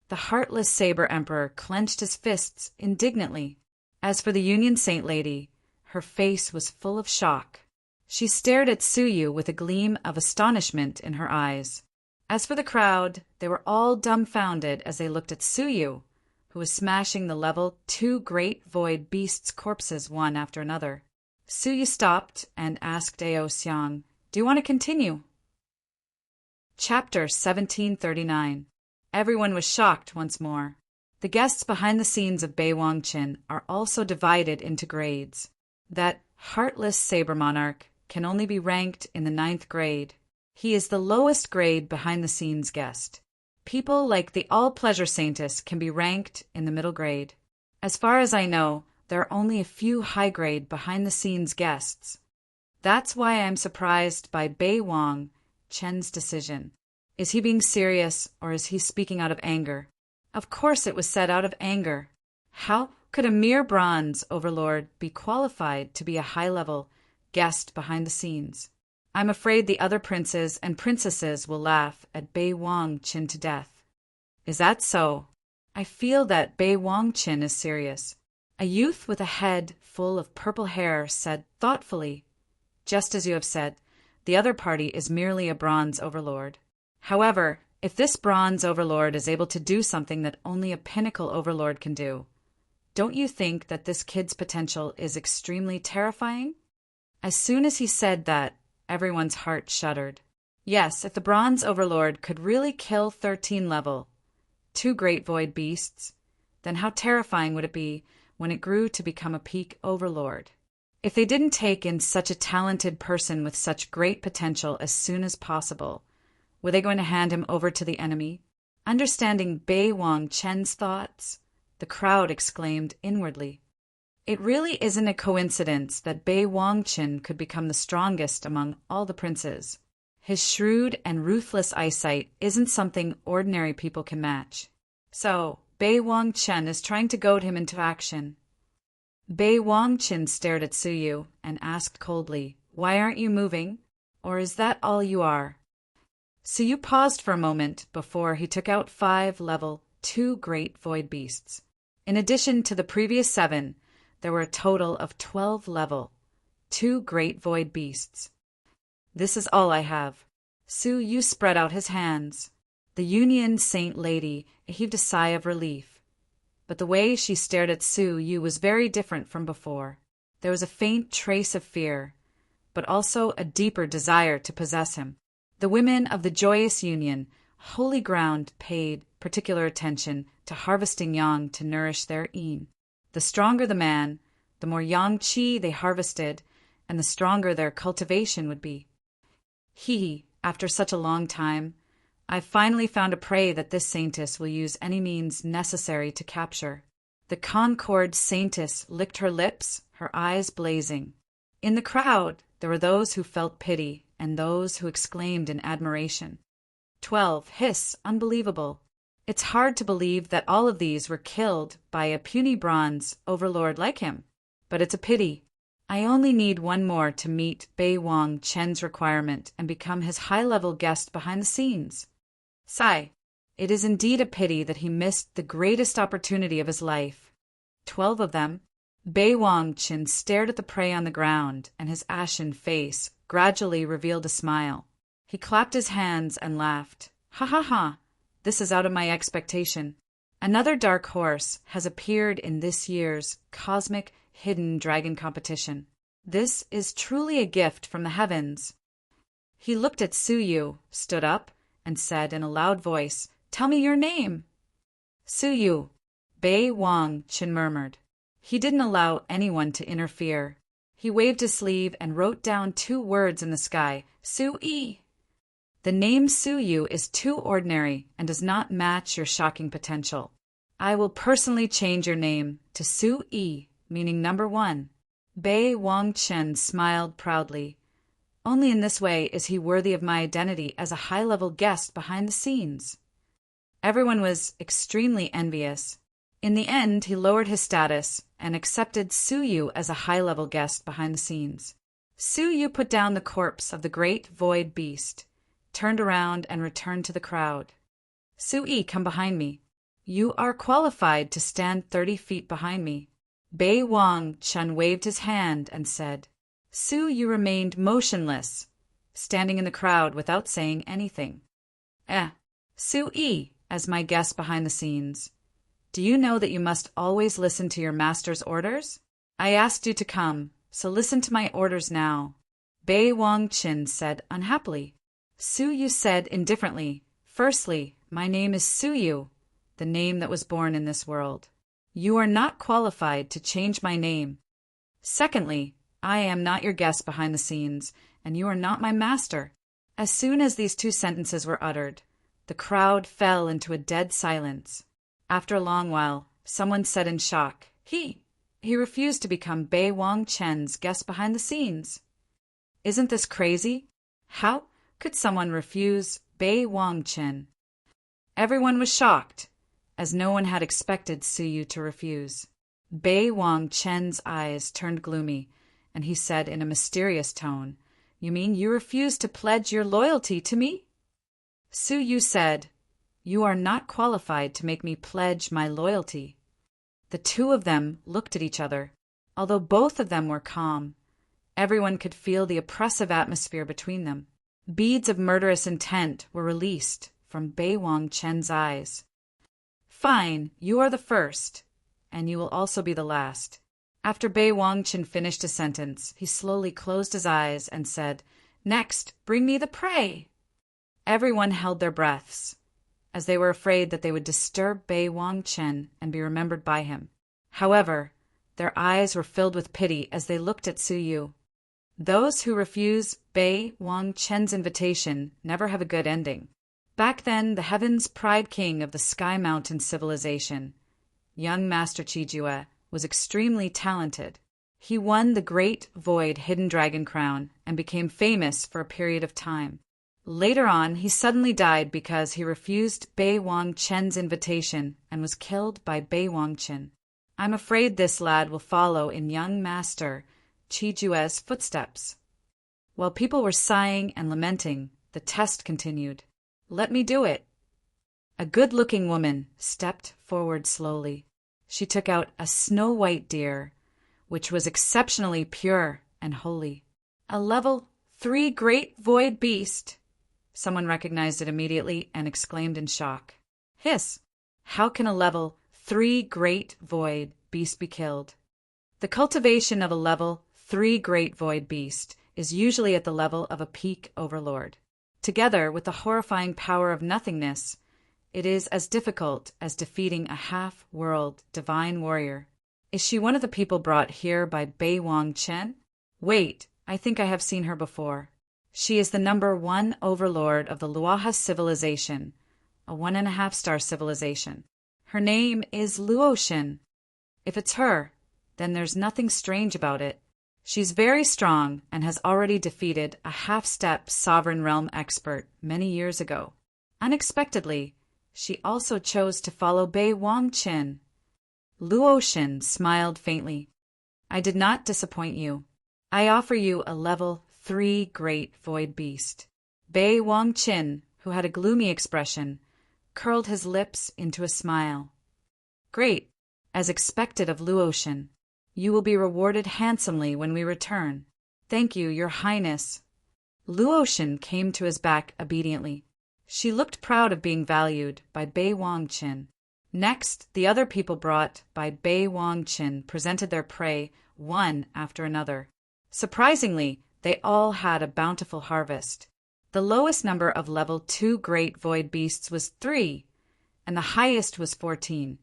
The heartless Saber Emperor clenched his fists indignantly. As for the Union Saint Lady, her face was full of shock. She stared at Su Yu with a gleam of astonishment in her eyes. As for the crowd, they were all dumbfounded as they looked at Su Yu, who was smashing the level 2 great void beasts' corpses one after another. Su Yu stopped and asked Ao Xiang, Do you want to continue? Chapter 1739. Everyone was shocked once more. The guests behind the scenes of Bei Wangqin are also divided into grades. That heartless saber monarch can only be ranked in the 9th grade. He is the lowest grade behind-the-scenes guest. People like the All-Pleasure Saintess can be ranked in the middle grade. As far as I know, there are only a few high-grade behind-the-scenes guests. That's why I'm surprised by Bei Wangqin's decision. Is he being serious, or is he speaking out of anger? Of course it was said out of anger. How could a mere bronze overlord be qualified to be a high-level guest behind the scenes? I'm afraid the other princes and princesses will laugh at Bei Wangqin to death. Is that so? I feel that Bei Wangqin is serious. A youth with a head full of purple hair said thoughtfully, Just as you have said, the other party is merely a bronze overlord. However, if this bronze overlord is able to do something that only a pinnacle overlord can do, don't you think that this kid's potential is extremely terrifying? As soon as he said that, everyone's heart shuddered. Yes, if the bronze overlord could really kill 13 level, 2 great void beasts, then how terrifying would it be when it grew to become a peak overlord. If they didn't take in such a talented person with such great potential as soon as possible, were they going to hand him over to the enemy? Understanding Bei Wang Chen's thoughts, the crowd exclaimed inwardly. It really isn't a coincidence that Bei Wang Chen could become the strongest among all the princes. His shrewd and ruthless eyesight isn't something ordinary people can match. So, Bei Wang Chen is trying to goad him into action. Bei Wang Chen stared at Suyu and asked coldly, "Why aren't you moving? Or is that all you are?" Suyu paused for a moment before he took out 5 level 2 great void beasts. In addition to the previous 7, there were a total of 12 level 2 great void beasts. "This is all I have." Suyu spread out his hands. The Union Saint Lady heaved a sigh of relief. But the way she stared at Suyu was very different from before. There was a faint trace of fear, but also a deeper desire to possess him. The women of the Joyous Union, holy ground, paid particular attention to harvesting yang to nourish their yin. The stronger the man, the more yang qi they harvested, and the stronger their cultivation would be. After such a long time, I've finally found a prey that this saintess will use any means necessary to capture. The Concord saintess licked her lips, her eyes blazing. In the crowd, there were those who felt pity and those who exclaimed in admiration. 12. Hiss, unbelievable. It's hard to believe that all of these were killed by a puny bronze overlord like him. But it's a pity. I only need one more to meet Bei Wang Chen's requirement and become his high-level guest behind the scenes. Sigh. It is indeed a pity that he missed the greatest opportunity of his life. 12 of them. Bei Wang Chen stared at the prey on the ground, and his ashen face gradually revealed a smile. He clapped his hands and laughed. Ha ha ha! This is out of my expectation. Another dark horse has appeared in this year's Cosmic Hidden Dragon Competition. This is truly a gift from the heavens. He looked at Suyu, stood up, and said in a loud voice, "Tell me your name." "Suyu," Bei Wang Chen murmured. He didn't allow anyone to interfere. He waved his sleeve and wrote down 2 words in the sky, Su-yi. The name Suyu is too ordinary and does not match your shocking potential. I will personally change your name to Su-yi, meaning number 1. Bei Wang Chen smiled proudly. Only in this way is he worthy of my identity as a high-level guest behind the scenes. Everyone was extremely envious. In the end, he lowered his status and accepted Suyu as a high-level guest behind the scenes. Suyu put down the corpse of the great void beast, turned around and returned to the crowd. "Su-yi, come behind me. You are qualified to stand 30 feet behind me." Bei Wang Chen waved his hand and said, Suyu remained motionless, standing in the crowd without saying anything. Su-yi, as my guest behind the scenes. Do you know that you must always listen to your master's orders? I asked you to come, so listen to my orders now. Bei Wang Chen said unhappily. Suyu said indifferently, "Firstly, my name is Suyu, the name that was born in this world. You are not qualified to change my name. Secondly, I am not your guest behind the scenes, and you are not my master." As soon as these 2 sentences were uttered, the crowd fell into a dead silence. After a long while, someone said in shock, He refused to become Bei Wang Chen's guest behind the scenes. Isn't this crazy? How could someone refuse Bei Wang Chen? Everyone was shocked, as no one had expected Suyu to refuse. Bei Wang Chen's eyes turned gloomy, and he said in a mysterious tone, "You mean you refuse to pledge your loyalty to me?" Suyu said, "You are not qualified to make me pledge my loyalty." The 2 of them looked at each other. Although both of them were calm, everyone could feel the oppressive atmosphere between them. Beads of murderous intent were released from Bei Wang Chen's eyes. "Fine, you are the first, and you will also be the last." After Bei Wang Chen finished a sentence, he slowly closed his eyes and said, "Next, bring me the prey." Everyone held their breaths, as they were afraid that they would disturb Bei Wang Chen and be remembered by him. However, Their eyes were filled with pity as they looked at Suyu. Those who refuse Bei Wang Chen's invitation never have a good ending. Back then, the Heaven's Pride King of the Sky Mountain civilization, young Master Qijue, was extremely talented. He won the Great Void Hidden Dragon Crown and became famous for a period of time. Later on, he suddenly died because he refused Bei Wang Chen's invitation and was killed by Bei Wang Chen. I'm afraid this lad will follow in young Master Qijue's footsteps. While people were sighing and lamenting, the test continued. Let me do it. A good-looking woman stepped forward slowly. She took out a snow-white deer, which was exceptionally pure and holy. A level 3 great void beast. Someone recognized it immediately and exclaimed in shock. Hiss! How can a level 3 great void beast be killed? The cultivation of a level 3 great void beast is usually at the level of a peak overlord. Together with the horrifying power of nothingness, it is as difficult as defeating a half-world divine warrior. Is she one of the people brought here by Bei Wang Chen? Wait, I think I have seen her before. She is the number 1 overlord of the Luoha civilization, a 1.5-star civilization. Her name is Luoshin. If it's her, then there's nothing strange about it. She's very strong and has already defeated a half-step sovereign realm expert many years ago. Unexpectedly, she also chose to follow Bei Wang Chen. Luoshin smiled faintly. I did not disappoint you. I offer you a level 3 great void beast. Bei Wang Chen, who had a gloomy expression, curled his lips into a smile. Great, as expected of Luoshin. You will be rewarded handsomely when we return. Thank you, Your Highness. Luoshin came to his back obediently. She looked proud of being valued by Bei Wang Chen. Next, the other people brought by Bei Wang Chen presented their prey one after another. Surprisingly, they all had a bountiful harvest. The lowest number of level 2 great void beasts was 3, and the highest was 14,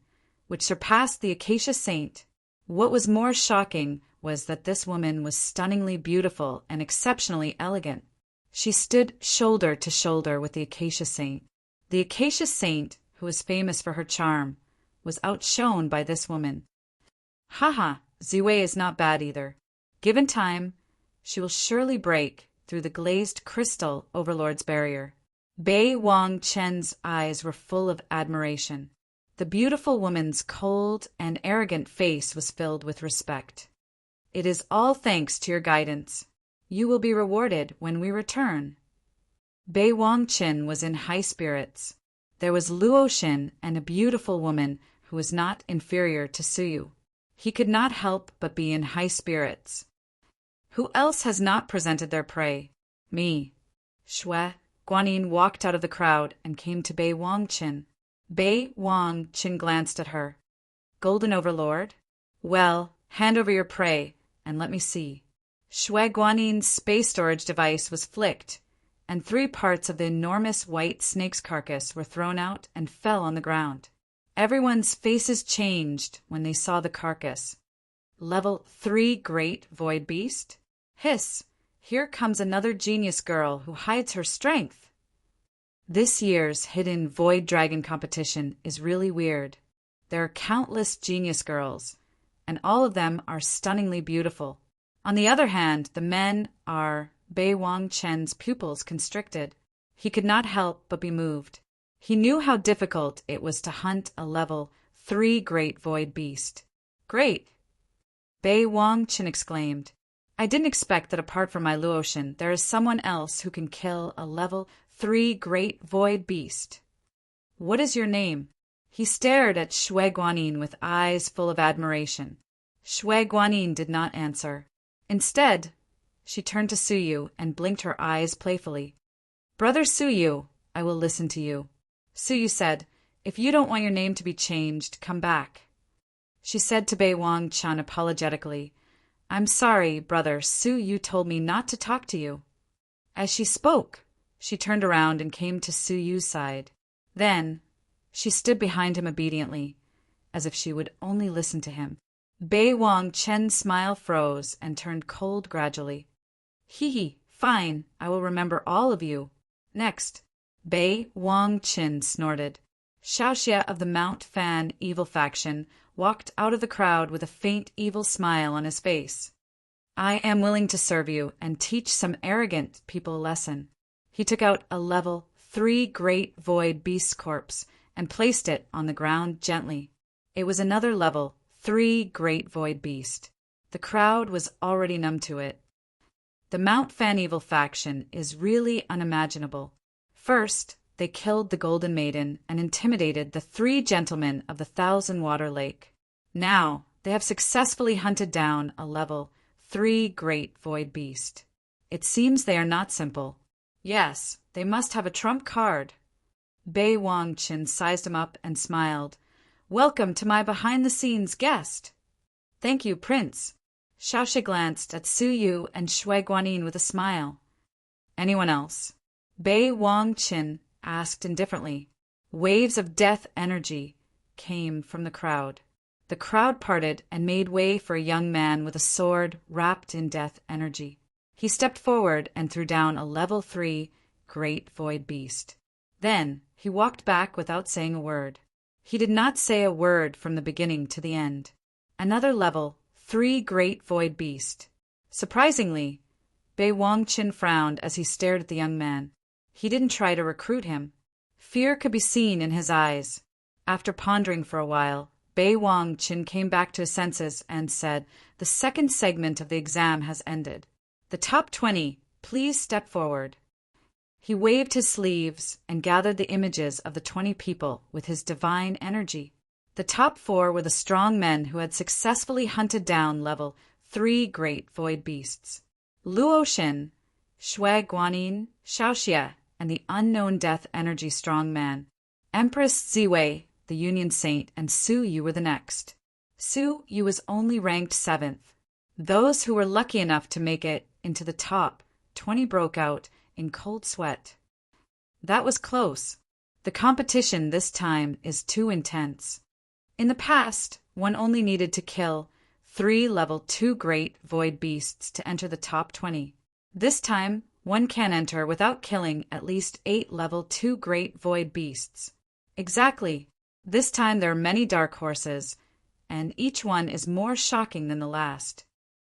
which surpassed the Acacia Saint. What was more shocking was that this woman was stunningly beautiful and exceptionally elegant. She stood shoulder to shoulder with the Acacia Saint. The Acacia Saint, who was famous for her charm, was outshone by this woman. Haha, Ziwei is not bad either. Given time, she will surely break through the glazed crystal overlord's barrier. Bei Wang Chen's eyes were full of admiration. The beautiful woman's cold and arrogant face was filled with respect. It is all thanks to your guidance. You will be rewarded when we return. Bei Wang Chen was in high spirits. There was Luoshin and a beautiful woman who was not inferior to Suyu. He could not help but be in high spirits. Who else has not presented their prey? Me. Shui Guanyin walked out of the crowd and came to Bei Wang Chen. Bei Wang Chen glanced at her. Golden Overlord? Well, hand over your prey and let me see. Shui Guanyin's space storage device was flicked, and 3 parts of the enormous white snake's carcass were thrown out and fell on the ground. Everyone's faces changed when they saw the carcass. Level 3 great void beast? Hiss! Here comes another genius girl who hides her strength. This year's hidden void dragon competition is really weird. There are countless genius girls, and all of them are stunningly beautiful. On the other hand, the men are Bei Wang Chen's pupils constricted. He could not help but be moved. He knew how difficult it was to hunt a level 3 great void beast. Great! Bei Wang Chen exclaimed. I didn't expect that apart from my Luoshin, there is someone else who can kill a level 3 great void beast. What is your name? He stared at Shui Guanyin with eyes full of admiration. Shui Guanyin did not answer. Instead, she turned to Suyu and blinked her eyes playfully. Brother Suyu, I will listen to you. Suyu said, if you don't want your name to be changed, come back. She said to Bei Wang Chen apologetically, I'm sorry, brother, Suyu told me not to talk to you. As she spoke, she turned around and came to Suyu's side. Then, she stood behind him obediently, as if she would only listen to him. Bei Wang Chen's smile froze and turned cold gradually. Hee, fine, I will remember all of you. Next, Bei Wang Chen snorted. Xiaoxia of the Mount Fan evil faction walked out of the crowd with a faint evil smile on his face. I am willing to serve you and teach some arrogant people a lesson. He took out a level 3 great void beast corpse and placed it on the ground gently. It was another level 3 great void beast. The crowd was already numb to it. The Mount Fan evil faction is really unimaginable. First, they killed the Golden Maiden and intimidated the 3 gentlemen of the Thousand Water Lake. Now, they have successfully hunted down a level 3 great void beast. It seems they are not simple. Yes, they must have a trump card. Bei Wang Chen sized him up and smiled. Welcome to my behind-the-scenes guest. Thank you, Prince. Xiaoxia glanced at Su Yu and Shui Guanyin with a smile. Anyone else? Bei Wang Chen asked indifferently. Waves of death energy came from the crowd. The crowd parted and made way for a young man with a sword wrapped in death energy. He stepped forward and threw down a level 3 great void beast. Then he walked back without saying a word. He did not say a word from the beginning to the end. Another level 3 great void beast. Surprisingly, Bei Wang Chen frowned as he stared at the young man. He didn't try to recruit him. Fear could be seen in his eyes. After pondering for a while, Bei Wang Chen came back to his senses and said, "The second segment of the exam has ended. The top 20, please step forward." He waved his sleeves and gathered the images of the 20 people with his divine energy. The top 4 were the strong men who had successfully hunted down level 3 great void beasts. Luo Xin, Shui Guanyin, Xiaoxia, and the unknown death energy strong man. Empress Ziwei, the Union Saint, and Su Yu were the next. Su Yu was only ranked 7th. Those who were lucky enough to make it into the top 20 broke out in cold sweat. That was close. The competition this time is too intense. In the past, one only needed to kill 3 level 2 great void beasts to enter the top 20. This time, one can enter without killing at least 8 level 2 great void beasts. Exactly. This time there are many dark horses, and each one is more shocking than the last.